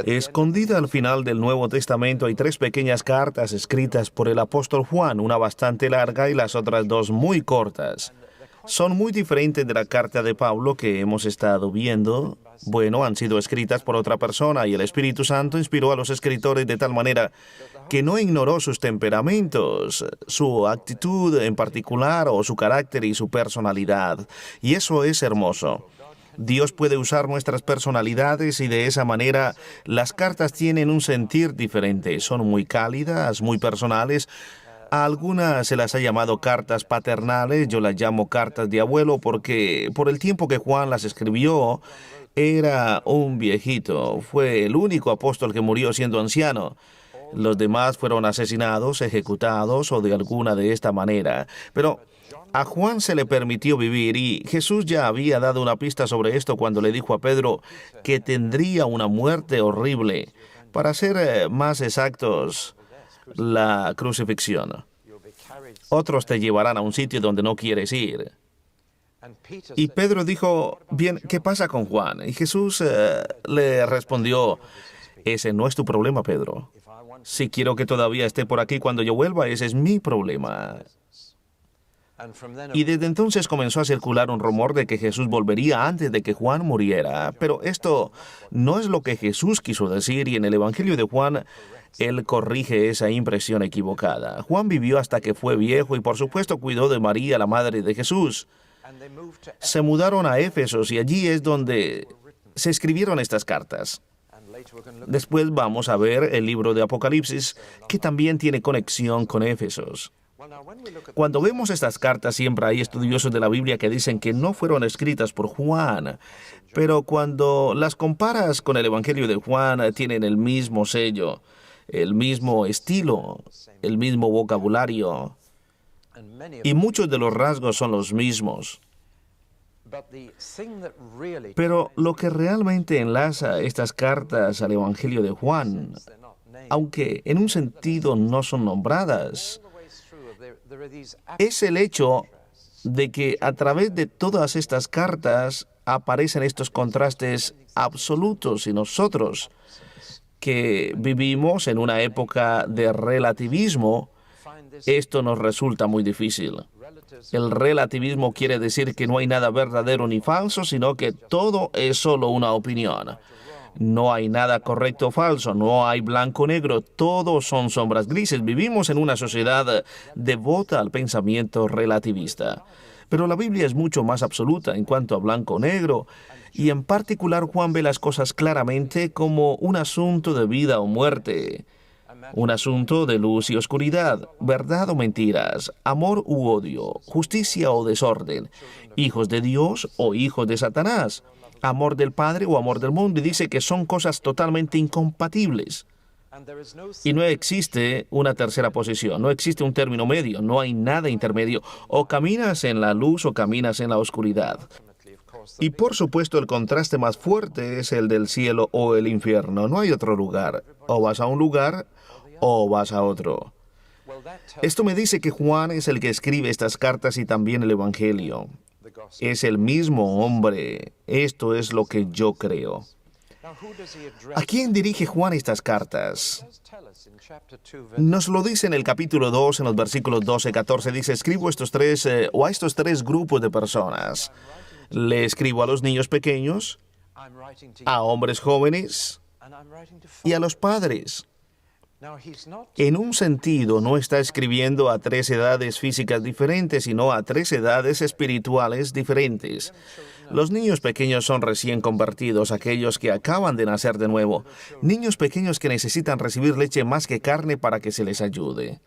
Escondida al final del Nuevo Testamento hay tres pequeñas cartas escritas por el apóstol Juan, una bastante larga y las otras dos muy cortas. Son muy diferentes de la carta de Pablo que hemos estado viendo. Bueno, han sido escritas por otra persona y el Espíritu Santo inspiró a los escritores de tal manera que no ignoró sus temperamentos, su actitud en particular o su carácter y su personalidad. Y eso es hermoso. Dios puede usar nuestras personalidades y de esa manera las cartas tienen un sentir diferente. Son muy cálidas, muy personales. A algunas se las ha llamado cartas paternales, yo las llamo cartas de abuelo porque por el tiempo que Juan las escribió era un viejito. Fue el único apóstol que murió siendo anciano. Los demás fueron asesinados, ejecutados o de alguna de esta manera. Pero a Juan se le permitió vivir y Jesús ya había dado una pista sobre esto cuando le dijo a Pedro que tendría una muerte horrible. Para ser más exactos, la crucifixión. Otros te llevarán a un sitio donde no quieres ir. Y Pedro dijo, bien, ¿qué pasa con Juan? Y Jesús le respondió, ese no es tu problema, Pedro. Si quiero que todavía esté por aquí cuando yo vuelva, ese es mi problema. Y desde entonces comenzó a circular un rumor de que Jesús volvería antes de que Juan muriera. Pero esto no es lo que Jesús quiso decir y en el Evangelio de Juan, él corrige esa impresión equivocada. Juan vivió hasta que fue viejo y por supuesto cuidó de María, la madre de Jesús. Se mudaron a Éfeso y allí es donde se escribieron estas cartas. Después vamos a ver el libro de Apocalipsis, que también tiene conexión con Éfesos. Cuando vemos estas cartas, siempre hay estudiosos de la Biblia que dicen que no fueron escritas por Juan, pero cuando las comparas con el Evangelio de Juan, tienen el mismo sello, el mismo estilo, el mismo vocabulario, y muchos de los rasgos son los mismos. Pero lo que realmente enlaza estas cartas al Evangelio de Juan, aunque en un sentido no son nombradas, es el hecho de que a través de todas estas cartas aparecen estos contrastes absolutos y nosotros, que vivimos en una época de relativismo, esto nos resulta muy difícil. El relativismo quiere decir que no hay nada verdadero ni falso, sino que todo es solo una opinión. No hay nada correcto o falso, no hay blanco o negro, todos son sombras grises. Vivimos en una sociedad devota al pensamiento relativista. Pero la Biblia es mucho más absoluta en cuanto a blanco o negro, y en particular Juan ve las cosas claramente como un asunto de vida o muerte. Un asunto de luz y oscuridad, verdad o mentiras, amor u odio, justicia o desorden, hijos de Dios o hijos de Satanás, amor del Padre o amor del mundo, y dice que son cosas totalmente incompatibles. Y no existe una tercera posición, no existe un término medio, no hay nada intermedio. O caminas en la luz o caminas en la oscuridad. Y por supuesto el contraste más fuerte es el del cielo o el infierno, no hay otro lugar. O vas a un lugar o vas a otro. Esto me dice que Juan es el que escribe estas cartas y también el Evangelio. Es el mismo hombre. Esto es lo que yo creo. ¿A quién dirige Juan estas cartas? Nos lo dice en el capítulo 2, en los versículos 12 y 14. Dice, escribo a estos tres grupos de personas. Le escribo a los niños pequeños, a hombres jóvenes y a los padres. En un sentido, no está escribiendo a tres edades físicas diferentes, sino a tres edades espirituales diferentes. Los niños pequeños son recién convertidos, aquellos que acaban de nacer de nuevo. Niños pequeños que necesitan recibir leche más que carne para que se les ayude.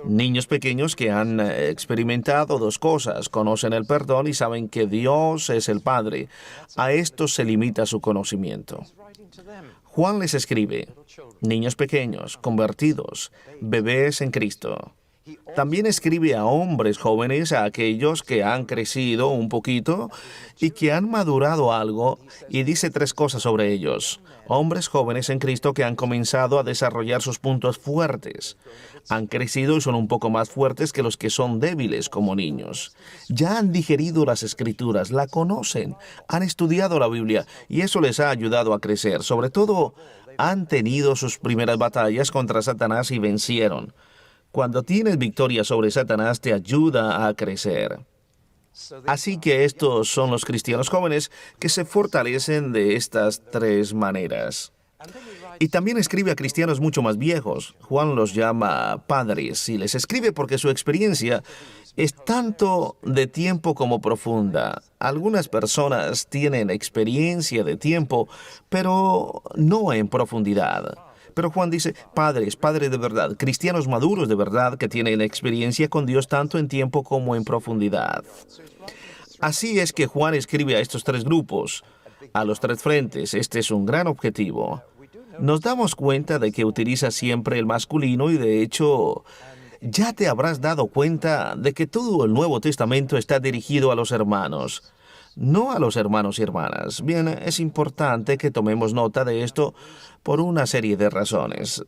Niños pequeños que han experimentado dos cosas, conocen el perdón y saben que Dios es el Padre. A estos se limita su conocimiento. Juan les escribe, niños pequeños, convertidos, bebés en Cristo. También escribe a hombres jóvenes, a aquellos que han crecido un poquito y que han madurado algo, y dice tres cosas sobre ellos. Hombres jóvenes en Cristo que han comenzado a desarrollar sus puntos fuertes. Han crecido y son un poco más fuertes que los que son débiles como niños. Ya han digerido las Escrituras, la conocen, han estudiado la Biblia y eso les ha ayudado a crecer. Sobre todo, han tenido sus primeras batallas contra Satanás y vencieron. Cuando tienes victoria sobre Satanás, te ayuda a crecer. Así que estos son los cristianos jóvenes que se fortalecen de estas tres maneras. Y también escribe a cristianos mucho más viejos. Juan los llama padres y les escribe porque su experiencia es tanto de tiempo como profunda. Algunas personas tienen experiencia de tiempo, pero no en profundidad. Pero Juan dice, padres de verdad, cristianos maduros de verdad que tienen experiencia con Dios tanto en tiempo como en profundidad. Así es que Juan escribe a estos tres grupos, a los tres frentes. Este es un gran objetivo. Nos damos cuenta de que utiliza siempre el masculino y de hecho ya te habrás dado cuenta de que todo el Nuevo Testamento está dirigido a los hermanos, no a los hermanos y hermanas. Bien, es importante que tomemos nota de esto por una serie de razones.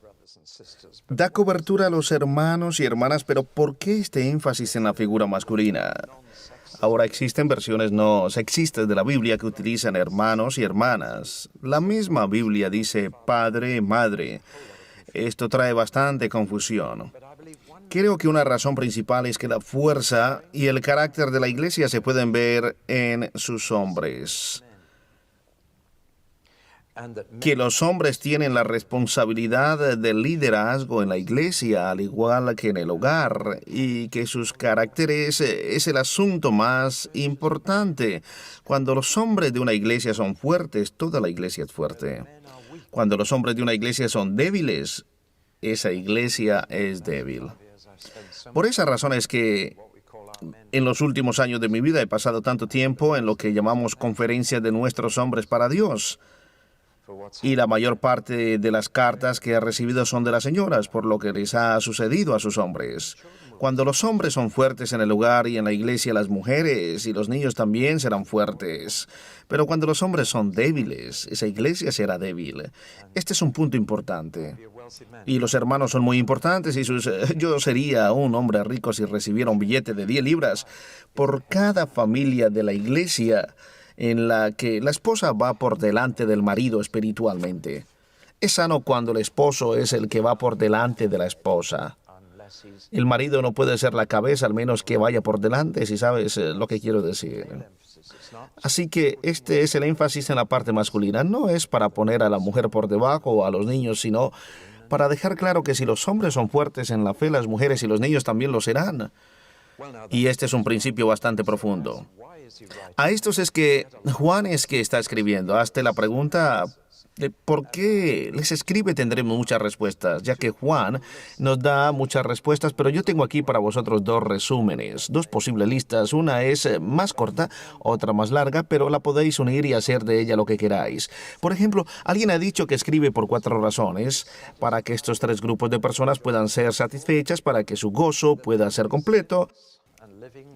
Da cobertura a los hermanos y hermanas, pero ¿por qué este énfasis en la figura masculina? Ahora existen versiones no sexistas de la Biblia que utilizan hermanos y hermanas. La misma Biblia dice padre, madre. Esto trae bastante confusión. Creo que una razón principal es que la fuerza y el carácter de la iglesia se pueden ver en sus hombres. Que los hombres tienen la responsabilidad del liderazgo en la iglesia, al igual que en el hogar, y que sus caracteres es el asunto más importante. Cuando los hombres de una iglesia son fuertes, toda la iglesia es fuerte. Cuando los hombres de una iglesia son débiles, esa iglesia es débil. Por esa razón es que en los últimos años de mi vida he pasado tanto tiempo en lo que llamamos conferencias de nuestros hombres para Dios. Y la mayor parte de las cartas que he recibido son de las señoras, por lo que les ha sucedido a sus hombres. Cuando los hombres son fuertes en el hogar y en la iglesia, las mujeres y los niños también serán fuertes. Pero cuando los hombres son débiles, esa iglesia será débil. Este es un punto importante. Y los hermanos son muy importantes. Yo sería un hombre rico si recibiera un billete de 10 libras por cada familia de la iglesia en la que la esposa va por delante del marido espiritualmente. Es sano cuando el esposo es el que va por delante de la esposa. El marido no puede ser la cabeza, al menos que vaya por delante, si sabes lo que quiero decir. Así que este es el énfasis en la parte masculina. No es para poner a la mujer por debajo o a los niños, sino para dejar claro que si los hombres son fuertes en la fe, las mujeres y los niños también lo serán. Y este es un principio bastante profundo. A estos es que Juan está escribiendo. Hazte la pregunta de por qué les escribe, tendremos muchas respuestas, ya que Juan nos da muchas respuestas, pero yo tengo aquí para vosotros dos resúmenes, dos posibles listas. Una es más corta, otra más larga, pero la podéis unir y hacer de ella lo que queráis. Por ejemplo, alguien ha dicho que escribe por 4 razones: para que estos 3 grupos de personas puedan ser satisfechas, para que su gozo pueda ser completo,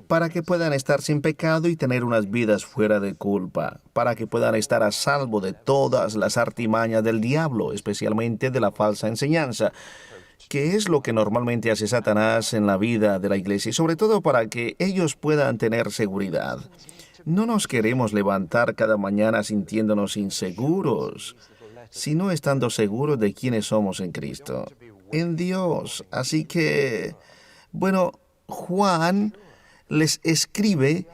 para que puedan estar sin pecado y tener unas vidas fuera de culpa, para que puedan estar a salvo de todas las artimañas del diablo, especialmente de la falsa enseñanza, que es lo que normalmente hace Satanás en la vida de la iglesia, y sobre todo para que ellos puedan tener seguridad. No nos queremos levantar cada mañana sintiéndonos inseguros, sino estando seguros de quiénes somos en Cristo, en Dios. Así que, bueno, Juan les escribe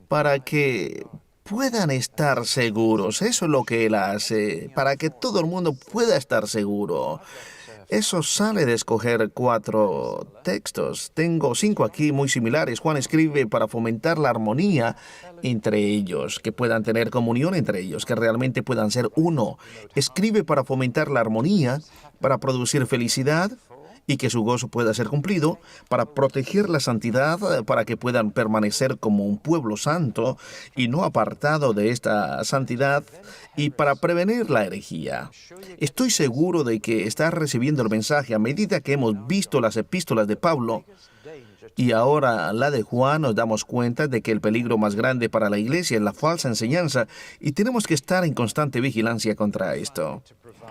para que puedan estar seguros. Eso es lo que él hace, para que todo el mundo pueda estar seguro. Eso sale de escoger 4 textos. Tengo 5 aquí muy similares. Juan escribe para fomentar la armonía entre ellos, que puedan tener comunión entre ellos, que realmente puedan ser uno. Escribe para fomentar la armonía, para producir felicidad y que su gozo pueda ser cumplido, para proteger la santidad, para que puedan permanecer como un pueblo santo y no apartado de esta santidad, y para prevenir la herejía. Estoy seguro de que estás recibiendo el mensaje a medida que hemos visto las epístolas de Pablo y ahora la de Juan. Nos damos cuenta de que el peligro más grande para la iglesia es la falsa enseñanza y tenemos que estar en constante vigilancia contra esto.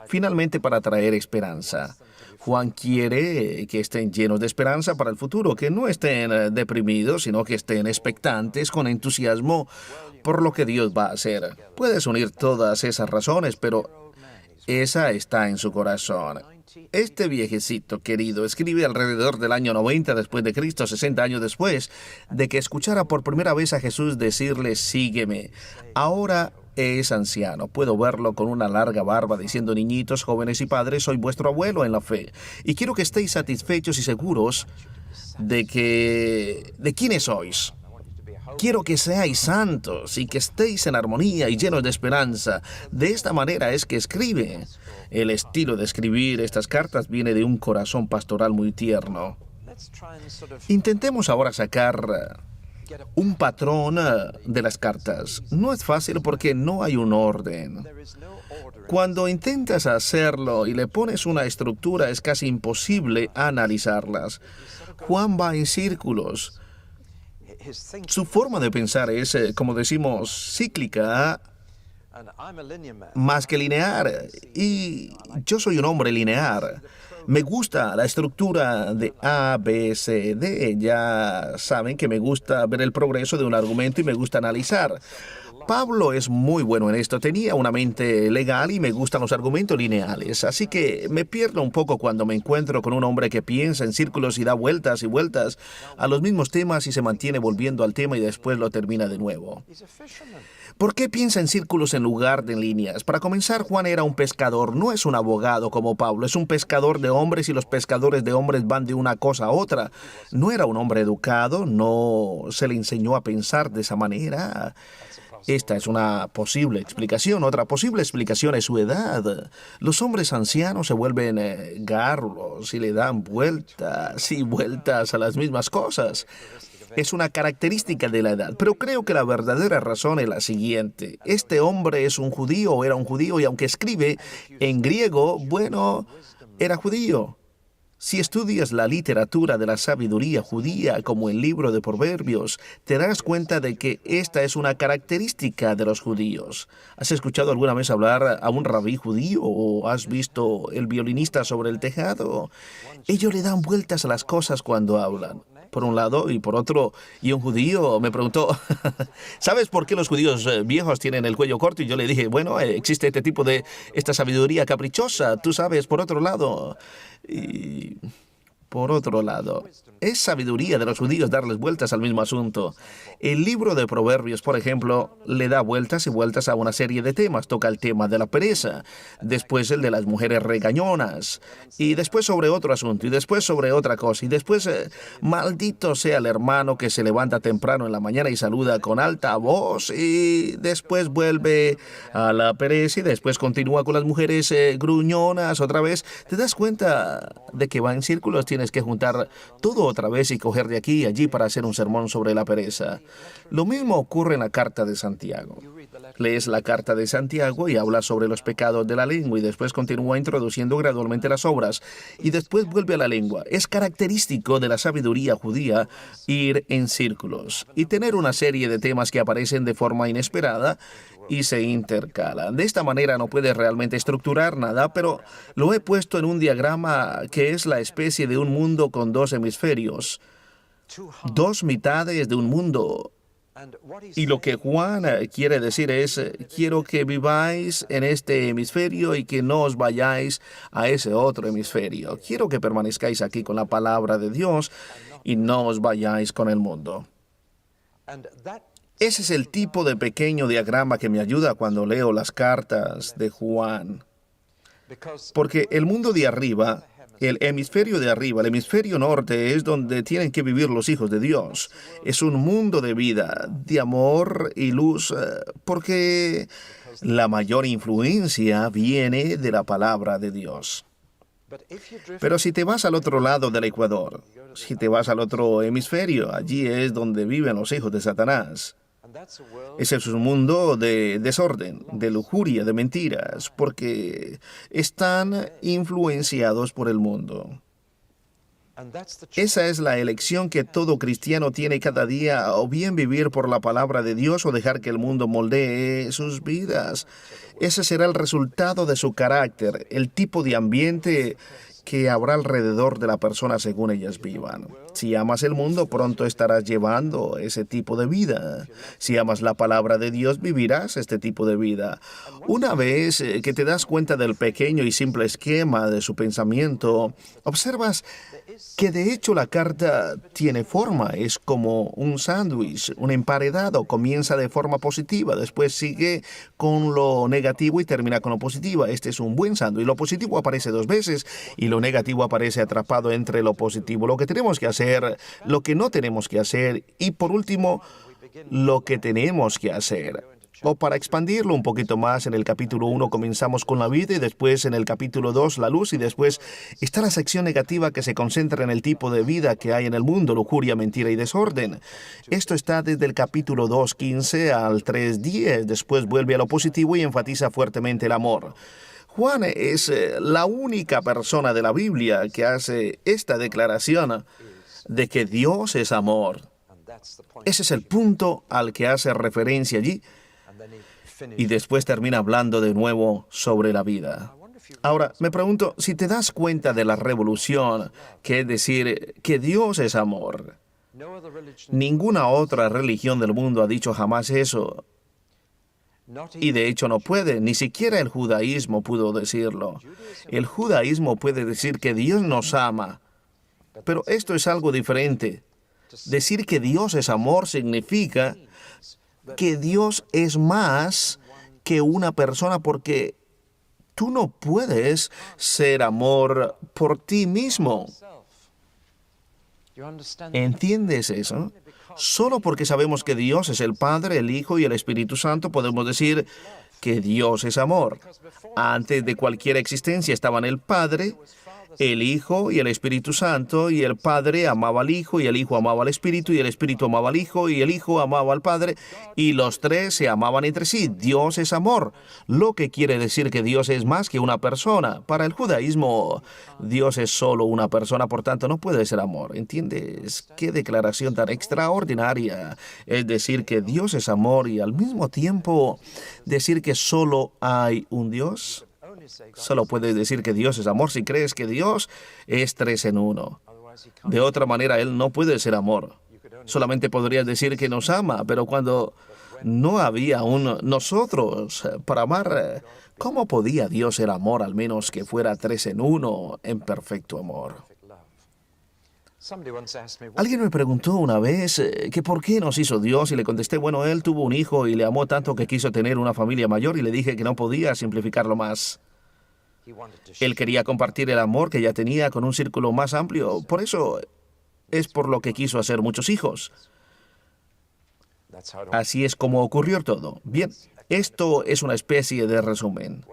Finalmente, para traer esperanza. Juan quiere que estén llenos de esperanza para el futuro, que no estén deprimidos, sino que estén expectantes con entusiasmo por lo que Dios va a hacer. Puedes unir todas esas razones, pero esa está en su corazón. Este viejecito querido escribe alrededor del año 90 después de Cristo, 60 años después de que escuchara por primera vez a Jesús decirle, sígueme. Ahora es anciano. Puedo verlo con una larga barba diciendo, niñitos, jóvenes y padres, soy vuestro abuelo en la fe. Y quiero que estéis satisfechos y seguros de quiénes sois. Quiero que seáis santos y que estéis en armonía y llenos de esperanza. De esta manera es que escribe. El estilo de escribir estas cartas viene de un corazón pastoral muy tierno. Intentemos ahora sacar un patrón de las cartas. No es fácil porque no hay un orden. Cuando intentas hacerlo y le pones una estructura, es casi imposible analizarlas. Juan va en círculos. Su forma de pensar es, como decimos, cíclica, más que lineal. Y yo soy un hombre lineal. Me gusta la estructura de A, B, C, D. Ya saben que me gusta ver el progreso de un argumento y me gusta analizar. Pablo es muy bueno en esto. Tenía una mente legal y me gustan los argumentos lineales. Así que me pierdo un poco cuando me encuentro con un hombre que piensa en círculos y da vueltas y vueltas a los mismos temas y se mantiene volviendo al tema y después lo termina de nuevo. ¿Por qué piensa en círculos en lugar de en líneas? Para comenzar, Juan era un pescador, no es un abogado como Pablo, es un pescador de hombres y los pescadores de hombres van de una cosa a otra. No era un hombre educado, no se le enseñó a pensar de esa manera. Esta es una posible explicación. Otra posible explicación es su edad. Los hombres ancianos se vuelven garros y le dan vueltas y vueltas a las mismas cosas. Es una característica de la edad, pero creo que la verdadera razón es la siguiente. Este hombre es un judío o era un judío y aunque escribe en griego, bueno, era judío. Si estudias la literatura de la sabiduría judía como el libro de Proverbios, te darás cuenta de que esta es una característica de los judíos. ¿Has escuchado alguna vez hablar a un rabí judío o has visto el violinista sobre el tejado? Ellos le dan vueltas a las cosas cuando hablan. Por un lado y por otro, y un judío me preguntó, ¿sabes por qué los judíos viejos tienen el cuello corto? Y yo le dije, bueno, existe esta sabiduría caprichosa, tú sabes, por otro lado. Y por otro lado, es sabiduría de los judíos darles vueltas al mismo asunto. El libro de Proverbios, por ejemplo, le da vueltas y vueltas a una serie de temas. Toca el tema de la pereza, después el de las mujeres regañonas, y después sobre otro asunto, y después sobre otra cosa, y después, maldito sea el hermano que se levanta temprano en la mañana y saluda con alta voz, y después vuelve a la pereza, y después continúa con las mujeres gruñonas otra vez. ¿Te das cuenta de que va en círculos? Tienes que juntar todo otra vez y coger de aquí y allí para hacer un sermón sobre la pereza. Lo mismo ocurre en la carta de Santiago. Lees la carta de Santiago y habla sobre los pecados de la lengua y después continúa introduciendo gradualmente las obras y después vuelve a la lengua. Es característico de la sabiduría judía ir en círculos y tener una serie de temas que aparecen de forma inesperada y se intercalan. De esta manera no puedes realmente estructurar nada, pero lo he puesto en un diagrama que es la especie de un mundo con dos hemisferios, dos mitades de un mundo. Y lo que Juan quiere decir es, quiero que viváis en este hemisferio y que no os vayáis a ese otro hemisferio. Quiero que permanezcáis aquí con la palabra de Dios y no os vayáis con el mundo. Ese es el tipo de pequeño diagrama que me ayuda cuando leo las cartas de Juan. Porque el mundo de arriba, el hemisferio de arriba, el hemisferio norte, es donde tienen que vivir los hijos de Dios. Es un mundo de vida, de amor y luz, porque la mayor influencia viene de la palabra de Dios. Pero si te vas al otro lado del Ecuador, si te vas al otro hemisferio, allí es donde viven los hijos de Satanás. Ese es un mundo de desorden, de lujuria, de mentiras, porque están influenciados por el mundo. Esa es la elección que todo cristiano tiene cada día, o bien vivir por la palabra de Dios o dejar que el mundo moldee sus vidas. Ese será el resultado de su carácter, el tipo de ambiente que habrá alrededor de la persona según ellas vivan. Si amas el mundo, pronto estarás llevando ese tipo de vida. Si amas la palabra de Dios, vivirás este tipo de vida. Una vez que te das cuenta del pequeño y simple esquema de su pensamiento, observas que de hecho la carta tiene forma, es como un sándwich, un emparedado, comienza de forma positiva, después sigue con lo negativo y termina con lo positivo. Este es un buen sándwich. Lo positivo aparece 2 veces y lo negativo aparece atrapado entre lo positivo. Lo que tenemos que hacer, lo que no tenemos que hacer y por último, lo que tenemos que hacer. O para expandirlo un poquito más, en el capítulo 1 comenzamos con la vida y después en el capítulo 2 la luz y después está la sección negativa que se concentra en el tipo de vida que hay en el mundo, lujuria, mentira y desorden. Esto está desde el capítulo 2:15 al 3:10, después vuelve a lo positivo y enfatiza fuertemente el amor. Juan es la única persona de la Biblia que hace esta declaración de que Dios es amor. Ese es el punto al que hace referencia allí. Y después termina hablando de nuevo sobre la vida. Ahora, me pregunto, si te das cuenta de la revolución, que es decir, que Dios es amor. Ninguna otra religión del mundo ha dicho jamás eso. Y de hecho no puede, ni siquiera el judaísmo pudo decirlo. El judaísmo puede decir que Dios nos ama, pero esto es algo diferente. Decir que Dios es amor significa que Dios es más que una persona, porque tú no puedes ser amor por ti mismo. ¿Entiendes eso? Solo porque sabemos que Dios es el Padre, el Hijo y el Espíritu Santo, podemos decir que Dios es amor. Antes de cualquier existencia estaban el Padre, el Hijo y el Espíritu Santo, y el Padre amaba al Hijo, y el Hijo amaba al Espíritu, y el Espíritu amaba al Hijo, y el Hijo amaba al Padre, y los tres se amaban entre sí. Dios es amor, lo que quiere decir que Dios es más que una persona. Para el judaísmo, Dios es solo una persona, por tanto no puede ser amor. ¿Entiendes? Qué declaración tan extraordinaria. Es decir que Dios es amor y al mismo tiempo decir que solo hay un Dios. Solo puedes decir que Dios es amor si crees que Dios es 3 en 1. De otra manera, Él no puede ser amor. Solamente podrías decir que nos ama, pero cuando no había un nosotros para amar, ¿cómo podía Dios ser amor al menos que fuera 3 en 1 en perfecto amor? Alguien me preguntó una vez que por qué nos hizo Dios y le contesté, bueno, Él tuvo un hijo y le amó tanto que quiso tener una familia mayor y le dije que no podía simplificarlo más. Él quería compartir el amor que ya tenía con un círculo más amplio. Por eso es por lo que quiso hacer muchos hijos. Así es como ocurrió todo. Bien, esto es una especie de resumen.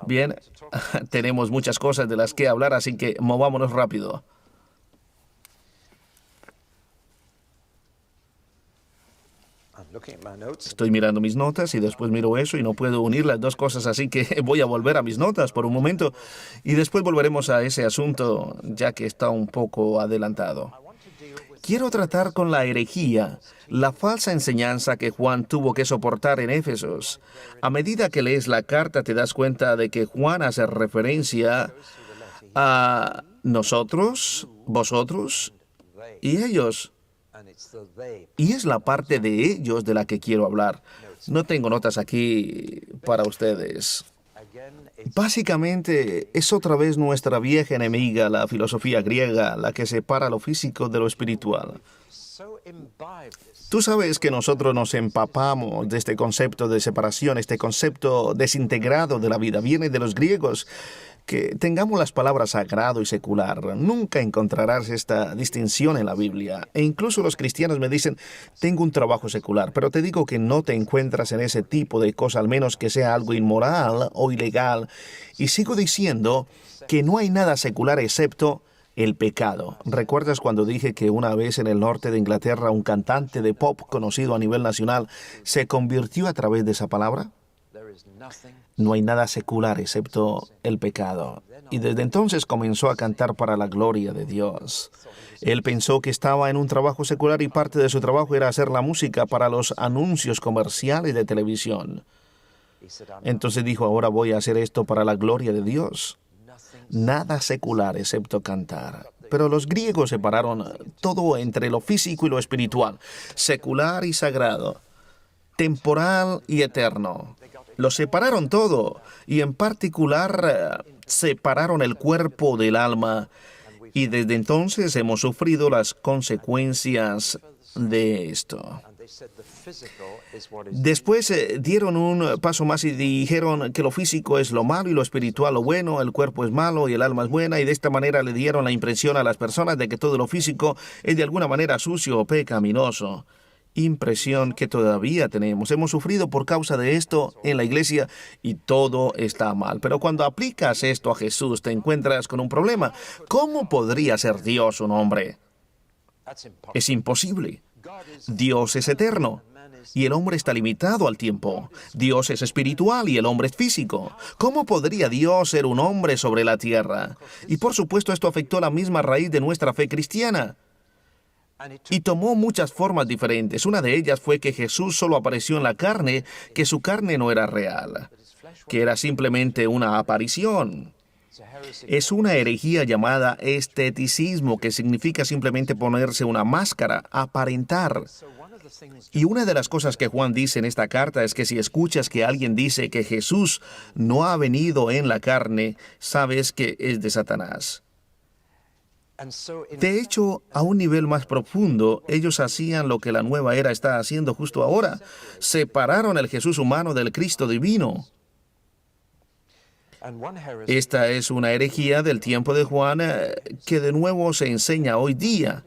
Bien, tenemos muchas cosas de las que hablar, así que movámonos rápido. Estoy mirando mis notas y después miro eso y no puedo unir las dos cosas, así que voy a volver a mis notas por un momento y después volveremos a ese asunto, ya que está un poco adelantado. Quiero tratar con la herejía, la falsa enseñanza que Juan tuvo que soportar en Éfesos. A medida que lees la carta te das cuenta de que Juan hace referencia a nosotros, vosotros y ellos. Y es la parte de ellos de la que quiero hablar. No tengo notas aquí para ustedes. Básicamente es otra vez nuestra vieja enemiga, la filosofía griega, la que separa lo físico de lo espiritual. Tú sabes que nosotros nos empapamos de este concepto de separación, este concepto desintegrado de la vida. Viene de los griegos, que tengamos las palabras sagrado y secular. Nunca encontrarás esta distinción en la Biblia. E incluso los cristianos me dicen, tengo un trabajo secular, pero te digo que no te encuentras en ese tipo de cosa, al menos que sea algo inmoral o ilegal. Y sigo diciendo que no hay nada secular excepto el pecado. ¿Recuerdas cuando dije que una vez en el norte de Inglaterra un cantante de pop conocido a nivel nacional se convirtió a través de esa palabra? No hay nada secular excepto el pecado. Y desde entonces comenzó a cantar para la gloria de Dios. Él pensó que estaba en un trabajo secular y parte de su trabajo era hacer la música para los anuncios comerciales de televisión. Entonces dijo, ahora voy a hacer esto para la gloria de Dios. Nada secular excepto cantar. Pero los griegos separaron todo entre lo físico y lo espiritual, secular y sagrado, temporal y eterno. Lo separaron todo y en particular separaron el cuerpo del alma y desde entonces hemos sufrido las consecuencias de esto. Después dieron un paso más y dijeron que lo físico es lo malo y lo espiritual lo bueno, el cuerpo es malo y el alma es buena, y de esta manera le dieron la impresión a las personas de que todo lo físico es de alguna manera sucio o pecaminoso. Impresión que todavía tenemos. Hemos sufrido por causa de esto en la iglesia y todo está mal. Pero cuando aplicas esto a Jesús te encuentras con un problema. ¿Cómo podría ser Dios un hombre? Es imposible. Dios es eterno y el hombre está limitado al tiempo. Dios es espiritual y el hombre es físico. ¿Cómo podría Dios ser un hombre sobre la tierra? Y por supuesto esto afectó la misma raíz de nuestra fe cristiana. Y tomó muchas formas diferentes. Una de ellas fue que Jesús solo apareció en la carne, que su carne no era real, que era simplemente una aparición. Es una herejía llamada esteticismo, que significa simplemente ponerse una máscara, aparentar. Y una de las cosas que Juan dice en esta carta es que si escuchas que alguien dice que Jesús no ha venido en la carne, sabes que es de Satanás. De hecho, a un nivel más profundo, ellos hacían lo que la nueva era está haciendo justo ahora. Separaron el Jesús humano del Cristo divino. Esta es una herejía del tiempo de Juan que de nuevo se enseña hoy día.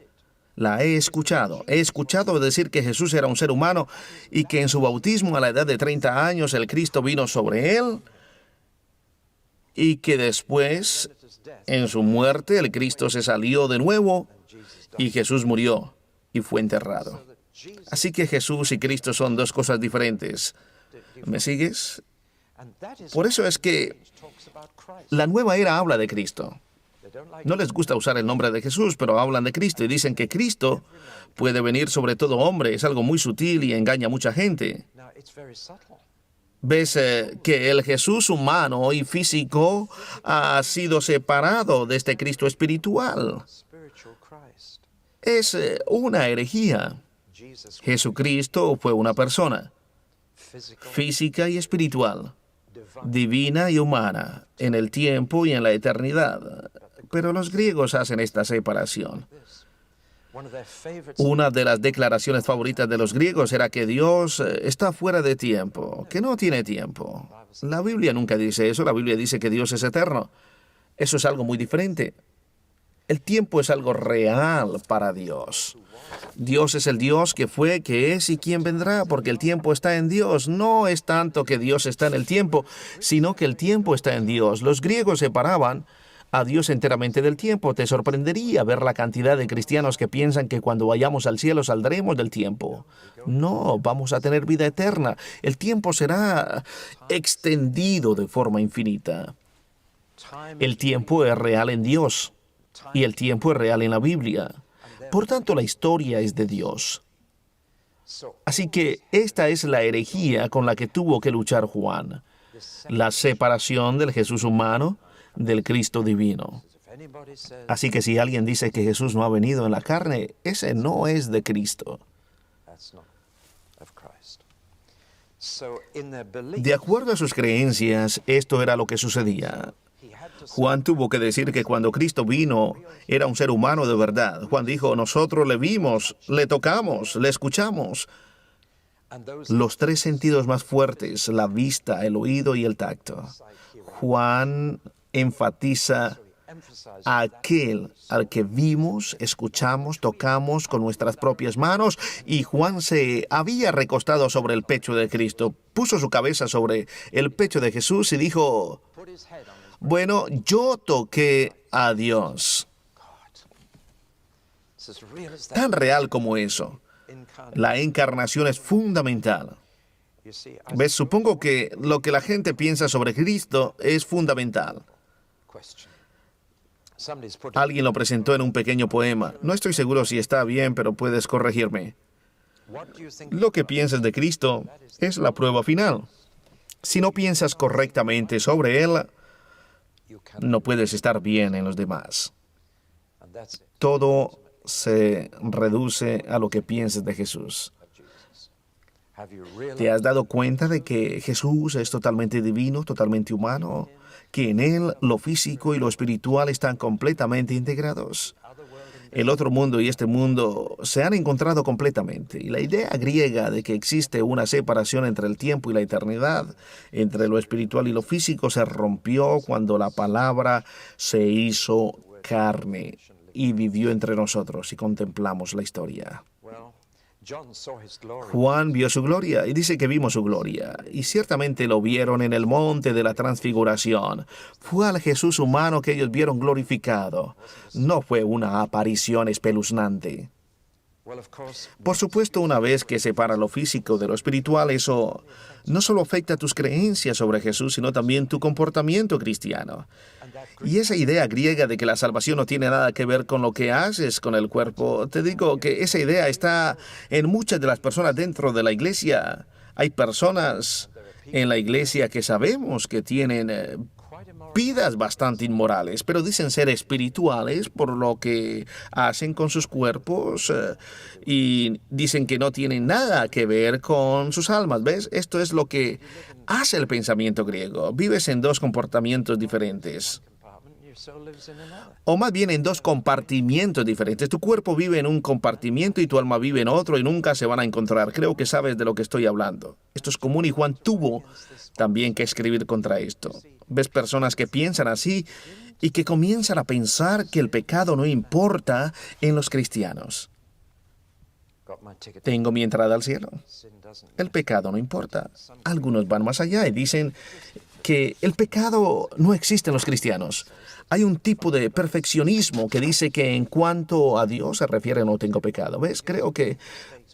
La he escuchado. He escuchado decir que Jesús era un ser humano y que en su bautismo a la edad de 30 años el Cristo vino sobre él y que después, en su muerte, el Cristo se salió de nuevo y Jesús murió y fue enterrado. Así que Jesús y Cristo son dos cosas diferentes. ¿Me sigues? Por eso es que la nueva era habla de Cristo. No les gusta usar el nombre de Jesús, pero hablan de Cristo y dicen que Cristo puede venir sobre todo hombre. Es algo muy sutil y engaña a mucha gente. Ves que el Jesús humano y físico ha sido separado de este Cristo espiritual. Es una herejía. Jesucristo fue una persona, física y espiritual, divina y humana, en el tiempo y en la eternidad. Pero los griegos hacen esta separación. Una de las declaraciones favoritas de los griegos era que Dios está fuera de tiempo, que no tiene tiempo. La Biblia nunca dice eso, la Biblia dice que Dios es eterno. Eso es algo muy diferente. El tiempo es algo real para Dios. Dios es el Dios que fue, que es y quien vendrá, porque el tiempo está en Dios. No es tanto que Dios está en el tiempo, sino que el tiempo está en Dios. Los griegos separaban a Dios enteramente del tiempo. Te sorprendería ver la cantidad de cristianos que piensan que cuando vayamos al cielo saldremos del tiempo. No, vamos a tener vida eterna. El tiempo será extendido de forma infinita. El tiempo es real en Dios y el tiempo es real en la Biblia. Por tanto, la historia es de Dios. Así que esta es la herejía con la que tuvo que luchar Juan. La separación del Jesús humano del Cristo divino. Así que si alguien dice que Jesús no ha venido en la carne, ese no es de Cristo. De acuerdo a sus creencias, esto era lo que sucedía. Juan tuvo que decir que cuando Cristo vino, era un ser humano de verdad. Juan dijo, nosotros le vimos, le tocamos, le escuchamos. Los tres sentidos más fuertes, la vista, el oído y el tacto. Juan enfatiza a aquel al que vimos, escuchamos, tocamos con nuestras propias manos, y Juan se había recostado sobre el pecho de Cristo, puso su cabeza sobre el pecho de Jesús y dijo, bueno, yo toqué a Dios. Tan real como eso. La encarnación es fundamental. ¿Ves? Supongo que lo que la gente piensa sobre Cristo es fundamental. Alguien lo presentó en un pequeño poema. No estoy seguro si está bien, pero puedes corregirme. Lo que piensas de Cristo es la prueba final. Si no piensas correctamente sobre Él, no puedes estar bien en los demás. Todo se reduce a lo que piensas de Jesús. ¿Te has dado cuenta de que Jesús es totalmente divino, totalmente humano? Que en Él lo físico y lo espiritual están completamente integrados. El otro mundo y este mundo se han encontrado completamente. Y la idea griega de que existe una separación entre el tiempo y la eternidad, entre lo espiritual y lo físico, se rompió cuando la palabra se hizo carne y vivió entre nosotros y contemplamos la historia. Juan vio su gloria y dice que vimos su gloria, y ciertamente lo vieron en el monte de la transfiguración. Fue al Jesús humano que ellos vieron glorificado. No fue una aparición espeluznante. Por supuesto, una vez que separa lo físico de lo espiritual, eso no solo afecta tus creencias sobre Jesús, sino también tu comportamiento cristiano. Y esa idea griega de que la salvación no tiene nada que ver con lo que haces con el cuerpo, te digo que esa idea está en muchas de las personas dentro de la iglesia. Hay personas en la iglesia que sabemos que tienen vidas bastante inmorales, pero dicen ser espirituales por lo que hacen con sus cuerpos y dicen que no tienen nada que ver con sus almas. ¿Ves? Esto es lo que hace el pensamiento griego. Vives en dos comportamientos diferentes. O más bien en dos compartimientos diferentes. Tu cuerpo vive en un compartimiento y tu alma vive en otro y nunca se van a encontrar. Creo que sabes de lo que estoy hablando. Esto es común y Juan tuvo también que escribir contra esto. Ves personas que piensan así y que comienzan a pensar que el pecado no importa en los cristianos. Tengo mi entrada al cielo. El pecado no importa. Algunos van más allá y dicen que el pecado no existe en los cristianos. Hay un tipo de perfeccionismo que dice que en cuanto a Dios se refiere no tengo pecado. ¿Ves? Creo que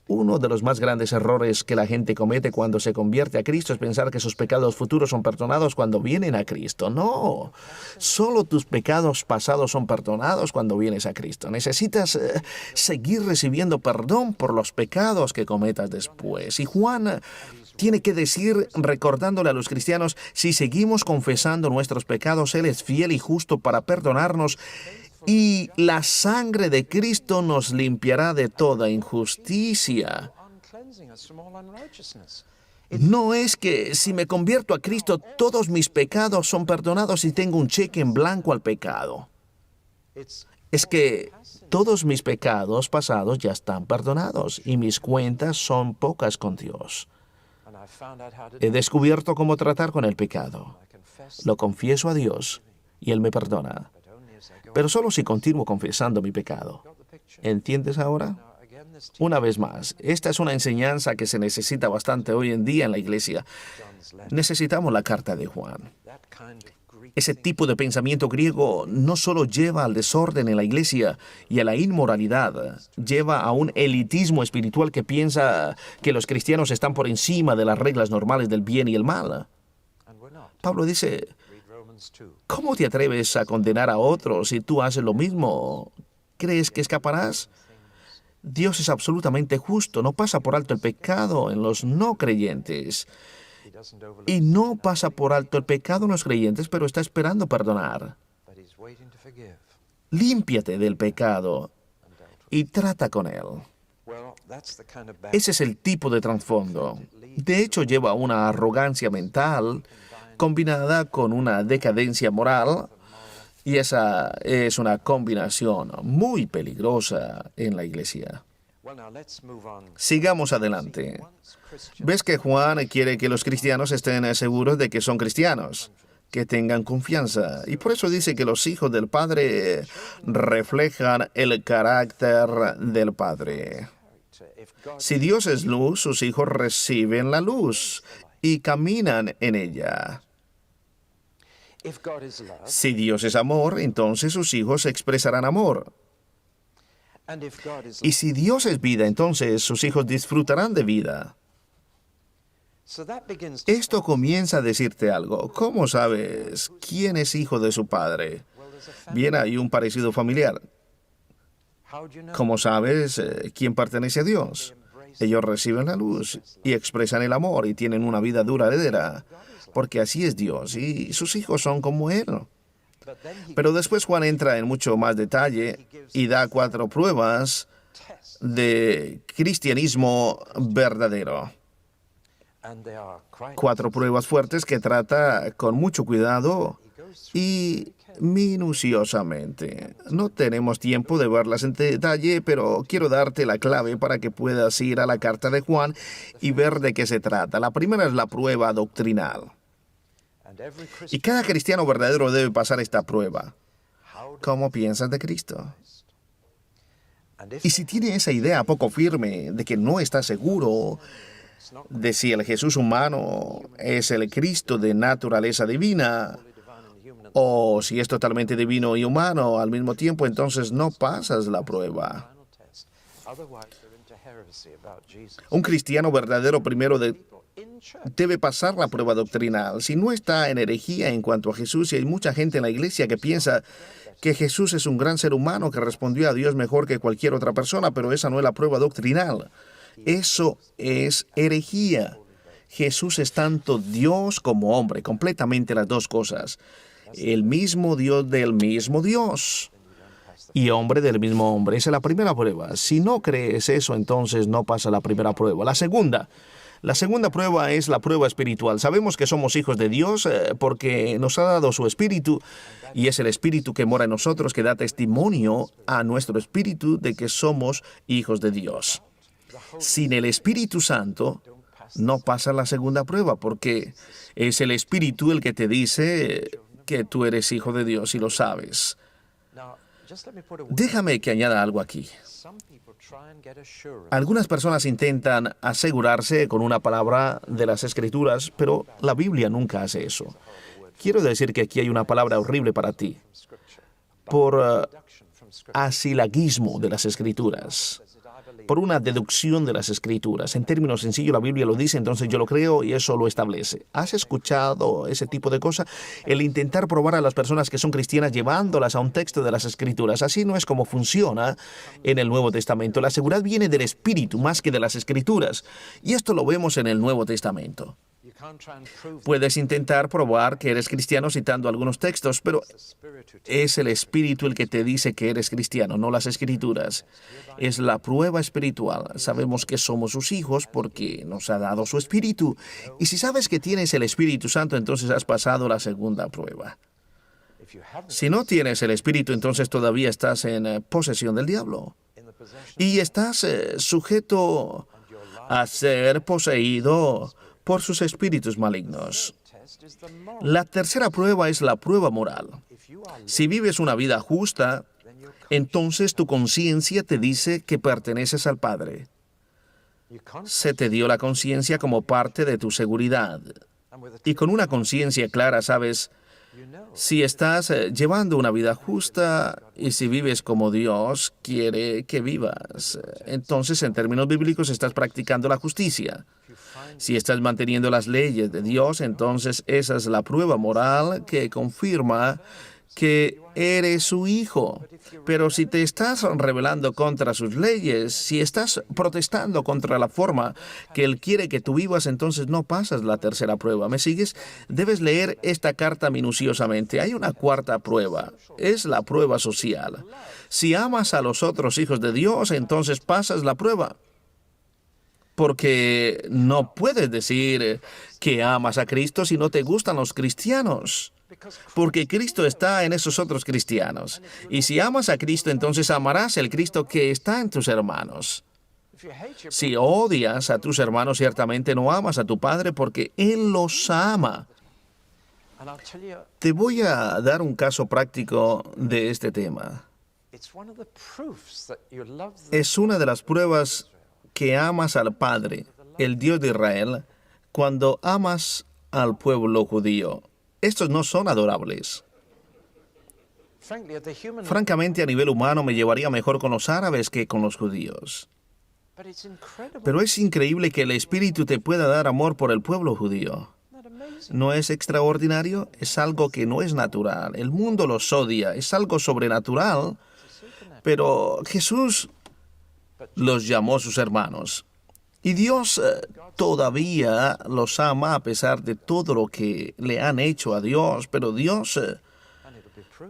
uno de los más grandes errores que la gente comete cuando se convierte a Cristo es pensar que sus pecados futuros son perdonados cuando vienen a Cristo. No, solo tus pecados pasados son perdonados cuando vienes a Cristo. Necesitas seguir recibiendo perdón por los pecados que cometas después. Y Juan tiene que decir, recordándole a los cristianos, si seguimos confesando nuestros pecados, Él es fiel y justo para perdonarnos, y la sangre de Cristo nos limpiará de toda injusticia. No es que si me convierto a Cristo, todos mis pecados son perdonados y tengo un cheque en blanco al pecado. Es que todos mis pecados pasados ya están perdonados y mis cuentas son pocas con Dios. He descubierto cómo tratar con el pecado. Lo confieso a Dios y Él me perdona. Pero solo si continúo confesando mi pecado. ¿Entiendes ahora? Una vez más, esta es una enseñanza que se necesita bastante hoy en día en la iglesia. Necesitamos la carta de Juan. Ese tipo de pensamiento griego no solo lleva al desorden en la iglesia y a la inmoralidad, lleva a un elitismo espiritual que piensa que los cristianos están por encima de las reglas normales del bien y el mal. Pablo dice, ¿cómo te atreves a condenar a otros si tú haces lo mismo? ¿Crees que escaparás? Dios es absolutamente justo, no pasa por alto el pecado en los no creyentes. Y no pasa por alto el pecado en los creyentes, pero está esperando perdonar. Límpiate del pecado y trata con él. Ese es el tipo de trasfondo. De hecho, lleva una arrogancia mental combinada con una decadencia moral, y esa es una combinación muy peligrosa en la iglesia. Sigamos adelante. ¿Ves que Juan quiere que los cristianos estén seguros de que son cristianos? que tengan confianza. Y por eso dice que los hijos del Padre reflejan el carácter del Padre. Si Dios es luz, sus hijos reciben la luz y caminan en ella. Si Dios es amor, entonces sus hijos expresarán amor. Y si Dios es vida, entonces sus hijos disfrutarán de vida. Esto comienza a decirte algo. ¿Cómo sabes quién es hijo de su padre? Bien, hay un parecido familiar. ¿Cómo sabes quién pertenece a Dios? Ellos reciben la luz y expresan el amor y tienen una vida duradera, porque así es Dios y sus hijos son como Él. Pero después Juan entra en mucho más detalle y da 4 pruebas de cristianismo verdadero. 4 pruebas fuertes que trata con mucho cuidado y minuciosamente. No tenemos tiempo de verlas en detalle, pero quiero darte la clave para que puedas ir a la carta de Juan y ver de qué se trata. La primera es la prueba doctrinal. Y cada cristiano verdadero debe pasar esta prueba. ¿Cómo piensas de Cristo? Y si tiene esa idea poco firme de que no está seguro de si el Jesús humano es el Cristo de naturaleza divina, o si es totalmente divino y humano al mismo tiempo, entonces no pasas la prueba. Un cristiano verdadero primero debe pasar la prueba doctrinal. Si no está en herejía en cuanto a Jesús, y hay mucha gente en la iglesia que piensa que Jesús es un gran ser humano que respondió a Dios mejor que cualquier otra persona, pero esa no es la prueba doctrinal. Eso es herejía. Jesús es tanto Dios como hombre, completamente las dos cosas. El mismo Dios del mismo Dios y hombre del mismo hombre. Esa es la primera prueba. Si no crees eso, entonces no pasa la primera prueba. La segunda prueba es la prueba espiritual. Sabemos que somos hijos de Dios porque nos ha dado su espíritu y es el espíritu que mora en nosotros que da testimonio a nuestro espíritu de que somos hijos de Dios. Sin el Espíritu Santo no pasa la segunda prueba porque es el espíritu el que te dice que tú eres hijo de Dios y lo sabes. Déjame que añada algo aquí. Algunas personas intentan asegurarse con una palabra de las Escrituras, pero la Biblia nunca hace eso. Quiero decir que aquí hay una palabra horrible para ti. Por asilagismo de las Escrituras. Por una deducción de las Escrituras. En términos sencillos, la Biblia lo dice, entonces yo lo creo y eso lo establece. ¿Has escuchado ese tipo de cosa? El intentar probar a las personas que son cristianas llevándolas a un texto de las Escrituras. Así no es como funciona en el Nuevo Testamento. La seguridad viene del Espíritu más que de las Escrituras. Y esto lo vemos en el Nuevo Testamento. Puedes intentar probar que eres cristiano citando algunos textos, pero es el Espíritu el que te dice que eres cristiano, no las Escrituras. Es la prueba espiritual. Sabemos que somos sus hijos porque nos ha dado su Espíritu. Y si sabes que tienes el Espíritu Santo, entonces has pasado la segunda prueba. Si no tienes el Espíritu, entonces todavía estás en posesión del diablo. Y estás sujeto a ser poseído por sus espíritus malignos. La tercera prueba es la prueba moral. Si vives una vida justa, entonces tu conciencia te dice que perteneces al Padre. Se te dio la conciencia como parte de tu seguridad. Y con una conciencia clara sabes si estás llevando una vida justa y si vives como Dios quiere que vivas. Entonces, en términos bíblicos, estás practicando la justicia. Si estás manteniendo las leyes de Dios, entonces esa es la prueba moral que confirma que eres su hijo. Pero si te estás rebelando contra sus leyes, si estás protestando contra la forma que Él quiere que tú vivas, entonces no pasas la tercera prueba. ¿Me sigues? Debes leer esta carta minuciosamente. Hay una cuarta prueba. Es la prueba social. Si amas a los otros hijos de Dios, entonces pasas la prueba. Porque no puedes decir que amas a Cristo si no te gustan los cristianos. Porque Cristo está en esos otros cristianos. Y si amas a Cristo, entonces amarás el Cristo que está en tus hermanos. Si odias a tus hermanos, ciertamente no amas a tu Padre porque Él los ama. Te voy a dar un caso práctico de este tema. Es una de las pruebas que amas al Padre, el Dios de Israel, cuando amas al pueblo judío. Estos no son adorables. Francamente, a nivel humano me llevaría mejor con los árabes que con los judíos. Pero es increíble que el Espíritu te pueda dar amor por el pueblo judío. ¿No es extraordinario? Es algo que no es natural. El mundo los odia. Es algo sobrenatural. Pero Jesús los llamó sus hermanos. Y Dios todavía los ama a pesar de todo lo que le han hecho a Dios. Pero Dios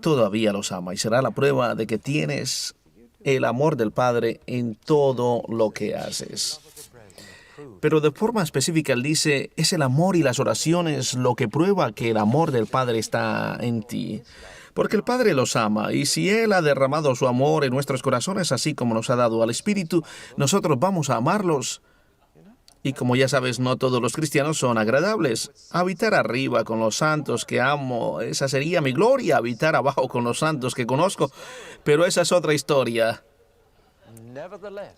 todavía los ama. Y será la prueba de que tienes el amor del Padre en todo lo que haces. Pero de forma específica él dice, es el amor y las oraciones lo que prueba que el amor del Padre está en ti. Porque el Padre los ama, y si Él ha derramado su amor en nuestros corazones, así como nos ha dado al Espíritu, nosotros vamos a amarlos. Y como ya sabes, no todos los cristianos son agradables. Habitar arriba con los santos que amo, esa sería mi gloria, habitar abajo con los santos que conozco, pero esa es otra historia.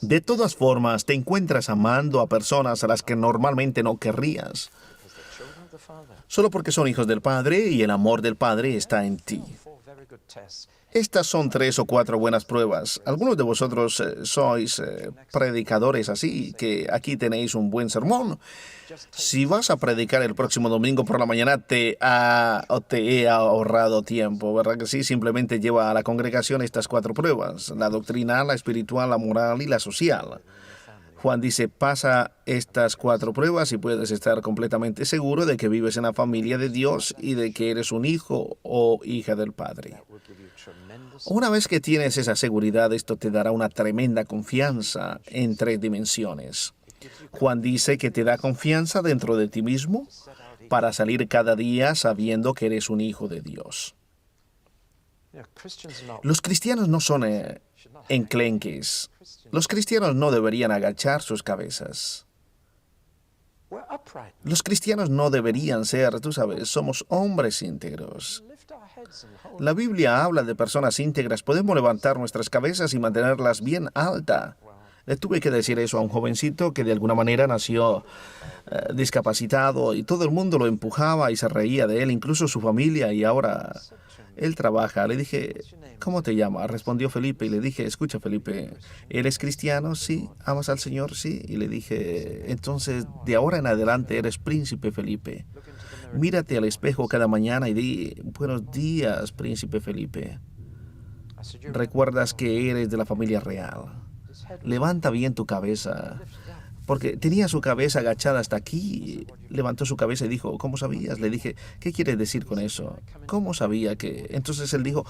De todas formas, te encuentras amando a personas a las que normalmente no querrías, solo porque son hijos del Padre y el amor del Padre está en ti. Estas son 3 o 4 buenas pruebas. Algunos de vosotros sois predicadores así, que aquí tenéis un buen sermón. Si vas a predicar el próximo domingo por la mañana, te he ahorrado tiempo, ¿verdad que sí? Simplemente lleva a la congregación estas 4 pruebas: la doctrinal, la espiritual, la moral y la social. Juan dice, pasa estas 4 pruebas y puedes estar completamente seguro de que vives en la familia de Dios y de que eres un hijo o hija del Padre. Una vez que tienes esa seguridad, esto te dará una tremenda confianza en 3 dimensiones. Juan dice que te da confianza dentro de ti mismo para salir cada día sabiendo que eres un hijo de Dios. Los cristianos no son enclenques. Los cristianos no deberían agachar sus cabezas. Los cristianos no deberían ser, tú sabes, somos hombres íntegros. La Biblia habla de personas íntegras. Podemos levantar nuestras cabezas y mantenerlas bien altas. Le tuve que decir eso a un jovencito que de alguna manera nació discapacitado y todo el mundo lo empujaba y se reía de él, incluso su familia, y ahora él trabaja. Le dije, ¿cómo te llamas? Respondió Felipe y le dije, escucha Felipe, ¿eres cristiano? Sí. ¿Amas al Señor? Sí. Y le dije, entonces de ahora en adelante eres príncipe Felipe. Mírate al espejo cada mañana y di, buenos días, príncipe Felipe. Recuerdas que eres de la familia real. Levanta bien tu cabeza. Porque tenía su cabeza agachada hasta aquí. Levantó su cabeza y dijo, ¿cómo sabías? Le dije, ¿qué quieres decir con eso? ¿Cómo sabía que...? Entonces él dijo,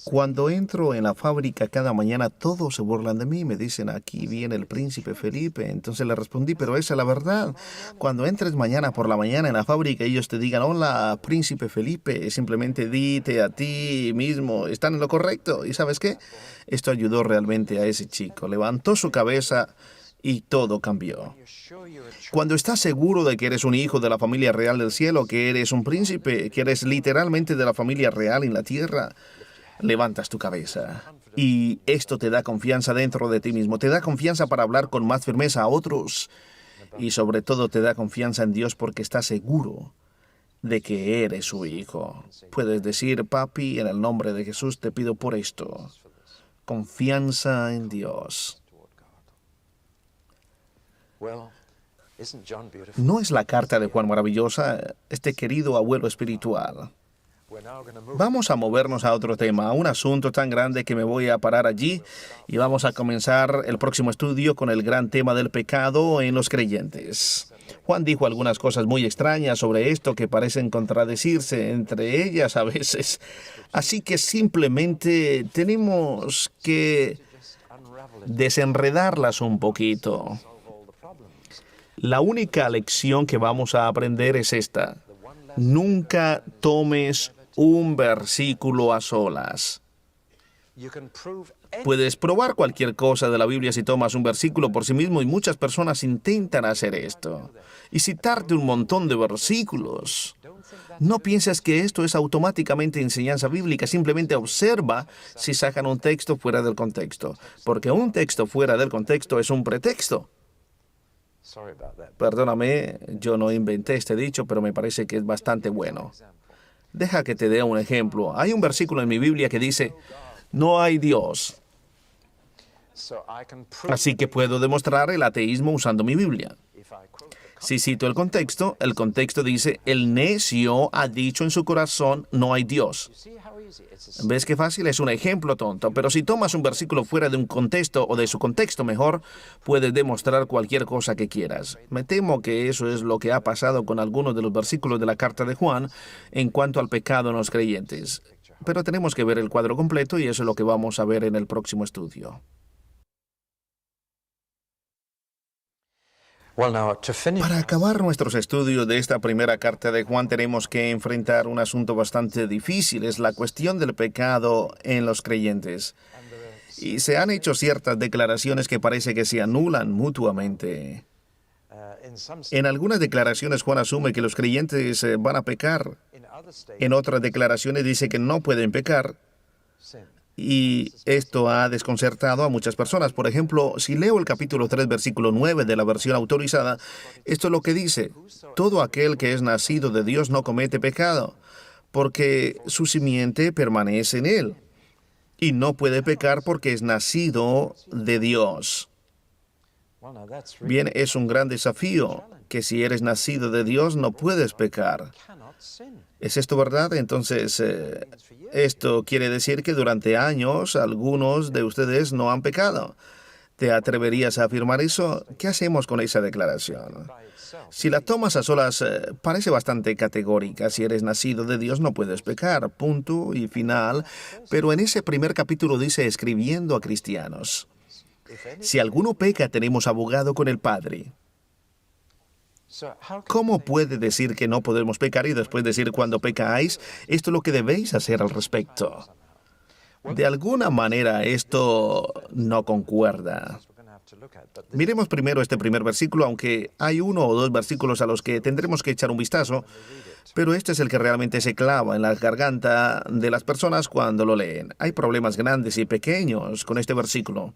cuando entro en la fábrica cada mañana, todos se burlan de mí. Me dicen, aquí viene el príncipe Felipe. Entonces le respondí, pero esa es la verdad. Cuando entres mañana por la mañana en la fábrica, ellos te digan, hola, príncipe Felipe. Simplemente dite a ti mismo, están en lo correcto. ¿Y sabes qué? Esto ayudó realmente a ese chico. Levantó su cabeza y todo cambió. Cuando estás seguro de que eres un hijo de la familia real del cielo, que eres un príncipe, que eres literalmente de la familia real en la tierra, levantas tu cabeza. Y esto te da confianza dentro de ti mismo. Te da confianza para hablar con más firmeza a otros. Y sobre todo te da confianza en Dios porque estás seguro de que eres su hijo. Puedes decir, papi, en el nombre de Jesús te pido por esto. Confianza en Dios. ¿No es la carta de Juan maravillosa, este querido abuelo espiritual? Vamos a movernos a otro tema, un asunto tan grande que me voy a parar allí y vamos a comenzar el próximo estudio con el gran tema del pecado en los creyentes. Juan dijo algunas cosas muy extrañas sobre esto que parecen contradecirse entre ellas a veces. Así que simplemente tenemos que desenredarlas un poquito. La única lección que vamos a aprender es esta. Nunca tomes un versículo a solas. Puedes probar cualquier cosa de la Biblia si tomas un versículo por sí mismo y muchas personas intentan hacer esto y citarte un montón de versículos. No pienses que esto es automáticamente enseñanza bíblica, simplemente observa si sacan un texto fuera del contexto, porque un texto fuera del contexto es un pretexto. Perdóname, yo no inventé este dicho, pero me parece que es bastante bueno. Deja que te dé un ejemplo. Hay un versículo en mi Biblia que dice, no hay Dios. Así que puedo demostrar el ateísmo usando mi Biblia. Si cito el contexto dice, el necio ha dicho en su corazón, no hay Dios. ¿Ves qué fácil? Es un ejemplo tonto, pero si tomas un versículo fuera de un contexto, o de su contexto mejor, puedes demostrar cualquier cosa que quieras. Me temo que eso es lo que ha pasado con algunos de los versículos de la carta de Juan en cuanto al pecado en los creyentes. Pero tenemos que ver el cuadro completo y eso es lo que vamos a ver en el próximo estudio. Para acabar nuestros estudios de esta primera carta de Juan, tenemos que enfrentar un asunto bastante difícil, es la cuestión del pecado en los creyentes. Y se han hecho ciertas declaraciones que parece que se anulan mutuamente. En algunas declaraciones Juan asume que los creyentes van a pecar. En otras declaraciones dice que no pueden pecar. Y esto ha desconcertado a muchas personas. Por ejemplo, si leo el capítulo 3, versículo 9 de la versión autorizada, esto es lo que dice. Todo aquel que es nacido de Dios no comete pecado, porque su simiente permanece en él. Y no puede pecar porque es nacido de Dios. Bien, es un gran desafío, que si eres nacido de Dios no puedes pecar. ¿Es esto verdad? Entonces, esto quiere decir que durante años algunos de ustedes no han pecado. ¿Te atreverías a afirmar eso? ¿Qué hacemos con esa declaración? Si la tomas a solas, parece bastante categórica. Si eres nacido de Dios no puedes pecar, punto y final. Pero en ese primer capítulo dice escribiendo a cristianos. Si alguno peca, tenemos abogado con el Padre. ¿Cómo puede decir que no podemos pecar y después decir cuando pecáis, esto es lo que debéis hacer al respecto? De alguna manera esto no concuerda. Miremos primero este primer versículo, aunque hay uno o dos versículos a los que tendremos que echar un vistazo, pero este es el que realmente se clava en la garganta de las personas cuando lo leen. Hay problemas grandes y pequeños con este versículo.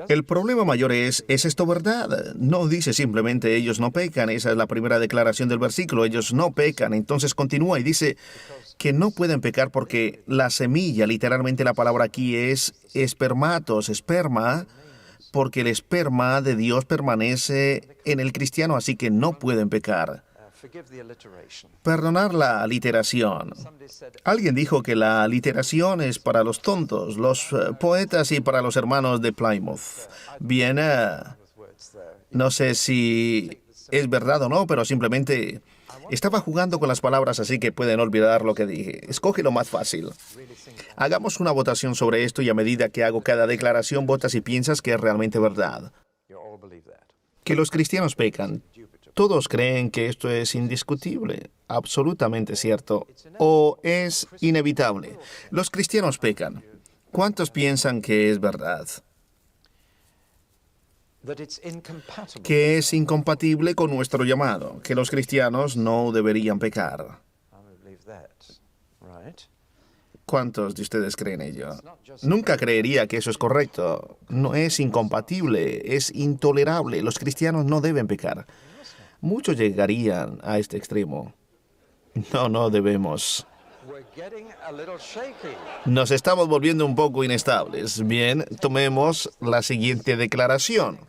El problema mayor ¿es esto verdad? No dice simplemente ellos no pecan, esa es la primera declaración del versículo, ellos no pecan. Entonces continúa y dice que no pueden pecar porque la semilla, literalmente la palabra aquí es espermatos, esperma, porque el esperma de Dios permanece en el cristiano, así que no pueden pecar. Perdonar la aliteración. Alguien dijo que la aliteración es para los tontos, los poetas y para los hermanos de Plymouth. Bien, no sé si es verdad o no, pero simplemente estaba jugando con las palabras, así que pueden olvidar lo que dije. Escoge lo más fácil. Hagamos una votación sobre esto y a medida que hago cada declaración, votas y piensas que es realmente verdad. Que los cristianos pecan. Todos creen que esto es indiscutible, absolutamente cierto, o es inevitable. Los cristianos pecan. ¿Cuántos piensan que es verdad? Que es incompatible con nuestro llamado, que los cristianos no deberían pecar. ¿Cuántos de ustedes creen ello? Nunca creería que eso es correcto. No es incompatible, es intolerable. Los cristianos no deben pecar. Muchos llegarían a este extremo. No debemos. Nos estamos volviendo un poco inestables. Bien, tomemos la siguiente declaración.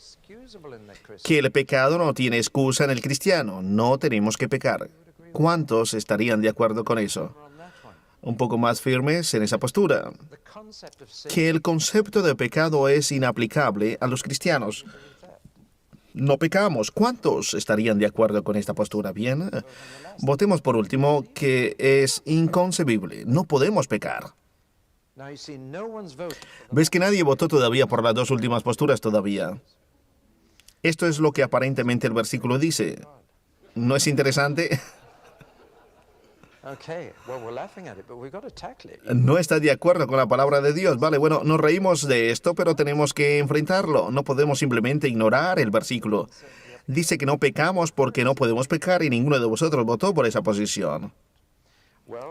Que el pecado no tiene excusa en el cristiano. No tenemos que pecar. ¿Cuántos estarían de acuerdo con eso? Un poco más firmes en esa postura. Que el concepto de pecado es inaplicable a los cristianos. No pecamos. ¿Cuántos estarían de acuerdo con esta postura? Bien, votemos por último que es inconcebible. No podemos pecar. ¿Ves que nadie votó todavía por las dos últimas posturas todavía? Esto es lo que aparentemente el versículo dice. ¿No es interesante? No está de acuerdo con la palabra de Dios. Vale, bueno, nos reímos de esto, pero tenemos que enfrentarlo. No podemos simplemente ignorar el versículo. dice que no pecamos porque no podemos pecar y ninguno de vosotros votó por esa posición.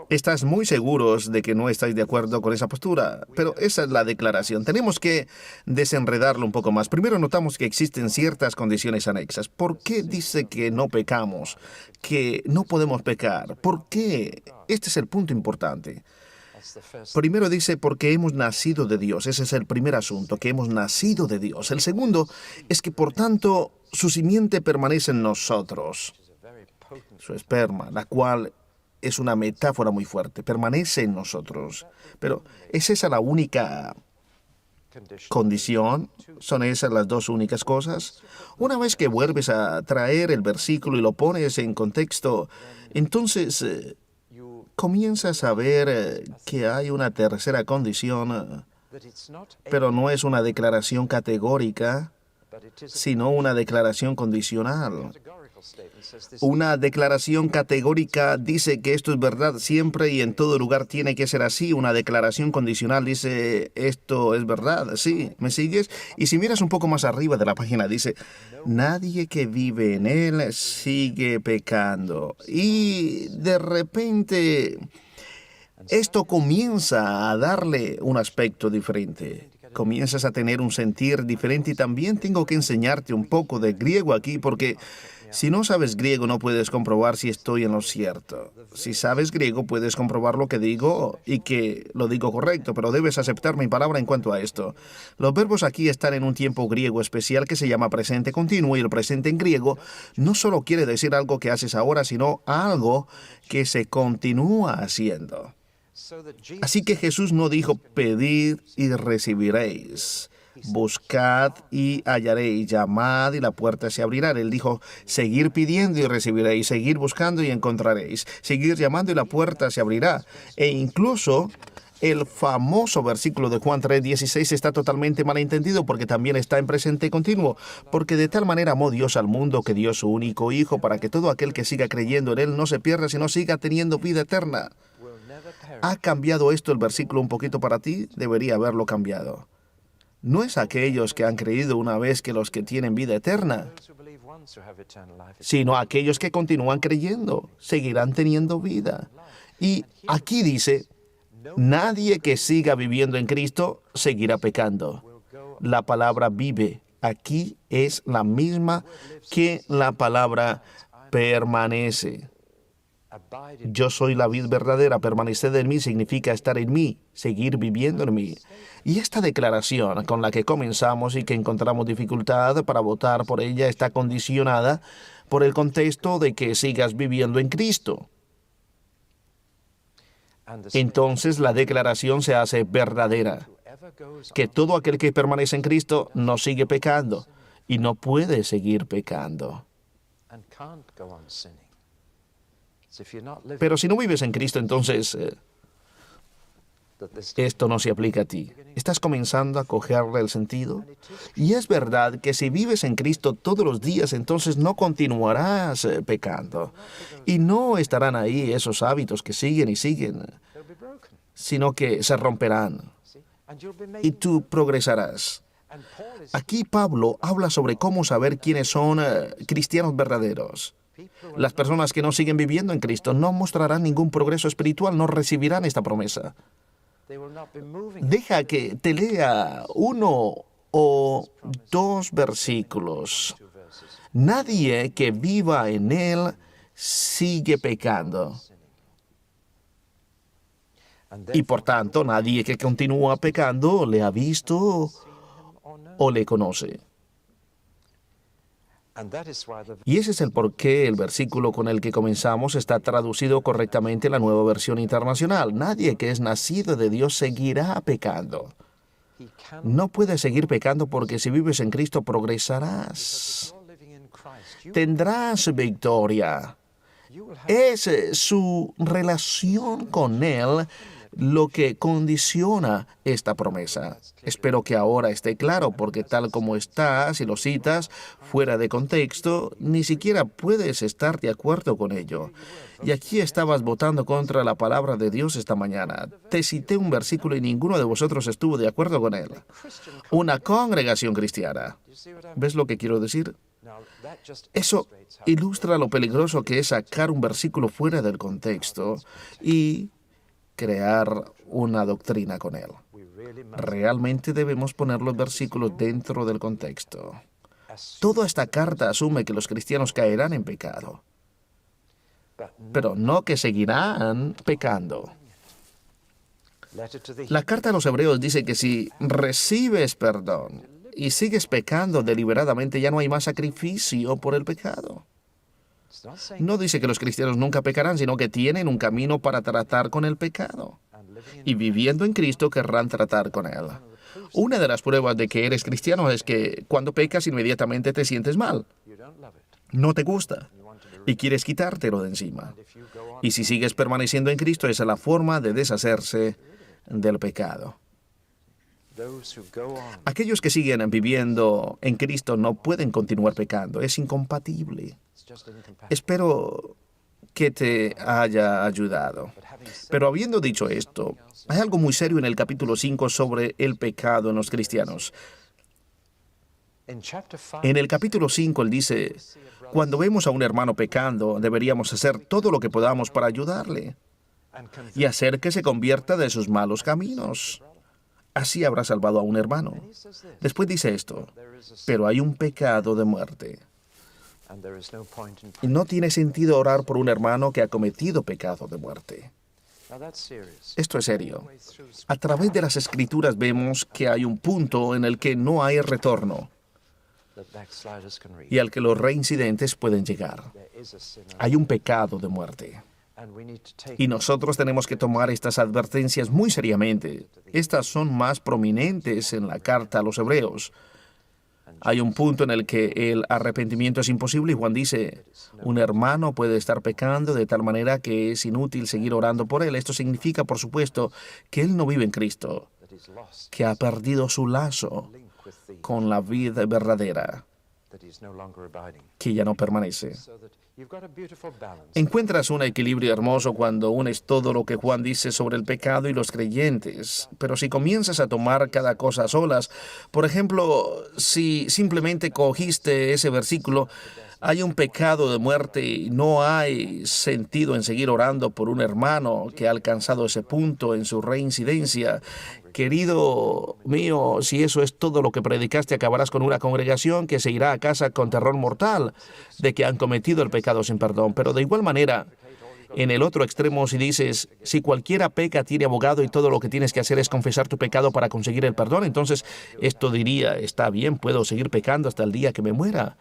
Estás muy seguros de que no estáis de acuerdo con esa postura, pero esa es la declaración. Tenemos que desenredarlo un poco más. Primero notamos que existen ciertas condiciones anexas. ¿Por qué dice que no pecamos? Que no podemos pecar. ¿Por qué? Este es el punto importante. Primero dice porque hemos nacido de Dios. Ese es el primer asunto, que hemos nacido de Dios. El segundo es que por tanto su simiente permanece en nosotros. Su esperma, la cual es una metáfora muy fuerte, permanece en nosotros. Pero ¿es esa la única condición? ¿Son esas las dos únicas cosas? Una vez que vuelves a traer el versículo y lo pones en contexto, entonces comienzas a ver que hay una tercera condición, pero no es una declaración categórica, sino una declaración condicional. Una declaración categórica dice que esto es verdad siempre y en todo lugar tiene que ser así. Una declaración condicional dice esto es verdad. ¿Sí? ¿Me sigues? Y si miras un poco más arriba de la página dice nadie que vive en él sigue pecando. Y de repente esto comienza a darle un aspecto diferente. Comienzas a tener un sentir diferente y también tengo que enseñarte un poco de griego aquí porque si no sabes griego no puedes comprobar si estoy en lo cierto. Si sabes griego puedes comprobar lo que digo y que lo digo correcto, pero debes aceptar mi palabra en cuanto a esto. Los verbos aquí están en un tiempo griego especial que se llama presente continuo y el presente en griego no solo quiere decir algo que haces ahora, sino algo que se continúa haciendo. Así que Jesús no dijo pedid y recibiréis. Buscad y hallaréis, llamad y la puerta se abrirá. Él dijo, seguir pidiendo y recibiréis, seguir buscando y encontraréis, seguir llamando y la puerta se abrirá. E incluso el famoso versículo de Juan 3:16 está totalmente malentendido porque también está en presente continuo. Porque de tal manera amó Dios al mundo que dio su único Hijo para que todo aquel que siga creyendo en Él no se pierda, sino siga teniendo vida eterna. ¿Ha cambiado esto el versículo un poquito para ti? Debería haberlo cambiado. No es aquellos que han creído una vez que los que tienen vida eterna, sino aquellos que continúan creyendo, seguirán teniendo vida. Y aquí dice, nadie que siga viviendo en Cristo seguirá pecando. La palabra vive aquí es la misma que la palabra permanece. Yo soy la vid verdadera, permanecer en mí significa estar en mí, seguir viviendo en mí. Y esta declaración con la que comenzamos y que encontramos dificultad para votar por ella está condicionada por el contexto de que sigas viviendo en Cristo. Entonces la declaración se hace verdadera, que todo aquel que permanece en Cristo no sigue pecando y no puede seguir pecando. Pero si no vives en Cristo, entonces esto no se aplica a ti. ¿Estás comenzando a cogerle el sentido? Y es verdad que si vives en Cristo todos los días, entonces no continuarás pecando. Y no estarán ahí esos hábitos que siguen y siguen, sino que se romperán. Y tú progresarás. Aquí Pablo habla sobre cómo saber quiénes son cristianos verdaderos. Las personas que no siguen viviendo en Cristo no mostrarán ningún progreso espiritual, no recibirán esta promesa. Deja que te lea 1 o 2 versículos. Nadie que viva en él sigue pecando. Y por tanto, nadie que continúa pecando le ha visto o le conoce. Y ese es el por qué el versículo con el que comenzamos está traducido correctamente en la Nueva Versión Internacional. Nadie que es nacido de Dios seguirá pecando. No puedes seguir pecando porque si vives en Cristo progresarás. Tendrás victoria. Es su relación con Él lo que condiciona esta promesa. Espero que ahora esté claro, porque tal como está, si lo citas fuera de contexto, ni siquiera puedes estar de acuerdo con ello. Y aquí estabas votando contra la palabra de Dios esta mañana. Te cité un versículo y ninguno de vosotros estuvo de acuerdo con él. Una congregación cristiana. ¿Ves lo que quiero decir? Eso ilustra lo peligroso que es sacar un versículo fuera del contexto y crear una doctrina con él. Realmente debemos poner los versículos dentro del contexto. Toda esta carta asume que los cristianos caerán en pecado, pero no que seguirán pecando. La carta a los Hebreos dice que si recibes perdón y sigues pecando deliberadamente, ya no hay más sacrificio por el pecado. No dice que los cristianos nunca pecarán, sino que tienen un camino para tratar con el pecado. Y viviendo en Cristo querrán tratar con él. Una de las pruebas de que eres cristiano es que cuando pecas inmediatamente te sientes mal. No te gusta y quieres quitártelo de encima. Y si sigues permaneciendo en Cristo, esa es la forma de deshacerse del pecado. Aquellos que siguen viviendo en Cristo no pueden continuar pecando. Es incompatible. Espero que te haya ayudado. Pero habiendo dicho esto, hay algo muy serio en el capítulo 5 sobre el pecado en los cristianos. En el capítulo 5 él dice, cuando vemos a un hermano pecando, deberíamos hacer todo lo que podamos para ayudarle y hacer que se convierta de sus malos caminos. Así habrá salvado a un hermano. Después dice esto, pero hay un pecado de muerte. Y no tiene sentido orar por un hermano que ha cometido pecado de muerte. Esto es serio. A través de las Escrituras vemos que hay un punto en el que no hay retorno y al que los reincidentes pueden llegar. Hay un pecado de muerte. Y nosotros tenemos que tomar estas advertencias muy seriamente. Estas son más prominentes en la carta a los Hebreos. Hay un punto en el que el arrepentimiento es imposible y Juan dice, un hermano puede estar pecando de tal manera que es inútil seguir orando por él. Esto significa, por supuesto, que él no vive en Cristo, que ha perdido su lazo con la vida verdadera, que ya no permanece. Encuentras un equilibrio hermoso cuando unes todo lo que Juan dice sobre el pecado y los creyentes, pero si comienzas a tomar cada cosa a solas, por ejemplo, si simplemente cogiste ese versículo, hay un pecado de muerte y no hay sentido en seguir orando por un hermano que ha alcanzado ese punto en su reincidencia. Querido mío, si eso es todo lo que predicaste, acabarás con una congregación que se irá a casa con terror mortal de que han cometido el pecado sin perdón. Pero de igual manera, en el otro extremo, si dices, si cualquiera peca tiene abogado y todo lo que tienes que hacer es confesar tu pecado para conseguir el perdón, entonces esto diría, está bien, puedo seguir pecando hasta el día que me muera.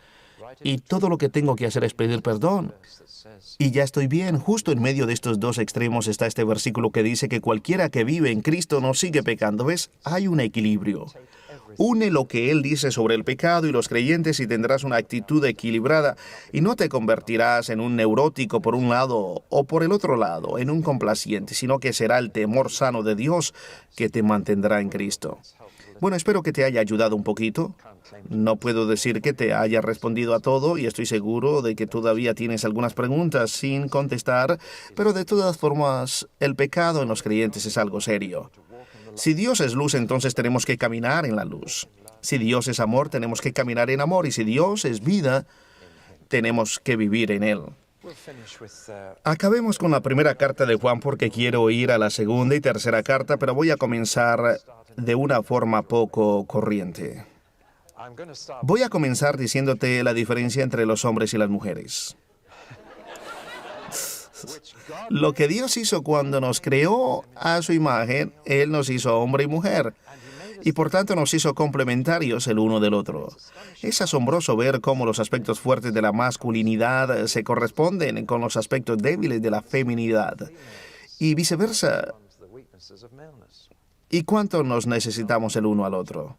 Y todo lo que tengo que hacer es pedir perdón. Y ya estoy bien. Justo en medio de estos dos extremos está este versículo que dice que cualquiera que vive en Cristo no sigue pecando. ¿Ves? Hay un equilibrio. Une lo que Él dice sobre el pecado y los creyentes y tendrás una actitud equilibrada y no te convertirás en un neurótico por un lado o por el otro lado, en un complaciente, sino que será el temor sano de Dios que te mantendrá en Cristo. Bueno, espero que te haya ayudado un poquito. No puedo decir que te haya respondido a todo y estoy seguro de que todavía tienes algunas preguntas sin contestar, pero de todas formas, el pecado en los creyentes es algo serio. Si Dios es luz, entonces tenemos que caminar en la luz. Si Dios es amor, tenemos que caminar en amor. Y si Dios es vida, tenemos que vivir en Él. Acabemos con la primera carta de Juan porque quiero ir a la segunda y tercera carta, pero voy a comenzar de una forma poco corriente. Voy a comenzar diciéndote la diferencia entre los hombres y las mujeres. Lo que Dios hizo cuando nos creó a su imagen, Él nos hizo hombre y mujer. Y por tanto nos hizo complementarios el uno del otro. Es asombroso ver cómo los aspectos fuertes de la masculinidad se corresponden con los aspectos débiles de la feminidad. Y viceversa. ¿Y cuánto nos necesitamos el uno al otro?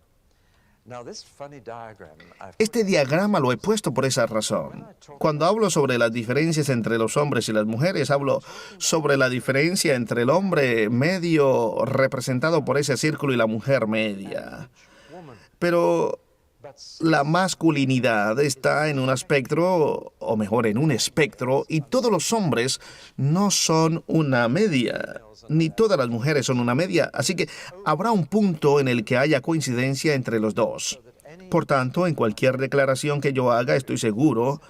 Este diagrama lo he puesto por esa razón. Cuando hablo sobre las diferencias entre los hombres y las mujeres, hablo sobre la diferencia entre el hombre medio representado por ese círculo y la mujer media. Pero la masculinidad está en un espectro, o mejor, en un espectro, y todos los hombres no son una media, ni todas las mujeres son una media. Así que habrá un punto en el que haya coincidencia entre los dos. Por tanto, en cualquier declaración que yo haga, estoy seguro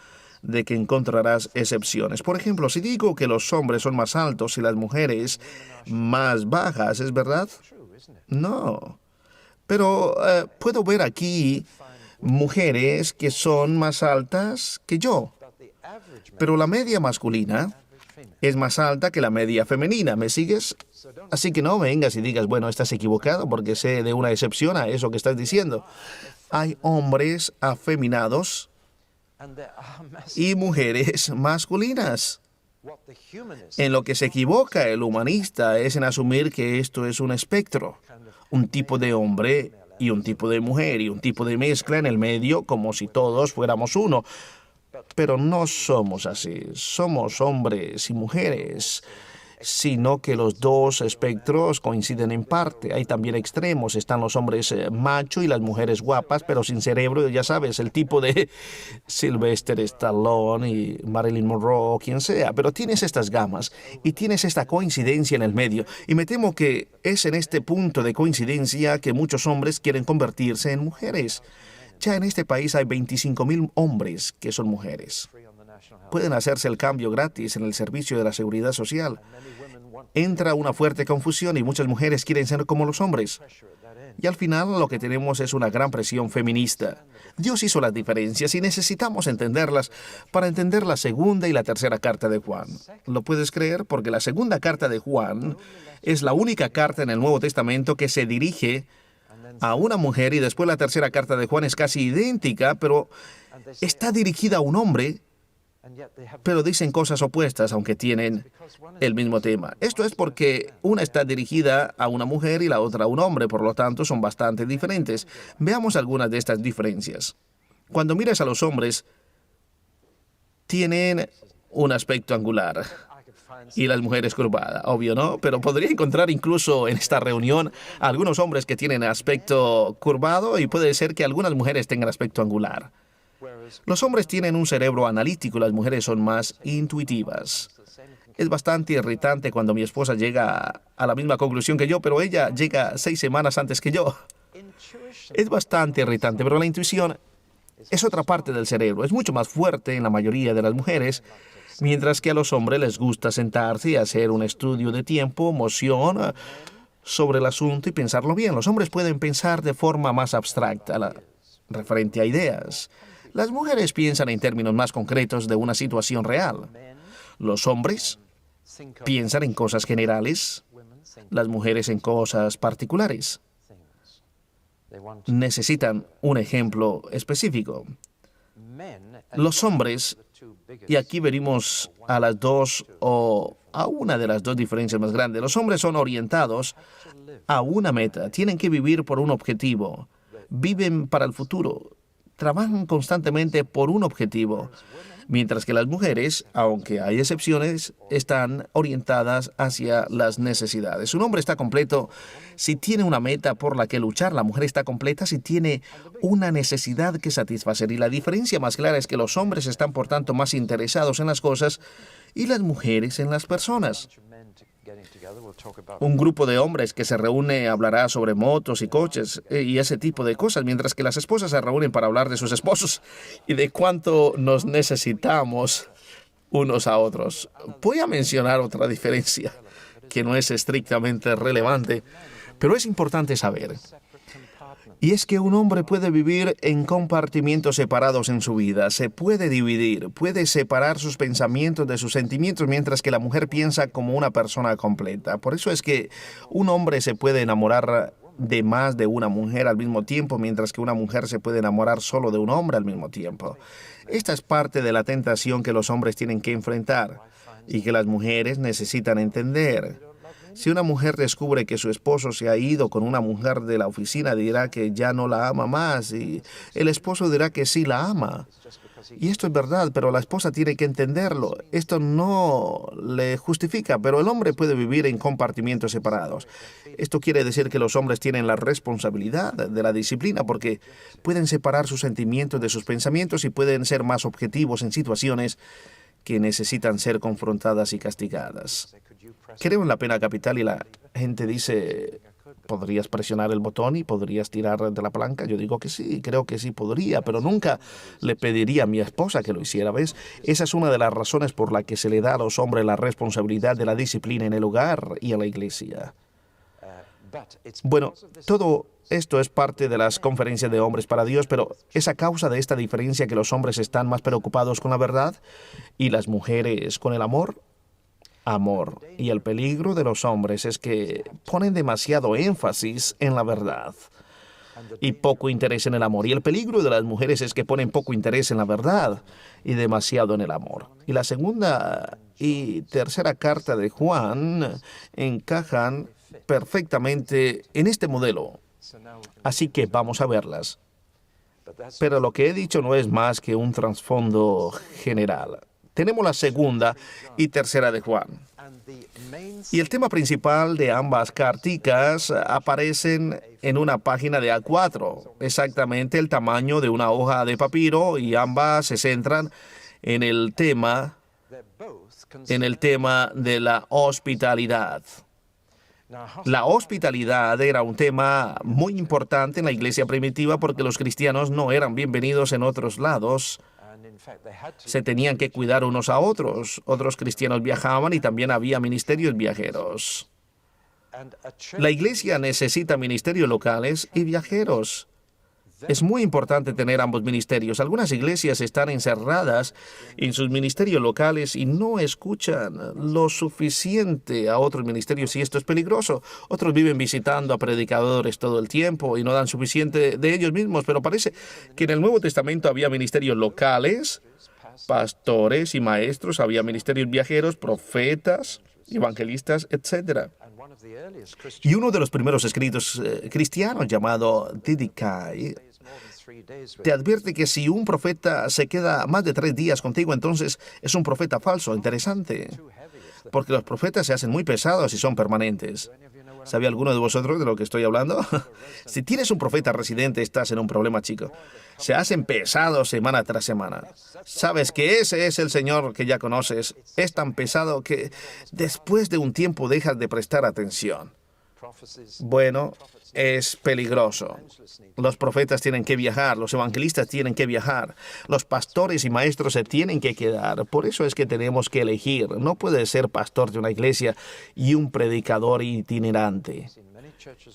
de que encontrarás excepciones. Por ejemplo, si digo que los hombres son más altos y las mujeres más bajas, ¿es verdad? No. Pero puedo ver aquí mujeres que son más altas que yo. Pero la media masculina es más alta que la media femenina. ¿Me sigues? Así que no vengas y digas, bueno, estás equivocado porque sé de una excepción a eso que estás diciendo. Hay hombres afeminados y mujeres masculinas. En lo que se equivoca el humanista es en asumir que esto es un espectro, un tipo de hombre y un tipo de mujer y un tipo de mezcla en el medio como si todos fuéramos uno. Pero no somos así, somos hombres y mujeres, sino que los dos espectros coinciden en parte. Hay también extremos, están los hombres macho y las mujeres guapas, pero sin cerebro, ya sabes, el tipo de Sylvester Stallone y Marilyn Monroe o quien sea. Pero tienes estas gamas y tienes esta coincidencia en el medio. Y me temo que es en este punto de coincidencia que muchos hombres quieren convertirse en mujeres. Ya en este país hay 25,000 hombres que son mujeres. Pueden hacerse el cambio gratis en el servicio de la seguridad social. Entra una fuerte confusión y muchas mujeres quieren ser como los hombres. Y al final lo que tenemos es una gran presión feminista. Dios hizo las diferencias y necesitamos entenderlas para entender la segunda y la tercera carta de Juan. ¿Lo puedes creer? Porque la segunda carta de Juan es la única carta en el Nuevo Testamento que se dirige a una mujer, y después la tercera carta de Juan es casi idéntica, pero está dirigida a un hombre, pero dicen cosas opuestas, aunque tienen el mismo tema. Esto es porque una está dirigida a una mujer y la otra a un hombre, por lo tanto son bastante diferentes. Veamos algunas de estas diferencias. Cuando miras a los hombres, tienen un aspecto angular y las mujeres curvadas, obvio, ¿no? Pero podría encontrar incluso en esta reunión a algunos hombres que tienen aspecto curvado y puede ser que algunas mujeres tengan aspecto angular. Los hombres tienen un cerebro analítico y las mujeres son más intuitivas. Es bastante irritante cuando mi esposa llega a la misma conclusión que yo, pero ella llega 6 semanas antes que yo. Es bastante irritante, pero la intuición es otra parte del cerebro. Es mucho más fuerte en la mayoría de las mujeres, mientras que a los hombres les gusta sentarse y hacer un estudio de tiempo, emoción sobre el asunto y pensarlo bien. Los hombres pueden pensar de forma más abstracta, referente a ideas. Las mujeres piensan en términos más concretos de una situación real. Los hombres piensan en cosas generales, las mujeres en cosas particulares. Necesitan un ejemplo específico. Los hombres, y aquí venimos a las dos o a una de las dos diferencias más grandes, los hombres son orientados a una meta, tienen que vivir por un objetivo, viven para el futuro, trabajan constantemente por un objetivo, mientras que las mujeres, aunque hay excepciones, están orientadas hacia las necesidades. Un hombre está completo si tiene una meta por la que luchar, la mujer está completa si tiene una necesidad que satisfacer. Y la diferencia más clara es que los hombres están, por tanto, más interesados en las cosas y las mujeres en las personas. Un grupo de hombres que se reúne hablará sobre motos y coches y ese tipo de cosas, mientras que las esposas se reúnen para hablar de sus esposos y de cuánto nos necesitamos unos a otros. Voy a mencionar otra diferencia que no es estrictamente relevante, pero es importante saber. Y es que un hombre puede vivir en compartimientos separados en su vida, se puede dividir, puede separar sus pensamientos de sus sentimientos, mientras que la mujer piensa como una persona completa. Por eso es que un hombre se puede enamorar de más de una mujer al mismo tiempo, mientras que una mujer se puede enamorar solo de un hombre al mismo tiempo. Esta es parte de la tentación que los hombres tienen que enfrentar y que las mujeres necesitan entender. Si una mujer descubre que su esposo se ha ido con una mujer de la oficina, dirá que ya no la ama más y el esposo dirá que sí la ama. Y esto es verdad, pero la esposa tiene que entenderlo. Esto no le justifica, pero el hombre puede vivir en compartimientos separados. Esto quiere decir que los hombres tienen la responsabilidad de la disciplina porque pueden separar sus sentimientos de sus pensamientos y pueden ser más objetivos en situaciones que necesitan ser confrontadas y castigadas. Creo en la pena capital y la gente dice, ¿Podrías presionar el botón y podrías tirar de la palanca? Yo digo que sí, creo que sí podría, pero nunca le pediría a mi esposa que lo hiciera, ¿ves? Esa es una de las razones por la que se le da a los hombres la responsabilidad de la disciplina en el hogar y en la iglesia. Bueno, todo esto es parte de las conferencias de hombres para Dios, pero es a causa de esta diferencia que los hombres están más preocupados con la verdad y las mujeres con el amor. Y el peligro de los hombres es que ponen demasiado énfasis en la verdad y poco interés en el amor. Y el peligro de las mujeres es que ponen poco interés en la verdad y demasiado en el amor. Y la segunda y tercera carta de Juan encajan perfectamente en este modelo. Así que vamos a verlas. Pero lo que he dicho no es más que un trasfondo general. Tenemos la segunda y tercera de Juan. Y el tema principal de ambas carticas aparecen en una página de A4, exactamente el tamaño de una hoja de papiro, y ambas se centran en el tema de la hospitalidad. La hospitalidad era un tema muy importante en la iglesia primitiva porque los cristianos no eran bienvenidos en otros lados. Se tenían que cuidar unos a otros. Otros cristianos viajaban y también había ministerios viajeros. La iglesia necesita ministerios locales y viajeros. Es muy importante tener ambos ministerios. Algunas iglesias están encerradas en sus ministerios locales y no escuchan lo suficiente a otros ministerios, y esto es peligroso. Otros viven visitando a predicadores todo el tiempo y no dan suficiente de ellos mismos, pero parece que en el Nuevo Testamento había ministerios locales, pastores y maestros, había ministerios viajeros, profetas, evangelistas, etc. Y uno de los primeros escritos cristianos, llamado Didache, te advierte que si un profeta se queda más de 3 días contigo, entonces es un profeta falso. Interesante, porque los profetas se hacen muy pesados y son permanentes. ¿Sabe alguno de vosotros de lo que estoy hablando? Si tienes un profeta residente, estás en un problema, chico. Se hacen pesados semana tras semana. Sabes que ese es el Señor que ya conoces. Es tan pesado que después de un tiempo dejas de prestar atención. Bueno, es peligroso. Los profetas tienen que viajar, los evangelistas tienen que viajar, los pastores y maestros se tienen que quedar. Por eso es que tenemos que elegir. No puede ser pastor de una iglesia y un predicador itinerante.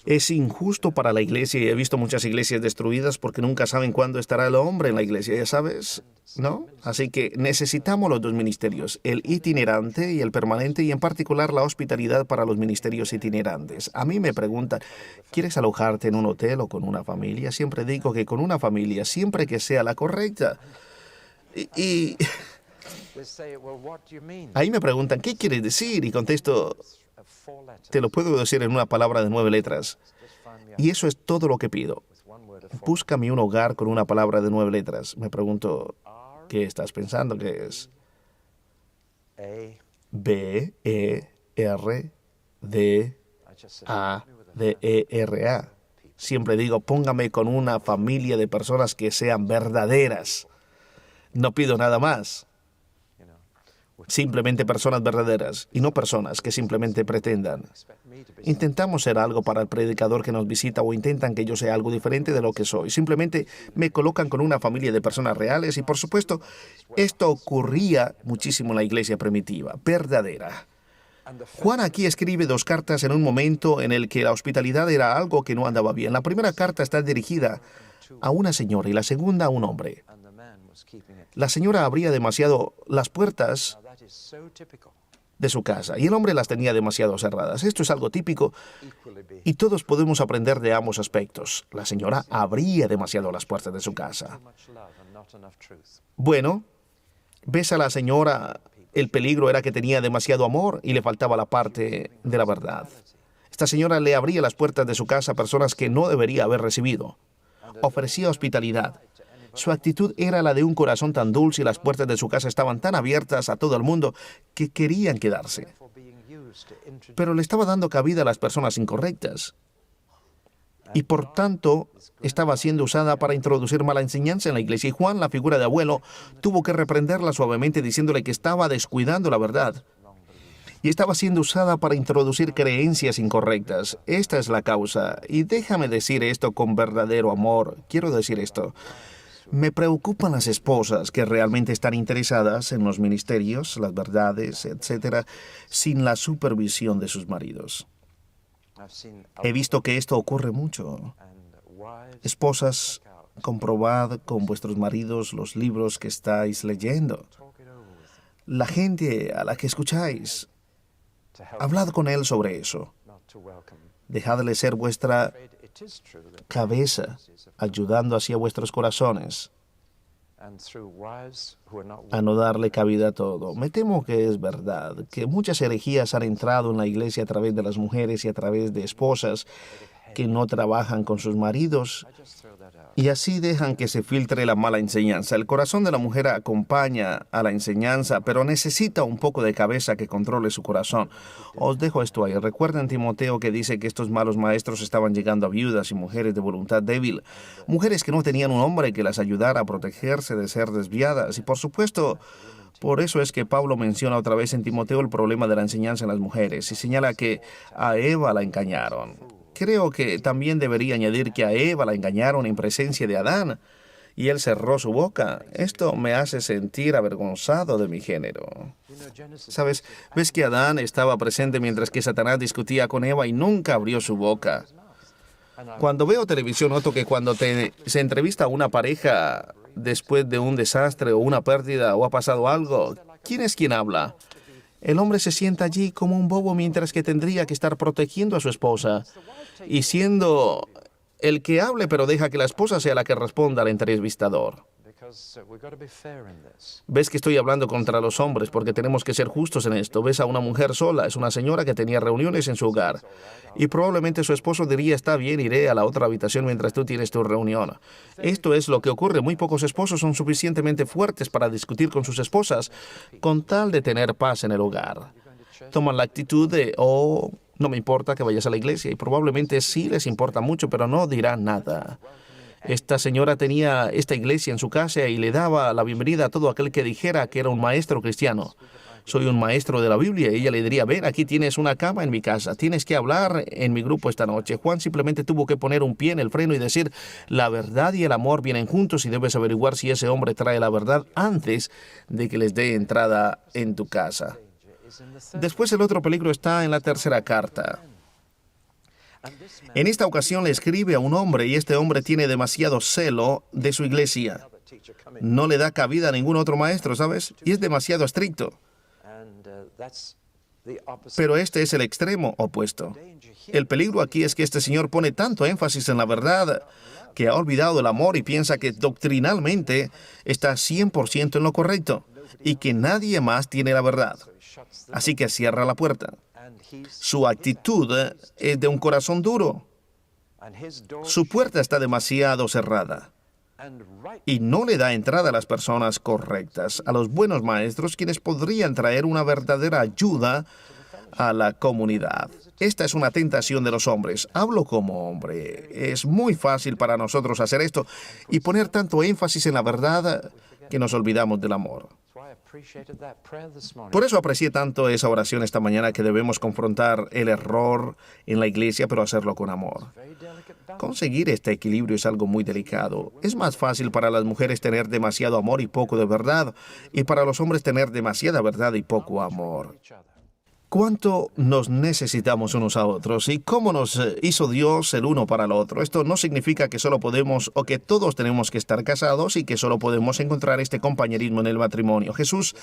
Es injusto para la iglesia, y he visto muchas iglesias destruidas porque nunca saben cuándo estará el hombre en la iglesia, ya sabes, ¿no? Así que necesitamos los dos ministerios, el itinerante y el permanente, y en particular la hospitalidad para los ministerios itinerantes. A mí me preguntan, ¿quieres alojarte en un hotel o con una familia? Siempre digo que con una familia, siempre que sea la correcta. Y ahí me preguntan, ¿qué quieres decir? Y contesto, te lo puedo decir en una palabra de 9 letras. Y eso es todo lo que pido. Búscame un hogar con una palabra de 9 letras. Me pregunto, ¿qué estás pensando que es? Berdadera. Siempre digo, póngame con una familia de personas que sean verdaderas. No pido nada más. Simplemente personas verdaderas y no personas que simplemente pretendan. Intentamos ser algo para el predicador que nos visita o intentan que yo sea algo diferente de lo que soy. Simplemente me colocan con una familia de personas reales y, por supuesto, esto ocurría muchísimo en la iglesia primitiva, verdadera. Juan aquí escribe 2 cartas en un momento en el que la hospitalidad era algo que no andaba bien. La primera carta está dirigida a una señora y la segunda a un hombre. La señora abría demasiado las puertas de su casa y el hombre las tenía demasiado cerradas. Esto es algo típico y todos podemos aprender de ambos aspectos. La señora abría demasiado las puertas de su casa. Bueno, ves a la señora, el peligro era que tenía demasiado amor y le faltaba la parte de la verdad. Esta señora le abría las puertas de su casa a personas que no debería haber recibido. Ofrecía hospitalidad. Su actitud era la de un corazón tan dulce y las puertas de su casa estaban tan abiertas a todo el mundo que querían quedarse. Pero le estaba dando cabida a las personas incorrectas. Y por tanto, estaba siendo usada para introducir mala enseñanza en la iglesia. Y Juan, la figura de abuelo, tuvo que reprenderla suavemente diciéndole que estaba descuidando la verdad. y estaba siendo usada para introducir creencias incorrectas. Esta es la causa. Y déjame decir esto con verdadero amor. Quiero decir esto. Me preocupan las esposas que realmente están interesadas en los ministerios, las verdades, etcétera, sin la supervisión de sus maridos. He visto que esto ocurre mucho. Esposas, comprobad con vuestros maridos los libros que estáis leyendo. La gente a la que escucháis, hablad con él sobre eso. Dejadle ser vuestra cabeza, ayudando hacia vuestros corazones a no darle cabida a todo. Me temo que es verdad, que muchas herejías han entrado en la iglesia a través de las mujeres y a través de esposas que no trabajan con sus maridos y así dejan que se filtre la mala enseñanza. El corazón de la mujer acompaña a la enseñanza, pero necesita un poco de cabeza que controle su corazón. Os dejo esto ahí. Recuerden Timoteo que dice que estos malos maestros estaban llegando a viudas y mujeres de voluntad débil, mujeres que no tenían un hombre que las ayudara a protegerse de ser desviadas. Y por supuesto, por eso es que Pablo menciona otra vez en Timoteo el problema de la enseñanza en las mujeres y señala que a Eva la engañaron. Creo que también debería añadir que a Eva la engañaron en presencia de Adán y él cerró su boca. Esto me hace sentir avergonzado de mi género. ¿Sabes? ¿Ves que Adán estaba presente mientras que Satanás discutía con Eva y nunca abrió su boca? Cuando veo televisión noto que cuando se entrevista a una pareja después de un desastre o una pérdida o ha pasado algo, ¿quién es quien habla? El hombre se sienta allí como un bobo mientras que tendría que estar protegiendo a su esposa y siendo el que hable, pero deja que la esposa sea la que responda al entrevistador. Ves que estoy hablando contra los hombres porque tenemos que ser justos en esto. Ves a una mujer sola, es una señora que tenía reuniones en su hogar y probablemente su esposo diría, está bien, iré a la otra habitación mientras tú tienes tu reunión. Esto es lo que ocurre. Muy pocos esposos son suficientemente fuertes para discutir con sus esposas con tal de tener paz en el hogar. Toman la actitud de, oh, no me importa que vayas a la iglesia, y probablemente sí les importa mucho, pero no dirán nada. Esta señora tenía esta iglesia en su casa y le daba la bienvenida a todo aquel que dijera que era un maestro cristiano. Soy un maestro de la Biblia. Y ella le diría, ven, aquí tienes una cama en mi casa, tienes que hablar en mi grupo esta noche. Juan simplemente tuvo que poner un pie en el freno y decir, la verdad y el amor vienen juntos y debes averiguar si ese hombre trae la verdad antes de que les dé entrada en tu casa. Después el otro peligro está en la tercera carta. En esta ocasión le escribe a un hombre y este hombre tiene demasiado celo de su iglesia. No le da cabida a ningún otro maestro, ¿sabes? Y es demasiado estricto. Pero este es el extremo opuesto. El peligro aquí es que este señor pone tanto énfasis en la verdad que ha olvidado el amor y piensa que doctrinalmente está 100% en lo correcto y que nadie más tiene la verdad. Así que cierra la puerta. Su actitud es de un corazón duro. Su puerta está demasiado cerrada y no le da entrada a las personas correctas, a los buenos maestros, quienes podrían traer una verdadera ayuda a la comunidad. Esta es una tentación de los hombres. Hablo como hombre. Es muy fácil para nosotros hacer esto y poner tanto énfasis en la verdad que nos olvidamos del amor. Por eso aprecié tanto esa oración esta mañana, que debemos confrontar el error en la iglesia, pero hacerlo con amor. Conseguir este equilibrio es algo muy delicado. Es más fácil para las mujeres tener demasiado amor y poco de verdad, y para los hombres tener demasiada verdad y poco amor. ¿Cuánto nos necesitamos unos a otros y cómo nos hizo Dios el uno para el otro? Esto no significa que solo podemos o que todos tenemos que estar casados y que solo podemos encontrar este compañerismo en el matrimonio. Jesús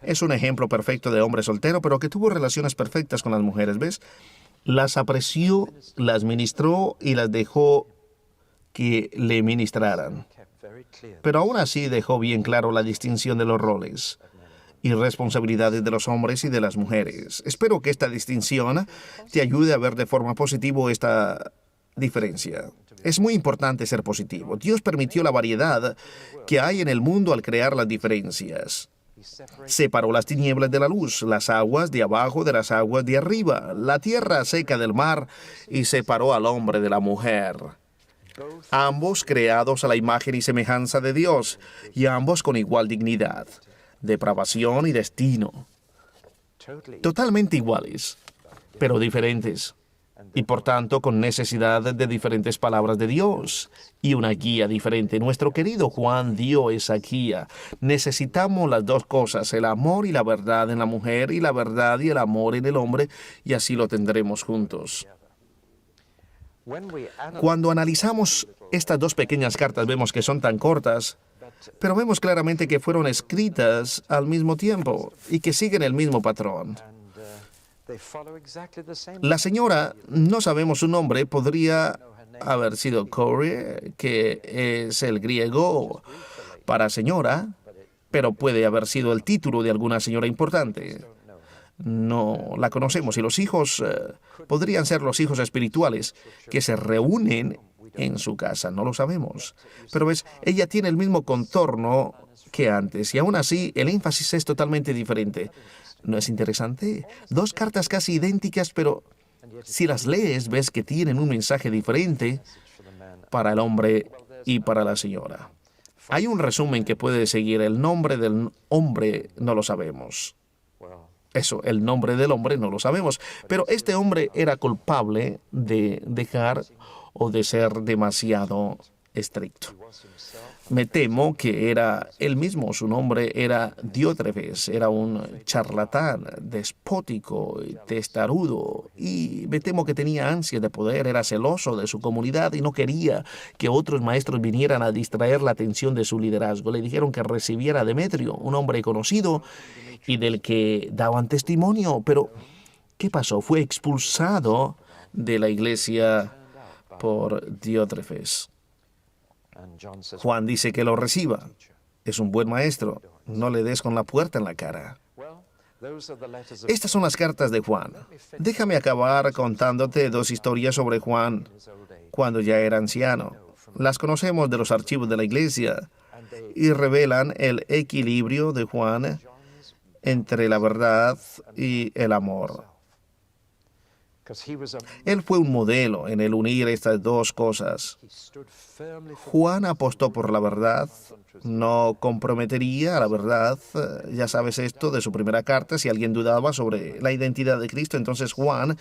es un ejemplo perfecto de hombre soltero, pero que tuvo relaciones perfectas con las mujeres, ¿ves? Las apreció, las ministró y las dejó que le ministraran. Pero aún así dejó bien claro la distinción de los roles y responsabilidades de los hombres y de las mujeres. Espero que esta distinción te ayude a ver de forma positiva esta diferencia. Es muy importante ser positivo. Dios permitió la variedad que hay en el mundo al crear las diferencias. Separó las tinieblas de la luz, las aguas de abajo de las aguas de arriba, la tierra seca del mar, y separó al hombre de la mujer. Ambos creados a la imagen y semejanza de Dios, y ambos con igual dignidad, depravación y destino. totalmente iguales, pero diferentes. Y por tanto, con necesidad de diferentes palabras de Dios y una guía diferente. Nuestro querido Juan dio esa guía. Necesitamos las dos cosas, el amor y la verdad en la mujer y la verdad y el amor en el hombre, y así lo tendremos juntos. Cuando analizamos estas dos pequeñas cartas, vemos que son tan cortas, pero vemos claramente que fueron escritas al mismo tiempo y que siguen el mismo patrón. La señora, no sabemos su nombre, podría haber sido Corey, que es el griego para señora, pero puede haber sido el título de alguna señora importante. No la conocemos y los hijos podrían ser los hijos espirituales que se reúnen en su casa, no lo sabemos. Pero ves, ella tiene el mismo contorno que antes y aún así el énfasis es totalmente diferente. ¿No es interesante? Dos cartas casi idénticas, pero si las lees, ves que tienen un mensaje diferente para el hombre y para la señora. Hay un resumen que puede seguir. El nombre del hombre no lo sabemos. Eso, el nombre del hombre no lo sabemos. Pero este hombre era culpable de dejar o de ser demasiado estricto. Me temo que era él mismo, su nombre era Diótrefes, era un charlatán, despótico, testarudo, y me temo que tenía ansia de poder, era celoso de su comunidad y no quería que otros maestros vinieran a distraer la atención de su liderazgo. Le dijeron que recibiera a Demetrio, un hombre conocido y del que daban testimonio, pero ¿qué pasó? Fue expulsado de la iglesia por Diótrefes. Juan dice que lo reciba. Es un buen maestro. No le des con la puerta en la cara. Estas son las cartas de Juan. Déjame acabar contándote dos historias sobre Juan cuando ya era anciano. Las conocemos de los archivos de la iglesia y revelan el equilibrio de Juan entre la verdad y el amor. Él fue un modelo en el unir estas dos cosas. Juan apostó por la verdad, no comprometería a la verdad. Ya sabes esto de su primera carta, si alguien dudaba sobre la identidad de Cristo, entonces Juan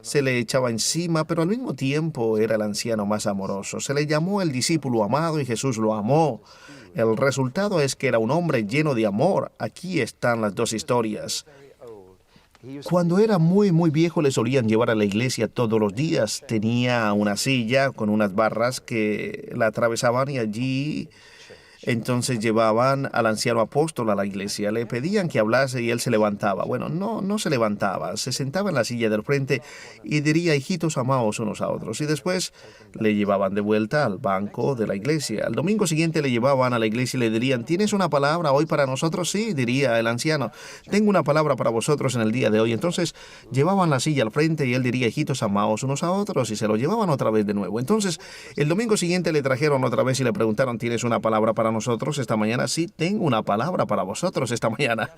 se le echaba encima, pero al mismo tiempo era el anciano más amoroso. Se le llamó el discípulo amado y Jesús lo amó. El resultado es que era un hombre lleno de amor. Aquí están las dos historias. Cuando era muy viejo le solían llevar a la iglesia todos los días. Tenía una silla con unas barras que la atravesaban y allí entonces llevaban al anciano apóstol a la iglesia. Le pedían que hablase y él se levantaba. Bueno, no se levantaba. Se sentaba en la silla del frente y diría, hijitos, amaos unos a otros. Y después le llevaban de vuelta al banco de la iglesia. Al domingo siguiente le llevaban a la iglesia y le dirían, ¿tienes una palabra hoy para nosotros? Sí, diría el anciano, tengo una palabra para vosotros en el día de hoy. Entonces llevaban la silla al frente y él diría, hijitos, amaos unos a otros, y se lo llevaban otra vez de nuevo. Entonces el domingo siguiente le trajeron otra vez y le preguntaron, ¿tienes una palabra para nosotros esta mañana? Sí, tengo una palabra para vosotros esta mañana.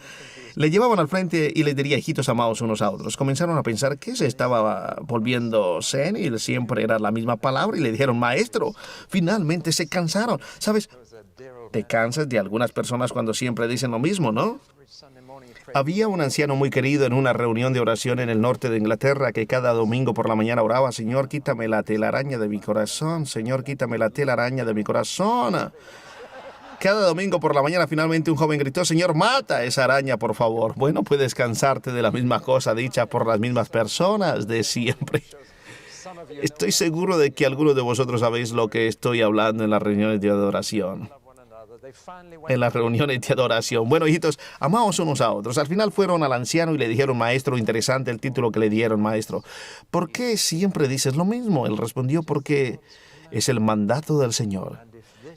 Le llevaban al frente y le diría, hijitos, amaos unos a otros. Comenzaron a pensar que se estaba volviendo senil, siempre era la misma palabra, y le dijeron, maestro, finalmente se cansaron. ¿Sabes? Te cansas de algunas personas cuando siempre dicen lo mismo, ¿no? Había un anciano muy querido en una reunión de oración en el norte de Inglaterra que cada domingo por la mañana oraba, Señor, quítame la telaraña de mi corazón, Señor, quítame la telaraña de mi corazón. Cada domingo por la mañana finalmente un joven gritó, Señor, mata a esa araña, por favor. Bueno, puedes cansarte de la misma cosa dicha por las mismas personas de siempre. Estoy seguro de que algunos de vosotros sabéis lo que estoy hablando en las reuniones de adoración. En las reuniones de adoración. Bueno, hijitos, amaos unos a otros. Al final fueron al anciano y le dijeron, maestro, interesante el título que le dieron, maestro. ¿Por qué siempre dices lo mismo? Él respondió, porque es el mandato del Señor.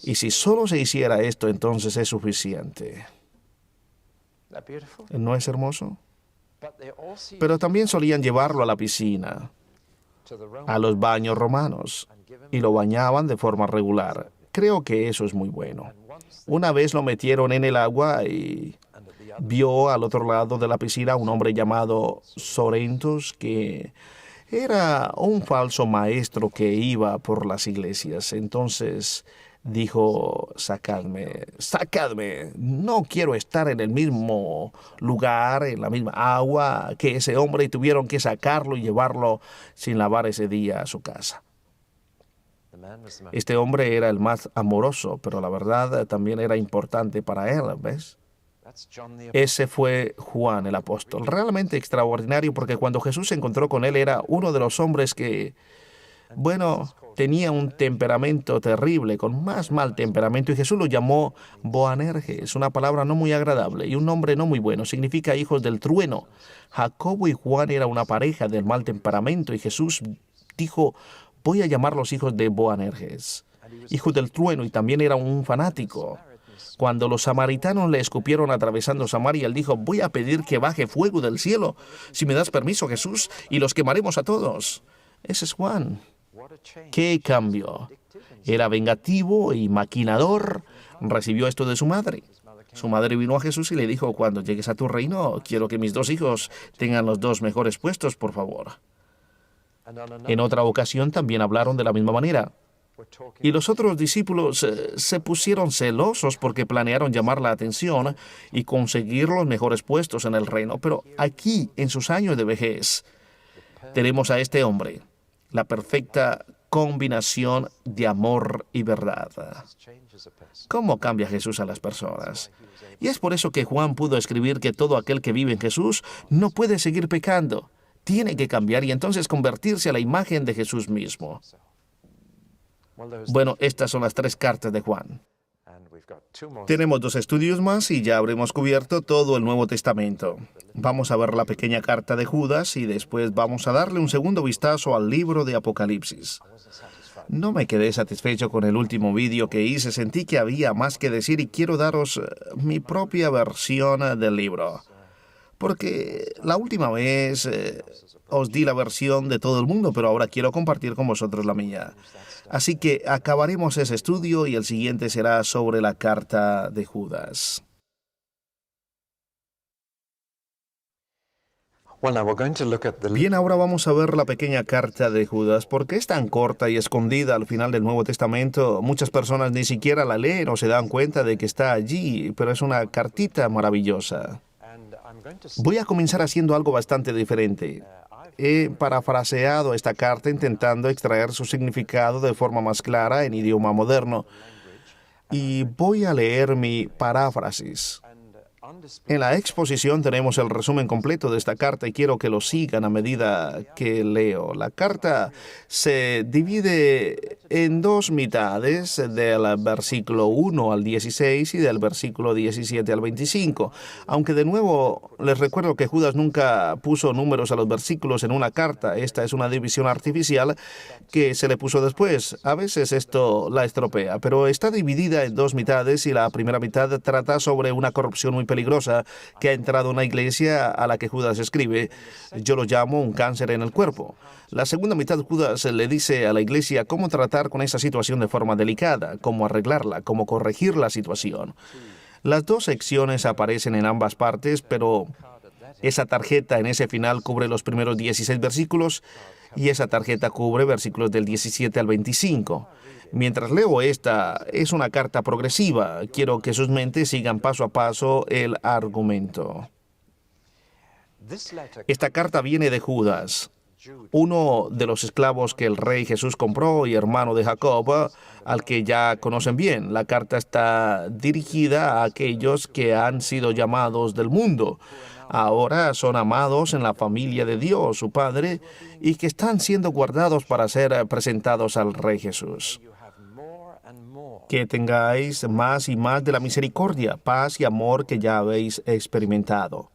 Y si solo se hiciera esto, entonces es suficiente. ¿No es hermoso? Pero también solían llevarlo a la piscina, a los baños romanos, y lo bañaban de forma regular. Creo que eso es muy bueno. Una vez lo metieron en el agua y vio al otro lado de la piscina a un hombre llamado Sorentos, que era un falso maestro que iba por las iglesias. Entonces dijo, sacadme, sacadme, no quiero estar en el mismo lugar, en la misma agua que ese hombre y tuvieron que sacarlo y llevarlo sin lavar ese día a su casa. Este hombre era el más amoroso, pero la verdad también era importante para él, ¿ves? Ese fue Juan el apóstol, realmente extraordinario porque cuando Jesús se encontró con él era uno de los hombres que, bueno, tenía un temperamento terrible, con más mal temperamento, y Jesús lo llamó Boanerges, una palabra no muy agradable y un nombre no muy bueno, significa hijos del trueno. Jacobo y Juan era una pareja del mal temperamento y Jesús dijo, voy a llamarlos hijos de Boanerges, hijos del trueno, y también era un fanático. Cuando los samaritanos le escupieron atravesando Samaria, él dijo, voy a pedir que baje fuego del cielo, si me das permiso, Jesús, y los quemaremos a todos. Ese es Juan. ¿Qué cambio? Era vengativo y maquinador. Recibió esto de su madre. Su madre vino a Jesús y le dijo, cuando llegues a tu reino, quiero que mis 2 hijos tengan los 2 mejores puestos, por favor. En otra ocasión también hablaron de la misma manera. Y los otros discípulos se pusieron celosos porque planearon llamar la atención y conseguir los mejores puestos en el reino. Pero aquí, en sus años de vejez, tenemos a este hombre, la perfecta combinación de amor y verdad. ¿Cómo cambia Jesús a las personas? Y es por eso que Juan pudo escribir que todo aquel que vive en Jesús no puede seguir pecando. Tiene que cambiar y entonces convertirse a la imagen de Jesús mismo. Bueno, estas son las 3 cartas de Juan. Tenemos 2 estudios más y ya habremos cubierto todo el Nuevo Testamento. Vamos a ver la pequeña carta de Judas y después vamos a darle un segundo vistazo al libro de Apocalipsis. No me quedé satisfecho con el último vídeo que hice, sentí que había más que decir y quiero daros mi propia versión del libro. Porque la última vez os di la versión de todo el mundo, pero ahora quiero compartir con vosotros la mía. Así que acabaremos ese estudio y el siguiente será sobre la carta de Judas. Bien, ahora vamos a ver la pequeña carta de Judas. Porque es tan corta y escondida al final del Nuevo Testamento, muchas personas ni siquiera la leen o se dan cuenta de que está allí, pero es una cartita maravillosa. Voy a comenzar haciendo algo bastante diferente. He parafraseado esta carta intentando extraer su significado de forma más clara en idioma moderno. Y voy a leer mi paráfrasis. En la exposición tenemos el resumen completo de esta carta y quiero que lo sigan a medida que leo. La carta se divide en 2 mitades, del versículo 1 al 16 y del versículo 17 al 25. Aunque de nuevo les recuerdo que Judas nunca puso números a los versículos en una carta. Esta es una división artificial que se le puso después. A veces esto la estropea, pero está dividida en 2 mitades y la primera mitad trata sobre una corrupción muy peligrosa que ha entrado en la iglesia a la que Judas escribe. Yo lo llamo un cáncer en el cuerpo. La segunda mitad, Judas le dice a la iglesia cómo tratar con esa situación de forma delicada, cómo arreglarla, cómo corregir la situación. Las 2 secciones aparecen en ambas partes, pero esa tarjeta en ese final cubre los primeros 16 versículos y esa tarjeta cubre versículos del 17 al 25. Mientras leo esta, es una carta progresiva. Quiero que sus mentes sigan paso a paso el argumento. Esta carta viene de Judas, uno de los esclavos que el rey Jesús compró y hermano de Jacob, al que ya conocen bien. La carta está dirigida a aquellos que han sido llamados del mundo. Ahora son amados en la familia de Dios, su Padre, y que están siendo guardados para ser presentados al Rey Jesús. Que tengáis más y más de la misericordia, paz y amor que ya habéis experimentado.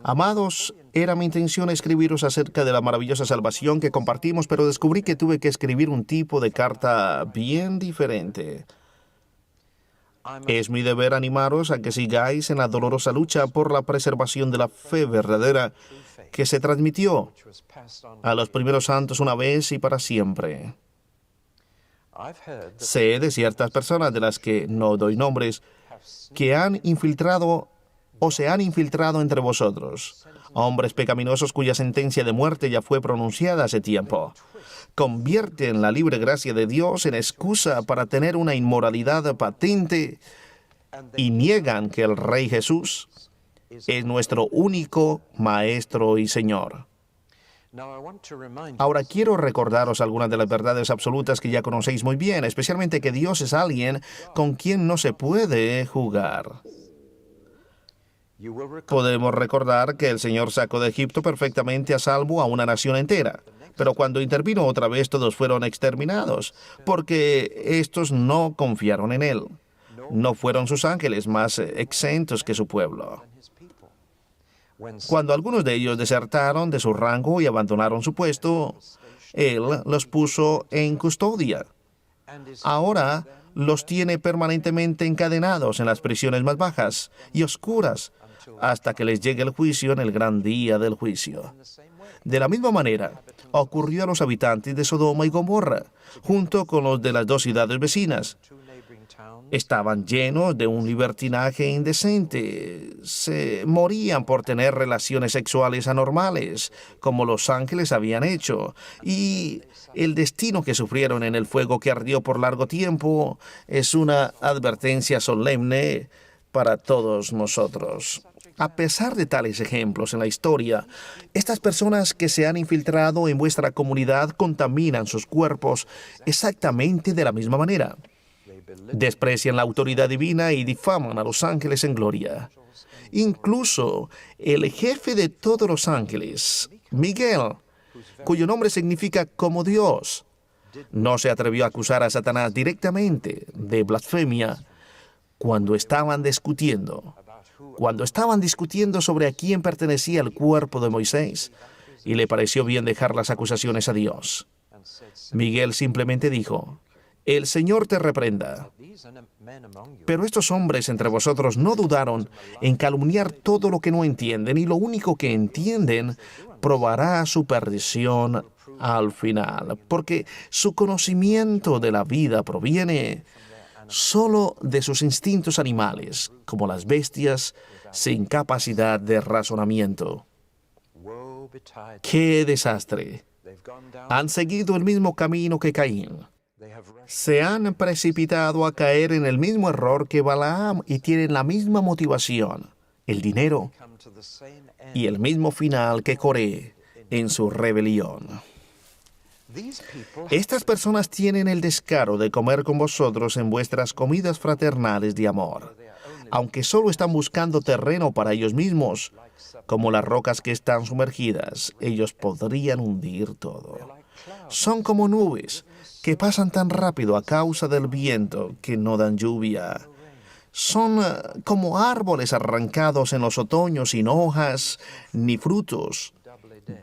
Amados, era mi intención escribiros acerca de la maravillosa salvación que compartimos, pero descubrí que tuve que escribir un tipo de carta bien diferente. Es mi deber animaros a que sigáis en la dolorosa lucha por la preservación de la fe verdadera que se transmitió a los primeros santos una vez y para siempre. Sé de ciertas personas, de las que no doy nombres, que han infiltrado o se han infiltrado entre vosotros, hombres pecaminosos cuya sentencia de muerte ya fue pronunciada hace tiempo. Convierten la libre gracia de Dios en excusa para tener una inmoralidad patente y niegan que el Rey Jesús es nuestro único Maestro y Señor. Ahora quiero recordaros algunas de las verdades absolutas que ya conocéis muy bien, especialmente que Dios es alguien con quien no se puede jugar. Podemos recordar que el Señor sacó de Egipto perfectamente a salvo a una nación entera, pero cuando intervino otra vez todos fueron exterminados, porque estos no confiaron en Él. No fueron sus ángeles más exentos que su pueblo. Cuando algunos de ellos desertaron de su rango y abandonaron su puesto, Él los puso en custodia. Ahora los tiene permanentemente encadenados en las prisiones más bajas y oscuras hasta que les llegue el juicio en el gran día del juicio. De la misma manera, ocurrió a los habitantes de Sodoma y Gomorra, junto con los de las dos ciudades vecinas. Estaban llenos de un libertinaje indecente. Se morían por tener relaciones sexuales anormales, como los ángeles habían hecho. Y el destino que sufrieron en el fuego que ardió por largo tiempo es una advertencia solemne para todos nosotros. A pesar de tales ejemplos en la historia, estas personas que se han infiltrado en vuestra comunidad contaminan sus cuerpos exactamente de la misma manera. Desprecian la autoridad divina y difaman a los ángeles en gloria. Incluso el jefe de todos los ángeles, Miguel, cuyo nombre significa como Dios, no se atrevió a acusar a Satanás directamente de blasfemia cuando estaban discutiendo sobre a quién pertenecía el cuerpo de Moisés, y le pareció bien dejar las acusaciones a Dios. Miguel simplemente dijo: «El Señor te reprenda». Pero estos hombres entre vosotros no dudaron en calumniar todo lo que no entienden, y lo único que entienden probará su perdición al final, porque su conocimiento de la vida proviene solo de sus instintos animales, como las bestias sin capacidad de razonamiento. ¡Qué desastre! Han seguido el mismo camino que Caín. Se han precipitado a caer en el mismo error que Balaam y tienen la misma motivación, el dinero, y el mismo final que Coré en su rebelión. Estas personas tienen el descaro de comer con vosotros en vuestras comidas fraternales de amor, aunque solo están buscando terreno para ellos mismos. Como las rocas que están sumergidas, ellos podrían hundir todo. Son como nubes que pasan tan rápido a causa del viento que no dan lluvia. Son como árboles arrancados en los otoños sin hojas ni frutos,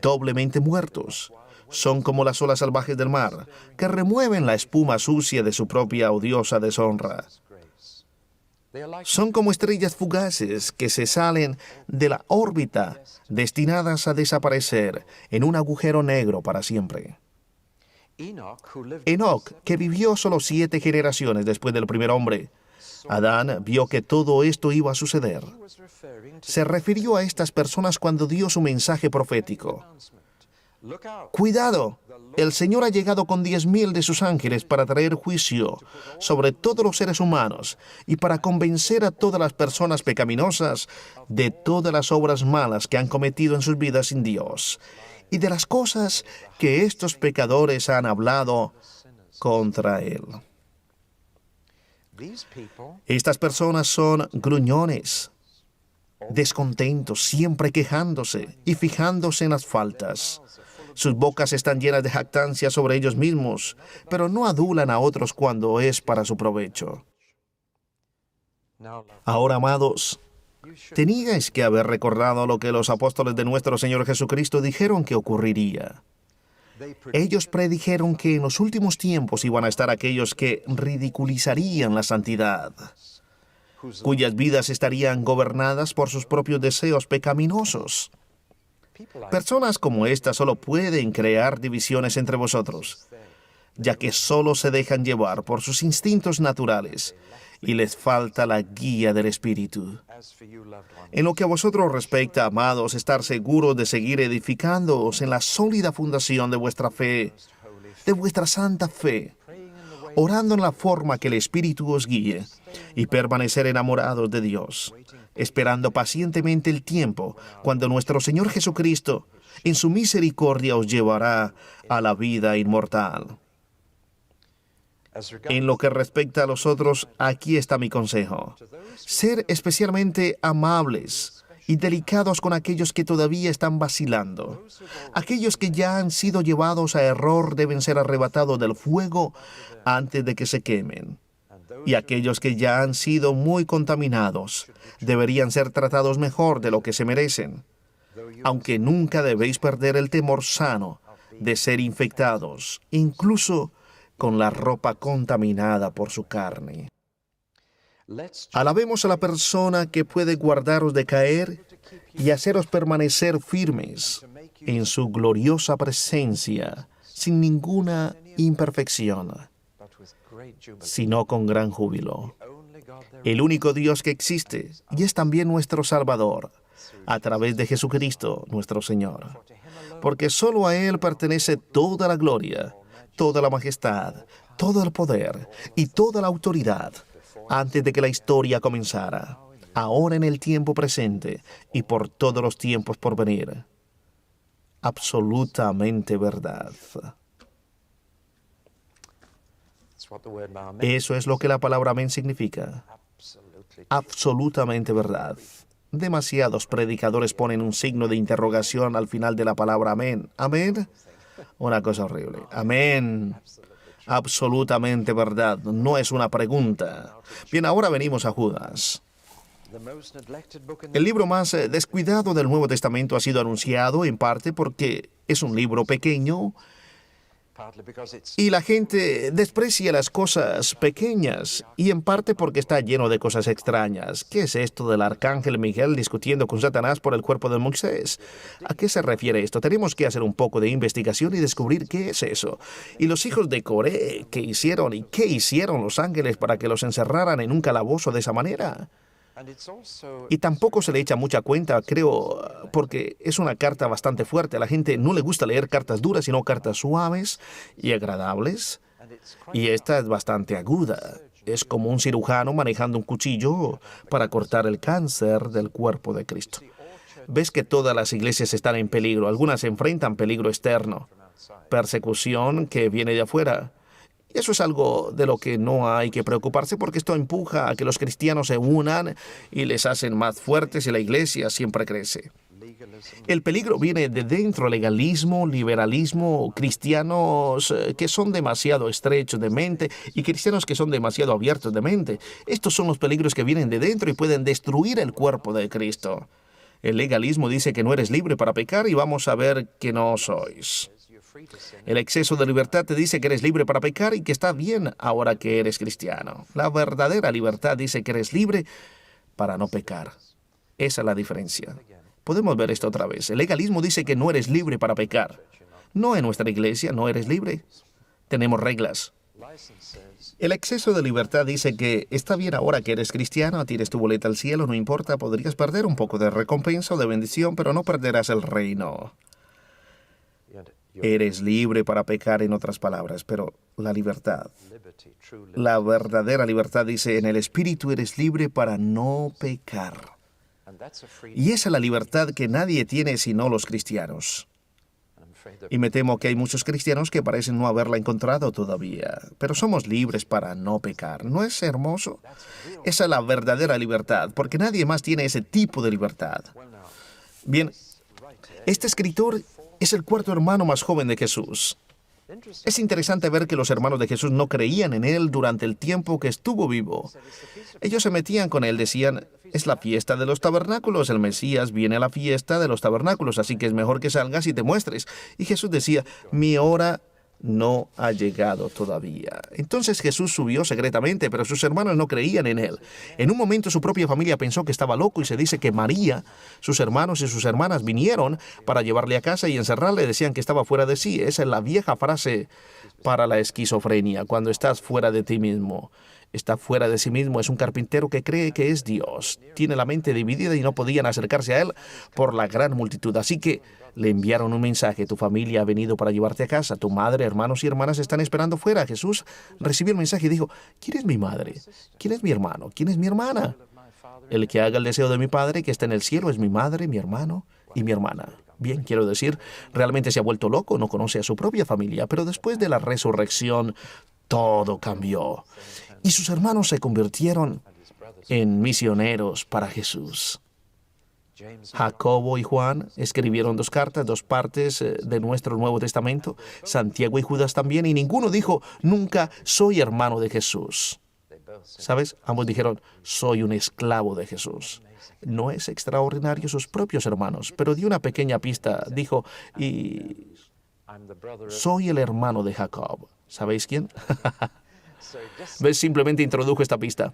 doblemente muertos. Son como las olas salvajes del mar, que remueven la espuma sucia de su propia odiosa deshonra. Son como estrellas fugaces que se salen de la órbita, destinadas a desaparecer en un agujero negro para siempre. Enoc, que vivió solo 7 generaciones después del primer hombre, Adán vio que todo esto iba a suceder. Se refirió a estas personas cuando dio su mensaje profético. «Cuidado, el Señor ha llegado con 10,000 de sus ángeles para traer juicio sobre todos los seres humanos y para convencer a todas las personas pecaminosas de todas las obras malas que han cometido en sus vidas sin Dios y de las cosas que estos pecadores han hablado contra Él». Estas personas son gruñones, descontentos, siempre quejándose y fijándose en las faltas. Sus bocas están llenas de jactancia sobre ellos mismos, pero no adulan a otros cuando es para su provecho. Ahora, amados, teníais que haber recordado lo que los apóstoles de nuestro Señor Jesucristo dijeron que ocurriría. Ellos predijeron que en los últimos tiempos iban a estar aquellos que ridiculizarían la santidad, cuyas vidas estarían gobernadas por sus propios deseos pecaminosos. Personas como estas solo pueden crear divisiones entre vosotros, ya que solo se dejan llevar por sus instintos naturales y les falta la guía del Espíritu. En lo que a vosotros respecta, amados, estar seguros de seguir edificándoos en la sólida fundación de vuestra fe, de vuestra santa fe, orando en la forma que el Espíritu os guíe, y permanecer enamorados de Dios, esperando pacientemente el tiempo cuando nuestro Señor Jesucristo, en su misericordia, os llevará a la vida inmortal. En lo que respecta a los otros, aquí está mi consejo. Ser especialmente amables y delicados con aquellos que todavía están vacilando. Aquellos que ya han sido llevados a error deben ser arrebatados del fuego antes de que se quemen. Y aquellos que ya han sido muy contaminados deberían ser tratados mejor de lo que se merecen. Aunque nunca debéis perder el temor sano de ser infectados, incluso con la ropa contaminada por su carne. Alabemos a la persona que puede guardaros de caer y haceros permanecer firmes en su gloriosa presencia, sin ninguna imperfección, sino con gran júbilo. El único Dios que existe y es también nuestro Salvador, a través de Jesucristo, nuestro Señor. Porque solo a Él pertenece toda la gloria, toda la majestad, todo el poder y toda la autoridad, antes de que la historia comenzara, ahora en el tiempo presente y por todos los tiempos por venir. Absolutamente verdad. Eso es lo que la palabra amén significa. Absolutamente verdad. Demasiados predicadores ponen un signo de interrogación al final de la palabra amén. ¿Amén? Una cosa horrible. Amén. Absolutamente verdad. No es una pregunta. Bien, ahora venimos a Judas. El libro más descuidado del Nuevo Testamento ha sido anunciado en parte porque es un libro pequeño y la gente desprecia las cosas pequeñas, y en parte porque está lleno de cosas extrañas. ¿Qué es esto del arcángel Miguel discutiendo con Satanás por el cuerpo de Moisés? ¿A qué se refiere esto? Tenemos que hacer un poco de investigación y descubrir qué es eso. Y los hijos de Coré, ¿qué hicieron? ¿Y qué hicieron los ángeles para que los encerraran en un calabozo de esa manera? Y tampoco se le echa mucha cuenta, creo, porque es una carta bastante fuerte. A la gente no le gusta leer cartas duras, sino cartas suaves y agradables. Y esta es bastante aguda. Es como un cirujano manejando un cuchillo para cortar el cáncer del cuerpo de Cristo. Ves que todas las iglesias están en peligro. Algunas enfrentan peligro externo, persecución que viene de afuera. Y eso es algo de lo que no hay que preocuparse, porque esto empuja a que los cristianos se unan y les hacen más fuertes y la iglesia siempre crece. El peligro viene de dentro: legalismo, liberalismo, cristianos que son demasiado estrechos de mente y cristianos que son demasiado abiertos de mente. Estos son los peligros que vienen de dentro y pueden destruir el cuerpo de Cristo. El legalismo dice que no eres libre para pecar y vamos a ver que no sois. El exceso de libertad te dice que eres libre para pecar y que está bien ahora que eres cristiano. La verdadera libertad dice que eres libre para no pecar. Esa es la diferencia. Podemos ver esto otra vez. El legalismo dice que no eres libre para pecar. No en nuestra iglesia, no eres libre. Tenemos reglas. El exceso de libertad dice que está bien ahora que eres cristiano, tienes tu boleta al cielo, no importa, podrías perder un poco de recompensa o de bendición, pero no perderás el reino. Eres libre para pecar, en otras palabras, pero la libertad, la verdadera libertad dice, en el Espíritu eres libre para no pecar. Y esa es la libertad que nadie tiene sino los cristianos. Y me temo que hay muchos cristianos que parecen no haberla encontrado todavía. Pero somos libres para no pecar. ¿No es hermoso? Esa es la verdadera libertad, porque nadie más tiene ese tipo de libertad. Bien, este escritor es el cuarto hermano más joven de Jesús. Es interesante ver que los hermanos de Jesús no creían en él durante el tiempo que estuvo vivo. Ellos se metían con él, decían, es la fiesta de los tabernáculos, el Mesías viene a la fiesta de los tabernáculos, así que es mejor que salgas y te muestres. Y Jesús decía, mi hora no ha llegado todavía. Entonces Jesús subió secretamente, pero sus hermanos no creían en él. En un momento su propia familia pensó que estaba loco y se dice que María, sus hermanos y sus hermanas vinieron para llevarle a casa y encerrarle. Decían que estaba fuera de sí. Esa es la vieja frase para la esquizofrenia, cuando estás fuera de ti mismo. Está fuera de sí mismo, es un carpintero que cree que es Dios. Tiene la mente dividida y no podían acercarse a él por la gran multitud. Así que le enviaron un mensaje: tu familia ha venido para llevarte a casa. Tu madre, hermanos y hermanas están esperando fuera. Jesús recibió el mensaje y dijo: ¿quién es mi madre? ¿Quién es mi hermano? ¿Quién es mi hermana? El que haga el deseo de mi Padre que está en el cielo es mi madre, mi hermano y mi hermana. Bien, quiero decir, realmente se ha vuelto loco, no conoce a su propia familia, pero después de la resurrección, todo cambió. Y sus hermanos se convirtieron en misioneros para Jesús. Jacobo y Juan escribieron 2 cartas, 2 partes de nuestro Nuevo Testamento. Santiago y Judas también, y ninguno dijo nunca: soy hermano de Jesús. ¿Sabes? Ambos dijeron: soy un esclavo de Jesús. No es extraordinario sus propios hermanos, pero dio una pequeña pista. Dijo: y soy el hermano de Jacob. ¿Sabéis quién? ¿Ves? Simplemente introdujo esta pista.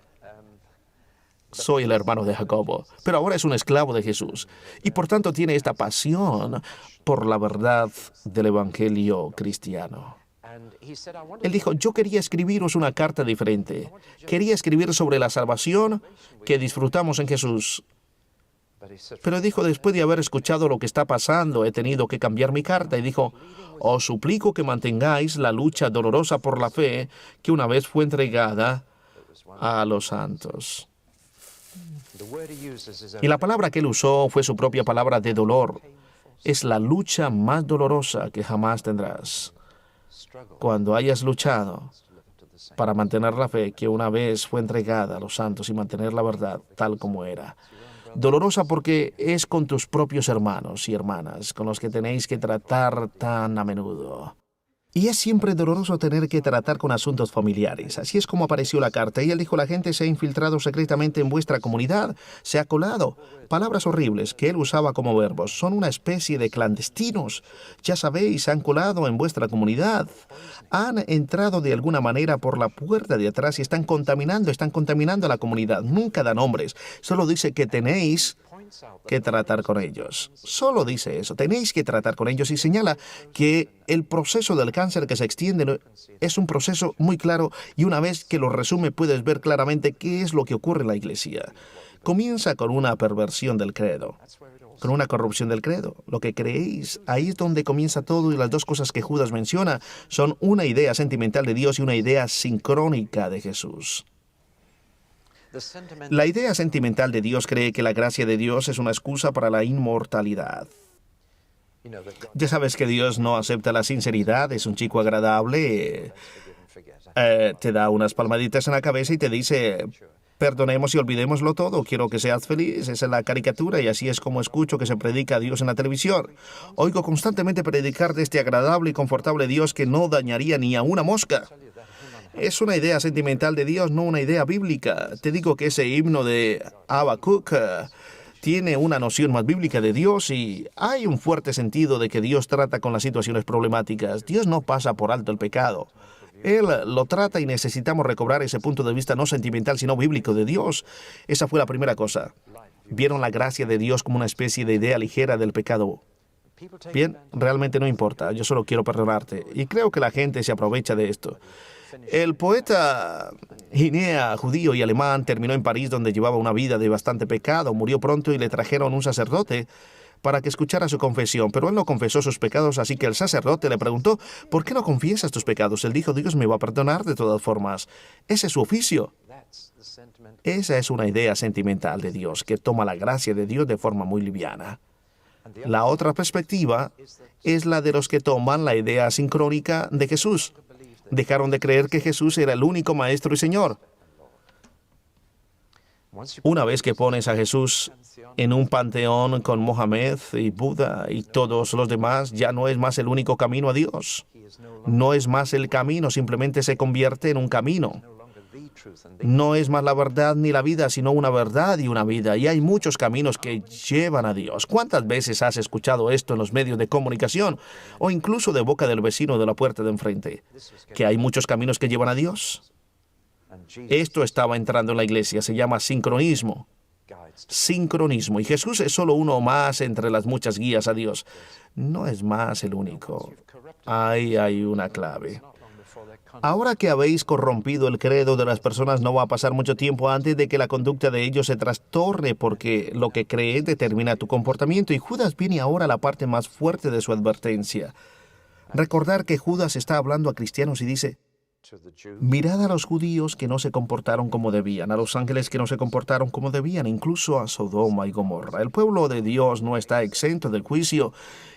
Soy el hermano de Jacobo, pero ahora es un esclavo de Jesús y por tanto tiene esta pasión por la verdad del Evangelio cristiano. Él dijo: yo quería escribiros una carta diferente. Quería escribir sobre la salvación que disfrutamos en Jesús. Pero dijo: después de haber escuchado lo que está pasando, he tenido que cambiar mi carta. Y dijo: os suplico que mantengáis la lucha dolorosa por la fe que una vez fue entregada a los santos. Y la palabra que él usó fue su propia palabra de dolor. Es la lucha más dolorosa que jamás tendrás. Cuando hayas luchado para mantener la fe que una vez fue entregada a los santos y mantener la verdad tal como era. Dolorosa porque es con tus propios hermanos y hermanas con los que tenéis que tratar tan a menudo. Y es siempre doloroso tener que tratar con asuntos familiares. Así es como apareció la carta. Y él dijo: la gente se ha infiltrado secretamente en vuestra comunidad, se ha colado. Palabras horribles que él usaba como verbos. Son una especie de clandestinos. Ya sabéis, se han colado en vuestra comunidad. Han entrado de alguna manera por la puerta de atrás y están contaminando a la comunidad. Nunca da nombres. Solo dice que tenéis que tratar con ellos. Solo dice eso, tenéis que tratar con ellos, y señala que el proceso del cáncer que se extiende es un proceso muy claro, y una vez que lo resume puedes ver claramente qué es lo que ocurre en la iglesia. Comienza con una perversión del credo, con una corrupción del credo. Lo que creéis, ahí es donde comienza todo, y las 2 cosas que Judas menciona son una idea sentimental de Dios y una idea sincrónica de Jesús. La idea sentimental de Dios cree que la gracia de Dios es una excusa para la inmortalidad. Ya sabes que Dios no acepta la sinceridad, es un chico agradable, te da unas palmaditas en la cabeza y te dice: perdonemos y olvidémoslo todo, quiero que seas feliz. Esa es la caricatura, y así es como escucho que se predica a Dios en la televisión. Oigo constantemente predicar de este agradable y confortable Dios que no dañaría ni a una mosca. Es una idea sentimental de Dios, no una idea bíblica. Te digo que ese himno de Habacuc tiene una noción más bíblica de Dios, y hay un fuerte sentido de que Dios trata con las situaciones problemáticas. Dios no pasa por alto el pecado. Él lo trata, y necesitamos recobrar ese punto de vista no sentimental, sino bíblico de Dios. Esa fue la primera cosa. Vieron la gracia de Dios como una especie de idea ligera del pecado. Bien, realmente no importa, yo solo quiero perdonarte. Y creo que la gente se aprovecha de esto. El poeta Ginea, judío y alemán, terminó en París, donde llevaba una vida de bastante pecado. Murió pronto y le trajeron un sacerdote para que escuchara su confesión, pero él no confesó sus pecados, así que el sacerdote le preguntó: ¿por qué no confiesas tus pecados? Él dijo: Dios me va a perdonar de todas formas. Ese es su oficio. Esa es una idea sentimental de Dios, que toma la gracia de Dios de forma muy liviana. La otra perspectiva es la de los que toman la idea sincrónica de Jesús. Dejaron de creer que Jesús era el único Maestro y Señor. Una vez que pones a Jesús en un panteón con Mohammed y Buda y todos los demás, ya no es más el único camino a Dios. No es más el camino, simplemente se convierte en un camino. No es más la verdad ni la vida, sino una verdad y una vida. Y hay muchos caminos que llevan a Dios. ¿Cuántas veces has escuchado esto en los medios de comunicación o incluso de boca del vecino de la puerta de enfrente? Que hay muchos caminos que llevan a Dios. Esto estaba entrando en la iglesia, se llama sincronismo. Sincronismo. Y Jesús es solo uno más entre las muchas guías a Dios. No es más el único. Ahí hay una clave. Ahora que habéis corrompido el credo de las personas, no va a pasar mucho tiempo antes de que la conducta de ellos se trastorne, porque lo que crees determina tu comportamiento. Y Judas viene ahora a la parte más fuerte de su advertencia. Recordar que Judas está hablando a cristianos y dice: mirad a los judíos que no se comportaron como debían, a los ángeles que no se comportaron como debían, incluso a Sodoma y Gomorra. El pueblo de Dios no está exento del juicio,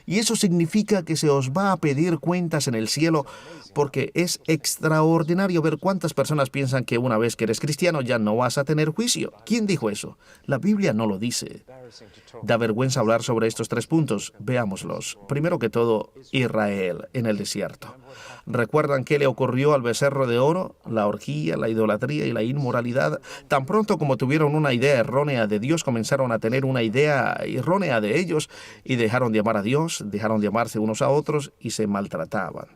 y eso significa que se os va a pedir cuentas en el cielo, porque es extraordinario ver cuántas personas piensan que una vez que eres cristiano ya no vas a tener juicio. ¿Quién dijo eso? La Biblia no lo dice. Da vergüenza hablar sobre estos 3 puntos. Veámoslos. Primero que todo, Israel en el desierto. ¿Recuerdan qué le ocurrió al becerro de oro? La orgía, la idolatría y la inmoralidad. Tan pronto como tuvieron una idea errónea de Dios, comenzaron a tener una idea errónea de ellos y dejaron de amar a Dios, dejaron de amarse unos a otros y se maltrataban.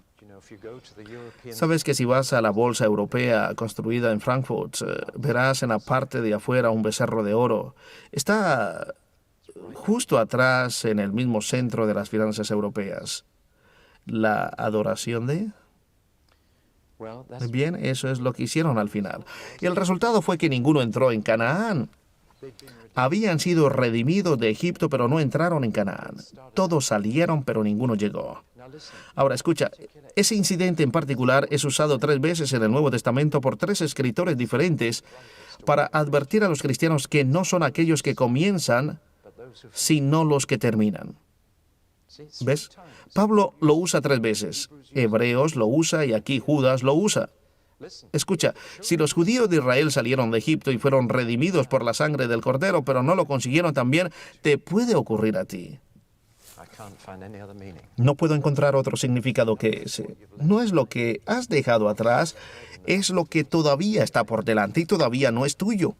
Sabes que si vas a la bolsa europea construida en Frankfurt, verás en la parte de afuera un becerro de oro. Está justo atrás, en el mismo centro de las finanzas europeas. La adoración de... Bien, eso es lo que hicieron al final. Y el resultado fue que ninguno entró en Canaán. Habían sido redimidos de Egipto, pero no entraron en Canaán. Todos salieron, pero ninguno llegó. Ahora, escucha, ese incidente en particular es usado 3 veces en el Nuevo Testamento por 3 escritores diferentes para advertir a los cristianos que no son aquellos que comienzan, sino los que terminan. ¿Ves? Pablo lo usa 3 veces. Hebreos lo usa y aquí Judas lo usa. Escucha, si los judíos de Israel salieron de Egipto y fueron redimidos por la sangre del Cordero, pero no lo consiguieron también, te puede ocurrir a ti. No puedo encontrar otro significado que ese. No es lo que has dejado atrás, es lo que todavía está por delante y todavía no es tuyo.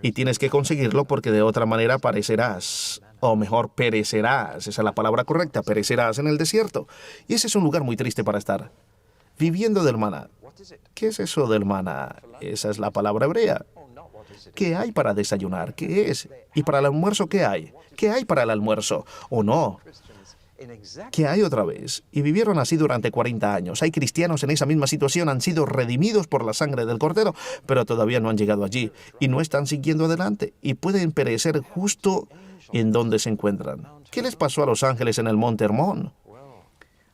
Y tienes que conseguirlo porque de otra manera perecerás. O mejor, perecerás. Esa es la palabra correcta. Perecerás en el desierto. Y ese es un lugar muy triste para estar. Viviendo del maná. ¿Qué es eso del maná? Esa es la palabra hebrea. ¿Qué hay para desayunar? ¿Qué es? ¿Y para el almuerzo qué hay? ¿Qué hay para el almuerzo? ¿O no? ¿Qué hay otra vez? Y vivieron así durante 40 años. Hay cristianos en esa misma situación, han sido redimidos por la sangre del Cordero, pero todavía no han llegado allí y no están siguiendo adelante y pueden perecer justo en donde se encuentran. ¿Qué les pasó a los ángeles en el Monte Hermón?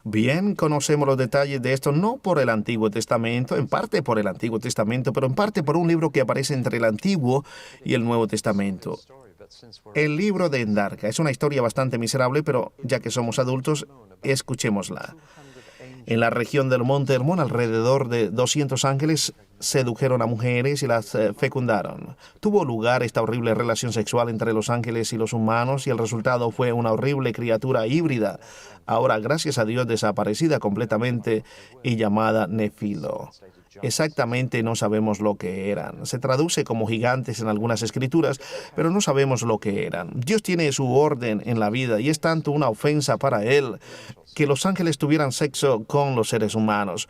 Bien, conocemos los detalles de esto no por el Antiguo Testamento, en parte por el Antiguo Testamento, pero en parte por un libro que aparece entre el Antiguo y el Nuevo Testamento. El libro de Endarca es una historia bastante miserable, pero ya que somos adultos, escuchémosla. En la región del Monte Hermón, alrededor de 200 ángeles sedujeron a mujeres y las fecundaron. Tuvo lugar esta horrible relación sexual entre los ángeles y los humanos y el resultado fue una horrible criatura híbrida, ahora gracias a Dios desaparecida completamente y llamada Nefilo. Exactamente no sabemos lo que eran. Se traduce como gigantes en algunas escrituras, pero no sabemos lo que eran. Dios tiene su orden en la vida y es tanto una ofensa para Él que los ángeles tuvieran sexo con los seres humanos,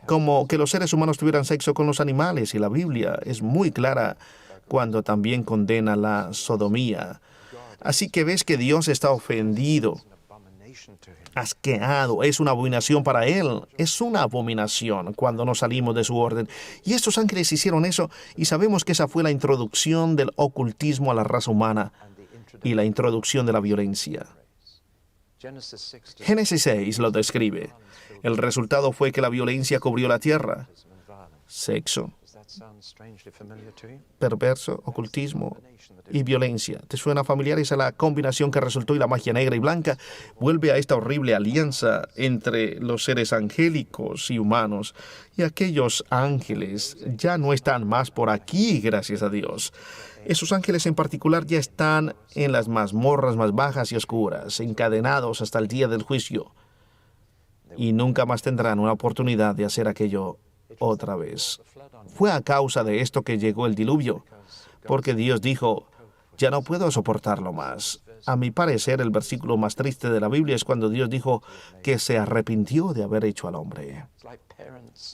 como que los seres humanos tuvieran sexo con los animales. Y la Biblia es muy clara cuando también condena la sodomía. Así que ves que Dios está ofendido, asqueado, es una abominación para Él, es una abominación cuando nos salimos de su orden. Y estos ángeles hicieron eso y sabemos que esa fue la introducción del ocultismo a la raza humana y la introducción de la violencia. Génesis 6 lo describe. El resultado fue que la violencia cubrió la tierra. Sexo, perverso, ocultismo y violencia. ¿Te suena familiar? Esa es la combinación que resultó y la magia negra y blanca vuelve a esta horrible alianza entre los seres angélicos y humanos. Y aquellos ángeles ya no están más por aquí, gracias a Dios. Esos ángeles en particular ya están en las mazmorras más bajas y oscuras, encadenados hasta el día del juicio. Y nunca más tendrán una oportunidad de hacer aquello otra vez. Fue a causa de esto que llegó el diluvio, porque Dios dijo, ya no puedo soportarlo más. A mi parecer, el versículo más triste de la Biblia es cuando Dios dijo que se arrepintió de haber hecho al hombre.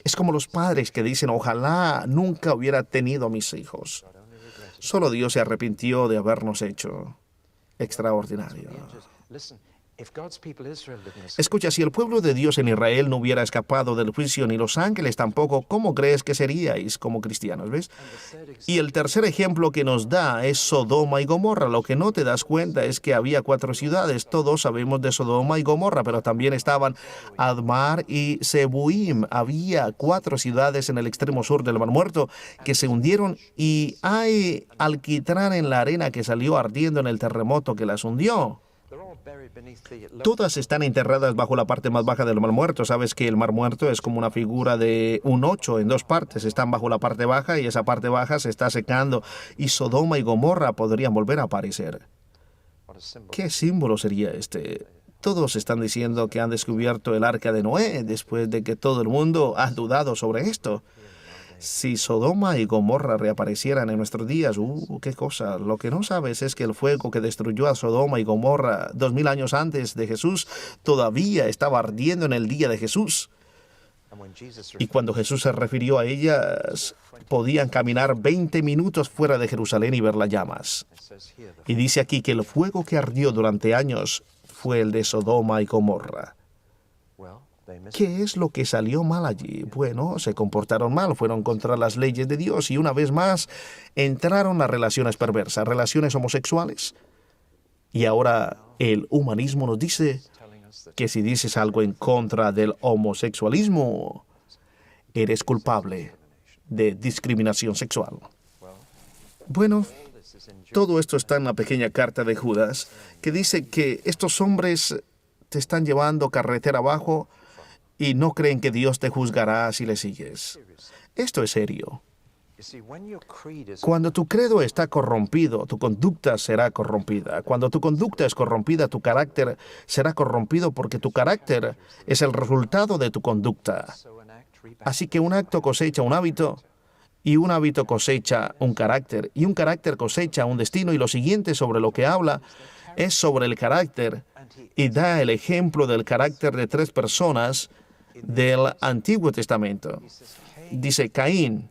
Es como los padres que dicen, ojalá nunca hubiera tenido a mis hijos. Solo Dios se arrepintió de habernos hecho. Extraordinario. Escucha, si el pueblo de Dios en Israel no hubiera escapado del juicio, ni los ángeles tampoco, ¿cómo crees que seríais como cristianos? ¿Ves? Y el tercer ejemplo que nos da es Sodoma y Gomorra. Lo que no te das cuenta es que había 4 ciudades. Todos sabemos de Sodoma y Gomorra, pero también estaban Admar y Zeboim. Había 4 ciudades en el extremo sur del Mar Muerto que se hundieron, y hay alquitrán en la arena que salió ardiendo en el terremoto que las hundió. Todas están enterradas bajo la parte más baja del Mar Muerto. Sabes que el Mar Muerto es como una figura de un 8 en 2 partes. Están bajo la parte baja y esa parte baja se está secando. Y Sodoma y Gomorra podrían volver a aparecer. ¿Qué símbolo sería este? Todos están diciendo que han descubierto el arca de Noé después de que todo el mundo ha dudado sobre esto. Si Sodoma y Gomorra reaparecieran en nuestros días, qué cosa. Lo que no sabes es que el fuego que destruyó a Sodoma y Gomorra 2000 años antes de Jesús todavía estaba ardiendo en el día de Jesús. Y cuando Jesús se refirió a ellas, podían caminar 20 minutos fuera de Jerusalén y ver las llamas. Y dice aquí que el fuego que ardió durante años fue el de Sodoma y Gomorra. ¿Qué es lo que salió mal allí? Bueno, se comportaron mal, fueron contra las leyes de Dios y una vez más entraron las relaciones perversas, relaciones homosexuales. Y ahora el humanismo nos dice que si dices algo en contra del homosexualismo, eres culpable de discriminación sexual. Bueno, todo esto está en la pequeña carta de Judas, que dice que estos hombres te están llevando carretera abajo y no creen que Dios te juzgará si le sigues. Esto es serio. Cuando tu credo está corrompido, tu conducta será corrompida. Cuando tu conducta es corrompida, tu carácter será corrompido, porque tu carácter es el resultado de tu conducta. Así que un acto cosecha un hábito, y un hábito cosecha un carácter, y un carácter cosecha un destino, y lo siguiente sobre lo que habla es sobre el carácter, y da el ejemplo del carácter de 3 personas del Antiguo Testamento. Dice Caín.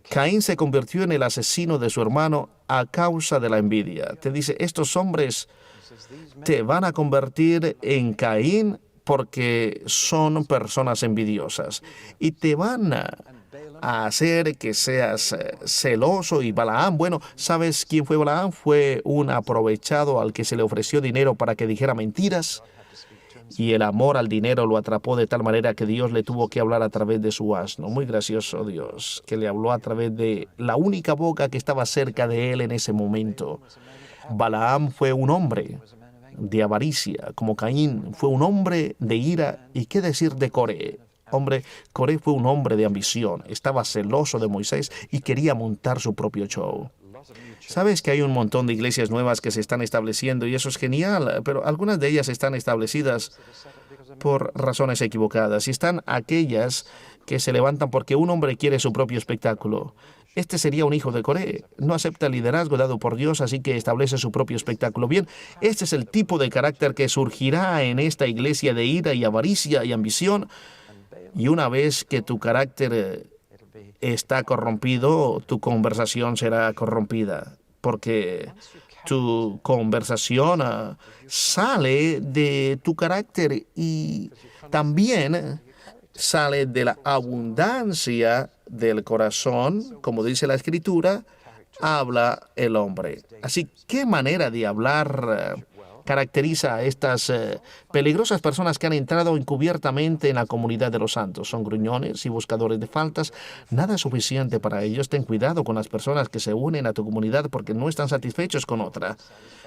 Caín se convirtió en el asesino de su hermano a causa de la envidia. Te dice, estos hombres te van a convertir en Caín porque son personas envidiosas. Y te van a hacer que seas celoso. Y Balaam, bueno, ¿sabes quién fue Balaam? Fue un aprovechado al que se le ofreció dinero para que dijera mentiras. Y el amor al dinero lo atrapó de tal manera que Dios le tuvo que hablar a través de su asno. Muy gracioso Dios, que le habló a través de la única boca que estaba cerca de él en ese momento. Balaam fue un hombre de avaricia, como Caín fue un hombre de ira. ¿Y qué decir de Coré? Coré fue un hombre de ambición, estaba celoso de Moisés y quería montar su propio show. Sabes que hay un montón de iglesias nuevas que se están estableciendo y eso es genial, pero algunas de ellas están establecidas por razones equivocadas y están aquellas que se levantan porque un hombre quiere su propio espectáculo. Este sería un hijo de Coré. No acepta el liderazgo dado por Dios, así que establece su propio espectáculo. Bien, este es el tipo de carácter que surgirá en esta iglesia de ira y avaricia y ambición. Y una vez que tu carácter está corrompido, tu conversación será corrompida, porque tu conversación sale de tu carácter y también sale de la abundancia del corazón, como dice la Escritura, habla el hombre. Así, ¿qué manera de hablar caracteriza a estas peligrosas personas que han entrado encubiertamente en la comunidad de los santos? Son gruñones y buscadores de faltas. Nada es suficiente para ellos. Ten cuidado con las personas que se unen a tu comunidad porque no están satisfechos con otra.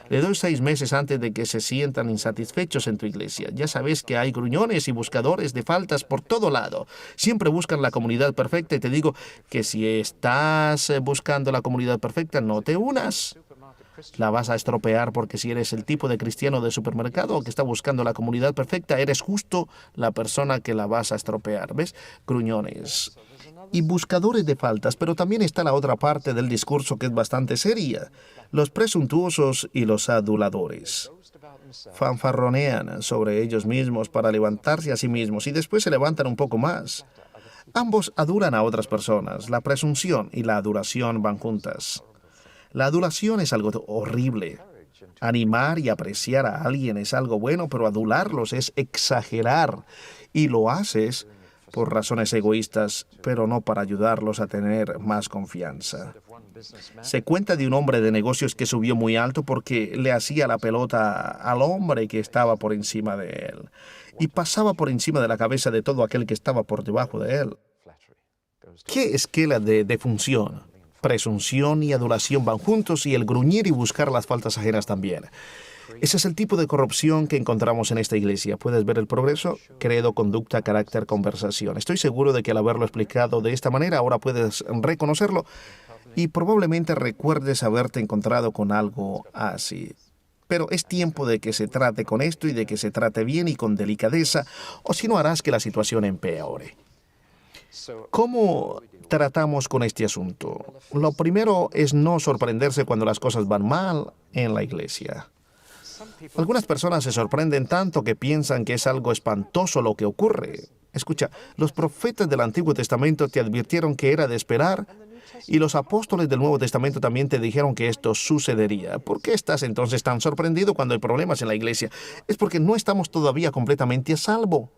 Le doy 6 meses antes de que se sientan insatisfechos en tu iglesia. Ya sabes que hay gruñones y buscadores de faltas por todo lado. Siempre buscan la comunidad perfecta y te digo que si estás buscando la comunidad perfecta, no te unas. La vas a estropear porque si eres el tipo de cristiano de supermercado que está buscando la comunidad perfecta, eres justo la persona que la vas a estropear. ¿Ves? Gruñones y buscadores de faltas, pero también está la otra parte del discurso que es bastante seria. Los presuntuosos y los aduladores. Fanfarronean sobre ellos mismos para levantarse a sí mismos y después se levantan un poco más. Ambos adulan a otras personas. La presunción y la adulación van juntas. La adulación es algo horrible. Animar y apreciar a alguien es algo bueno, pero adularlos es exagerar. Y lo haces por razones egoístas, pero no para ayudarlos a tener más confianza. Se cuenta de un hombre de negocios que subió muy alto porque le hacía la pelota al hombre que estaba por encima de él y pasaba por encima de la cabeza de todo aquel que estaba por debajo de él. ¿Qué esquela de defunción? Presunción y adulación van juntos, y el gruñir y buscar las faltas ajenas también. Ese es el tipo de corrupción que encontramos en esta iglesia. ¿Puedes ver el progreso? Credo, conducta, carácter, conversación. Estoy seguro de que al haberlo explicado de esta manera, ahora puedes reconocerlo y probablemente recuerdes haberte encontrado con algo así. Pero es tiempo de que se trate con esto y de que se trate bien y con delicadeza, o si no harás que la situación empeore. ¿Cómo tratamos con este asunto? Lo primero es no sorprenderse cuando las cosas van mal en la iglesia. Algunas personas se sorprenden tanto que piensan que es algo espantoso lo que ocurre. Escucha, los profetas del Antiguo Testamento te advirtieron que era de esperar, y los apóstoles del Nuevo Testamento también te dijeron que esto sucedería. ¿Por qué estás entonces tan sorprendido cuando hay problemas en la iglesia? Es porque no estamos todavía completamente a salvo.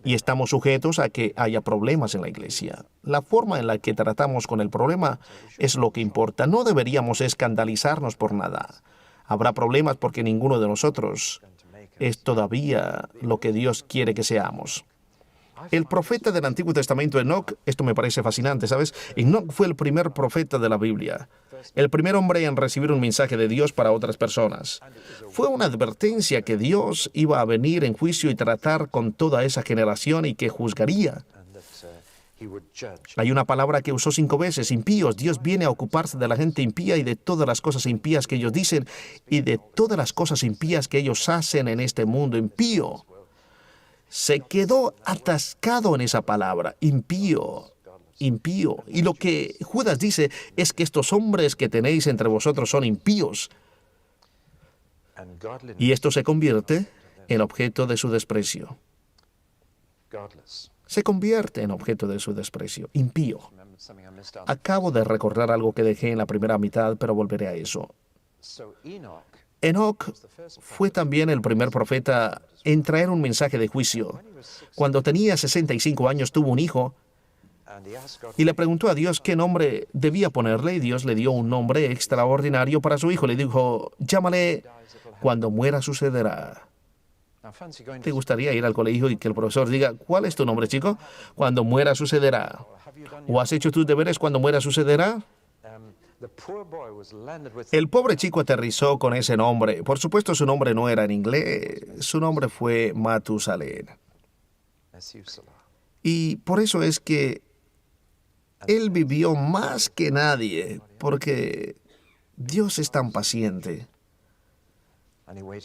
Y estamos sujetos a que haya problemas en la iglesia. La forma en la que tratamos con el problema es lo que importa. No deberíamos escandalizarnos por nada. Habrá problemas porque ninguno de nosotros es todavía lo que Dios quiere que seamos. El profeta del Antiguo Testamento, Enoc, esto me parece fascinante, ¿sabes? Enoc fue el primer profeta de la Biblia, el primer hombre en recibir un mensaje de Dios para otras personas. Fue una advertencia que Dios iba a venir en juicio y tratar con toda esa generación y que juzgaría. Hay una palabra que usó 5 veces, impíos. Dios viene a ocuparse de la gente impía y de todas las cosas impías que ellos dicen y de todas las cosas impías que ellos hacen en este mundo impío. Se quedó atascado en esa palabra, impío, impío. Y lo que Judas dice es que estos hombres que tenéis entre vosotros son impíos. Y esto se convierte en objeto de su desprecio. Se convierte en objeto de su desprecio, impío. Acabo de recordar algo que dejé en la primera mitad, pero volveré a eso. Enoc fue también el primer profeta en traer un mensaje de juicio. Cuando tenía 65 años tuvo un hijo y le preguntó a Dios qué nombre debía ponerle, y Dios le dio un nombre extraordinario para su hijo. Le dijo, llámale Cuando muera sucederá. ¿Te gustaría ir al colegio y que el profesor diga, ¿cuál es tu nombre, chico? Cuando muera sucederá. ¿O has hecho tus deberes? Cuando muera sucederá. El pobre chico aterrizó con ese nombre. Por supuesto, su nombre no era en inglés. Su nombre fue Matusalén. Y por eso es que él vivió más que nadie, porque Dios es tan paciente.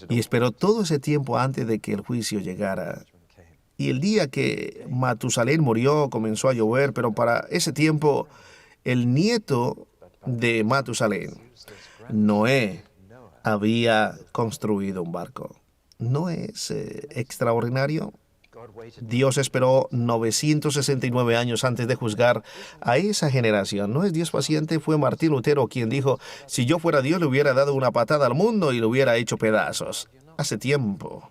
Y esperó todo ese tiempo antes de que el juicio llegara. Y el día que Matusalén murió, comenzó a llover, pero para ese tiempo, el nieto de Matusalén, Noé, había construido un barco. ¿No es extraordinario? Dios esperó 969 años antes de juzgar a esa generación. ¿No es Dios paciente? Fue Martín Lutero quien dijo, si yo fuera Dios le hubiera dado una patada al mundo y lo hubiera hecho pedazos. Hace tiempo.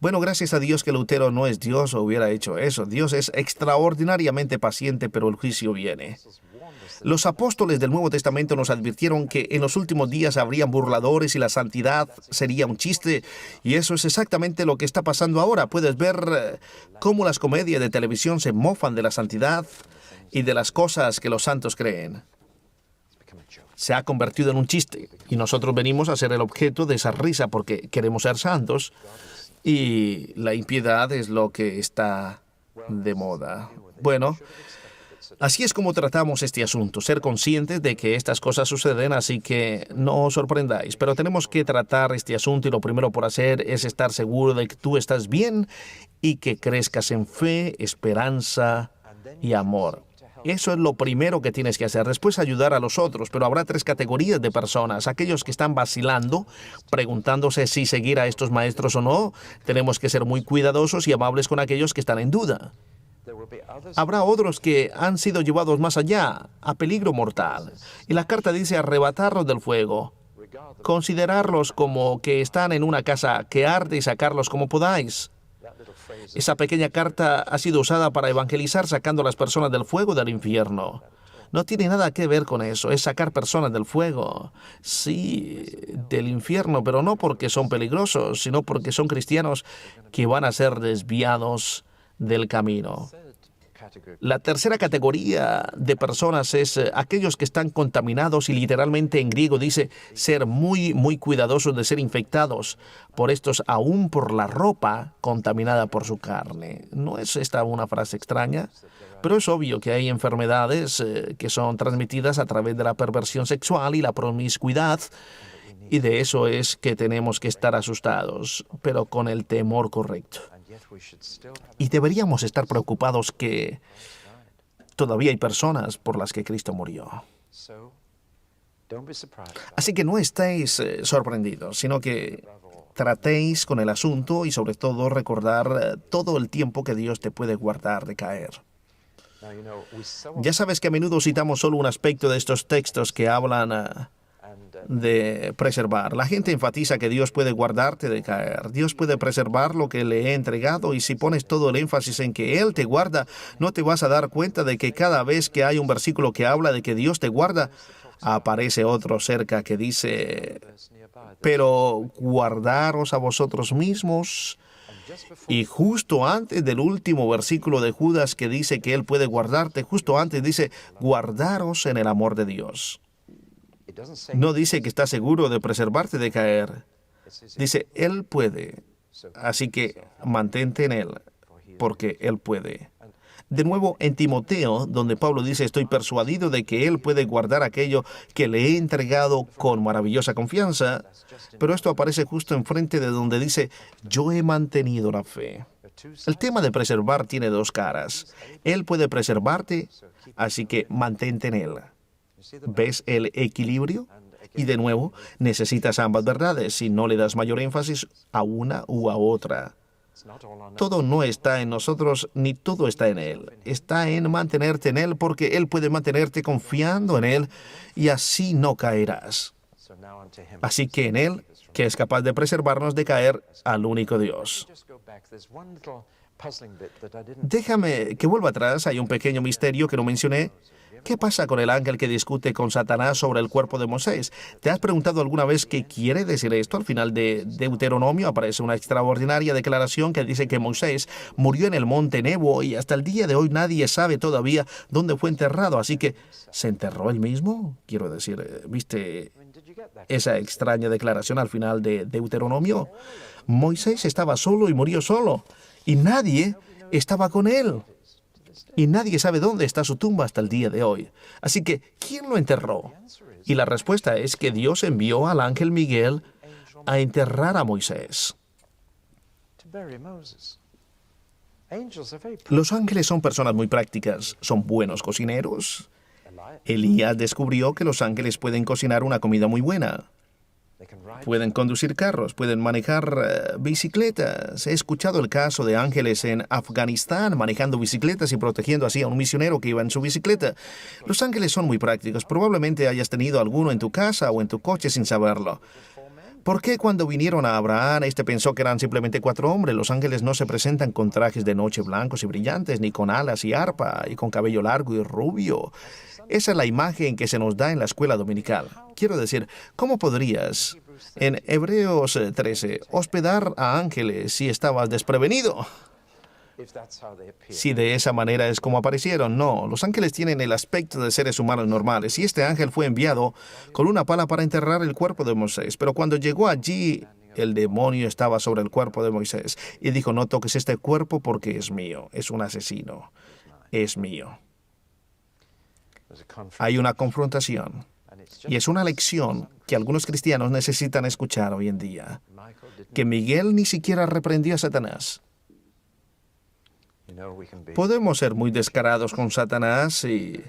Bueno, gracias a Dios que Lutero no es Dios o hubiera hecho eso. Dios es extraordinariamente paciente, pero el juicio viene. Los apóstoles del Nuevo Testamento nos advirtieron que en los últimos días habrían burladores y la santidad sería un chiste. Y eso es exactamente lo que está pasando ahora. Puedes ver cómo las comedias de televisión se mofan de la santidad y de las cosas que los santos creen. Se ha convertido en un chiste. Y nosotros venimos a ser el objeto de esa risa porque queremos ser santos. Y la impiedad es lo que está de moda. Bueno, así es como tratamos este asunto, ser conscientes de que estas cosas suceden, así que no os sorprendáis. Pero tenemos que tratar este asunto y lo primero por hacer es estar seguro de que tú estás bien y que crezcas en fe, esperanza y amor. Eso es lo primero que tienes que hacer. Después ayudar a los otros, pero habrá 3 categorías de personas. Aquellos que están vacilando, preguntándose si seguir a estos maestros o no. Tenemos que ser muy cuidadosos y amables con aquellos que están en duda. Habrá otros que han sido llevados más allá, a peligro mortal. Y la carta dice arrebatarlos del fuego. Considerarlos como que están en una casa que arde y sacarlos como podáis. Esa pequeña carta ha sido usada para evangelizar sacando a las personas del fuego del infierno. No tiene nada que ver con eso, es sacar personas del fuego, sí, del infierno, pero no porque son peligrosos, sino porque son cristianos que van a ser desviados del camino. La tercera categoría de personas es aquellos que están contaminados y literalmente en griego dice ser muy, muy cuidadosos de ser infectados por estos aún por la ropa contaminada por su carne. ¿No es esta una frase extraña? Pero es obvio que hay enfermedades que son transmitidas a través de la perversión sexual y la promiscuidad, y de eso es que tenemos que estar asustados, pero con el temor correcto. Y deberíamos estar preocupados que todavía hay personas por las que Cristo murió. Así que no estéis sorprendidos, sino que tratéis con el asunto y sobre todo recordar todo el tiempo que Dios te puede guardar de caer. Ya sabes que a menudo citamos solo un aspecto de estos textos que hablan de preservar. La gente enfatiza que Dios puede guardarte de caer. Dios puede preservar lo que le he entregado, y si pones todo el énfasis en que Él te guarda, no te vas a dar cuenta de que cada vez que hay un versículo que habla de que Dios te guarda, aparece otro cerca que dice, pero guardaros a vosotros mismos. Y justo antes del último versículo de Judas que dice que Él puede guardarte, justo antes dice, guardaros en el amor de Dios. No dice que está seguro de preservarte de caer. Dice, Él puede. Así que mantente en Él, porque Él puede. De nuevo, en Timoteo, donde Pablo dice, estoy persuadido de que Él puede guardar aquello que le he entregado con maravillosa confianza, pero esto aparece justo enfrente de donde dice, yo he mantenido la fe. El tema de preservar tiene dos caras. Él puede preservarte, así que mantente en Él. ¿Ves el equilibrio? Y de nuevo, necesitas ambas verdades si no le das mayor énfasis a una u a otra. Todo no está en nosotros, ni todo está en Él. Está en mantenerte en Él, porque Él puede mantenerte confiando en Él, y así no caerás. Así que en Él, que es capaz de preservarnos de caer, al único Dios. Déjame que vuelva atrás, hay un pequeño misterio que no mencioné. ¿Qué pasa con el ángel que discute con Satanás sobre el cuerpo de Moisés? ¿Te has preguntado alguna vez qué quiere decir esto? Al final de Deuteronomio aparece una extraordinaria declaración que dice que Moisés murió en el monte Nebo, y hasta el día de hoy nadie sabe todavía dónde fue enterrado. Así que, ¿se enterró él mismo? Quiero decir, ¿viste esa extraña declaración al final de Deuteronomio? Moisés estaba solo y murió solo, y nadie estaba con él. Y nadie sabe dónde está su tumba hasta el día de hoy. Así que, ¿quién lo enterró? Y la respuesta es que Dios envió al ángel Miguel a enterrar a Moisés. Los ángeles son personas muy prácticas, son buenos cocineros. Elías descubrió que los ángeles pueden cocinar una comida muy buena. Pueden conducir carros, pueden manejar bicicletas. He escuchado el caso de ángeles en Afganistán manejando bicicletas y protegiendo así a un misionero que iba en su bicicleta. Los ángeles son muy prácticos. Probablemente hayas tenido alguno en tu casa o en tu coche sin saberlo. ¿Por qué cuando vinieron a Abraham, pensó que eran simplemente 4 hombres? Los ángeles no se presentan con trajes de noche blancos y brillantes, ni con alas y arpa, y con cabello largo y rubio. Esa es la imagen que se nos da en la escuela dominical. Quiero decir, ¿cómo podrías, en Hebreos 13, hospedar a ángeles si estabas desprevenido? Si de esa manera es como aparecieron, no. Los ángeles tienen el aspecto de seres humanos normales, y este ángel fue enviado con una pala para enterrar el cuerpo de Moisés. Pero cuando llegó allí, el demonio estaba sobre el cuerpo de Moisés y dijo, no toques este cuerpo porque es mío, es un asesino, es mío. Hay una confrontación, y es una lección que algunos cristianos necesitan escuchar hoy en día, que Miguel ni siquiera reprendió a Satanás. Podemos ser muy descarados con Satanás y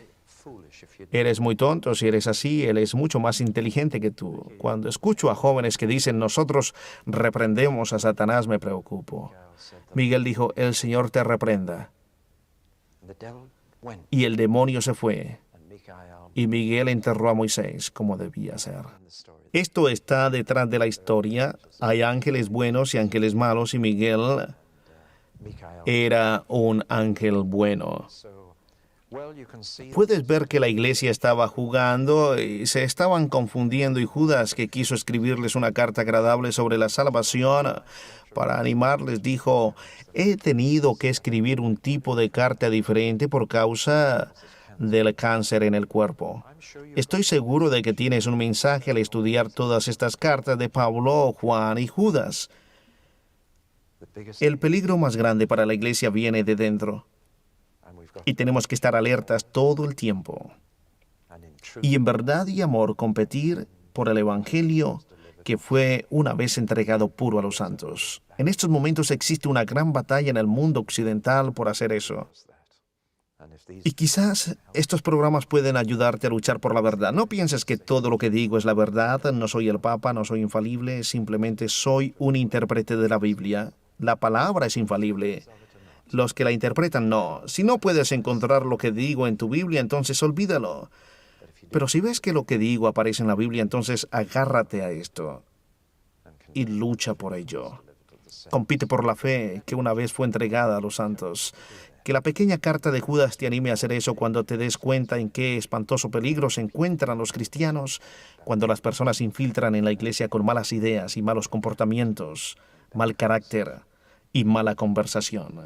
eres muy tonto si eres así, él es mucho más inteligente que tú. Cuando escucho a jóvenes que dicen, nosotros reprendemos a Satanás, me preocupo. Miguel dijo, el Señor te reprenda. Y el demonio se fue. y Miguel enterró a Moisés como debía ser. Esto está detrás de la historia. Hay ángeles buenos y ángeles malos y Miguel era un ángel bueno. Puedes ver que la iglesia estaba jugando y se estaban confundiendo y Judas, que quiso escribirles una carta agradable sobre la salvación, para animarles, dijo: he tenido que escribir un tipo de carta diferente por causa del cáncer en el cuerpo. Estoy seguro de que tienes un mensaje al estudiar todas estas cartas de Pablo, Juan y Judas. El peligro más grande para la iglesia viene de dentro. Y tenemos que estar alertas todo el tiempo. Y en verdad y amor competir por el Evangelio que fue una vez entregado puro a los santos. En estos momentos existe una gran batalla en el mundo occidental por hacer eso. Y quizás estos programas pueden ayudarte a luchar por la verdad. No pienses que todo lo que digo es la verdad. No soy el Papa, no soy infalible. Simplemente soy un intérprete de la Biblia. La palabra es infalible. Los que la interpretan, no. Si no puedes encontrar lo que digo en tu Biblia, entonces olvídalo. Pero si ves que lo que digo aparece en la Biblia, entonces agárrate a esto y lucha por ello. Compite por la fe que una vez fue entregada a los santos. Que la pequeña carta de Judas te anime a hacer eso cuando te des cuenta en qué espantoso peligro se encuentran los cristianos cuando las personas se infiltran en la iglesia con malas ideas y malos comportamientos, mal carácter y mala conversación.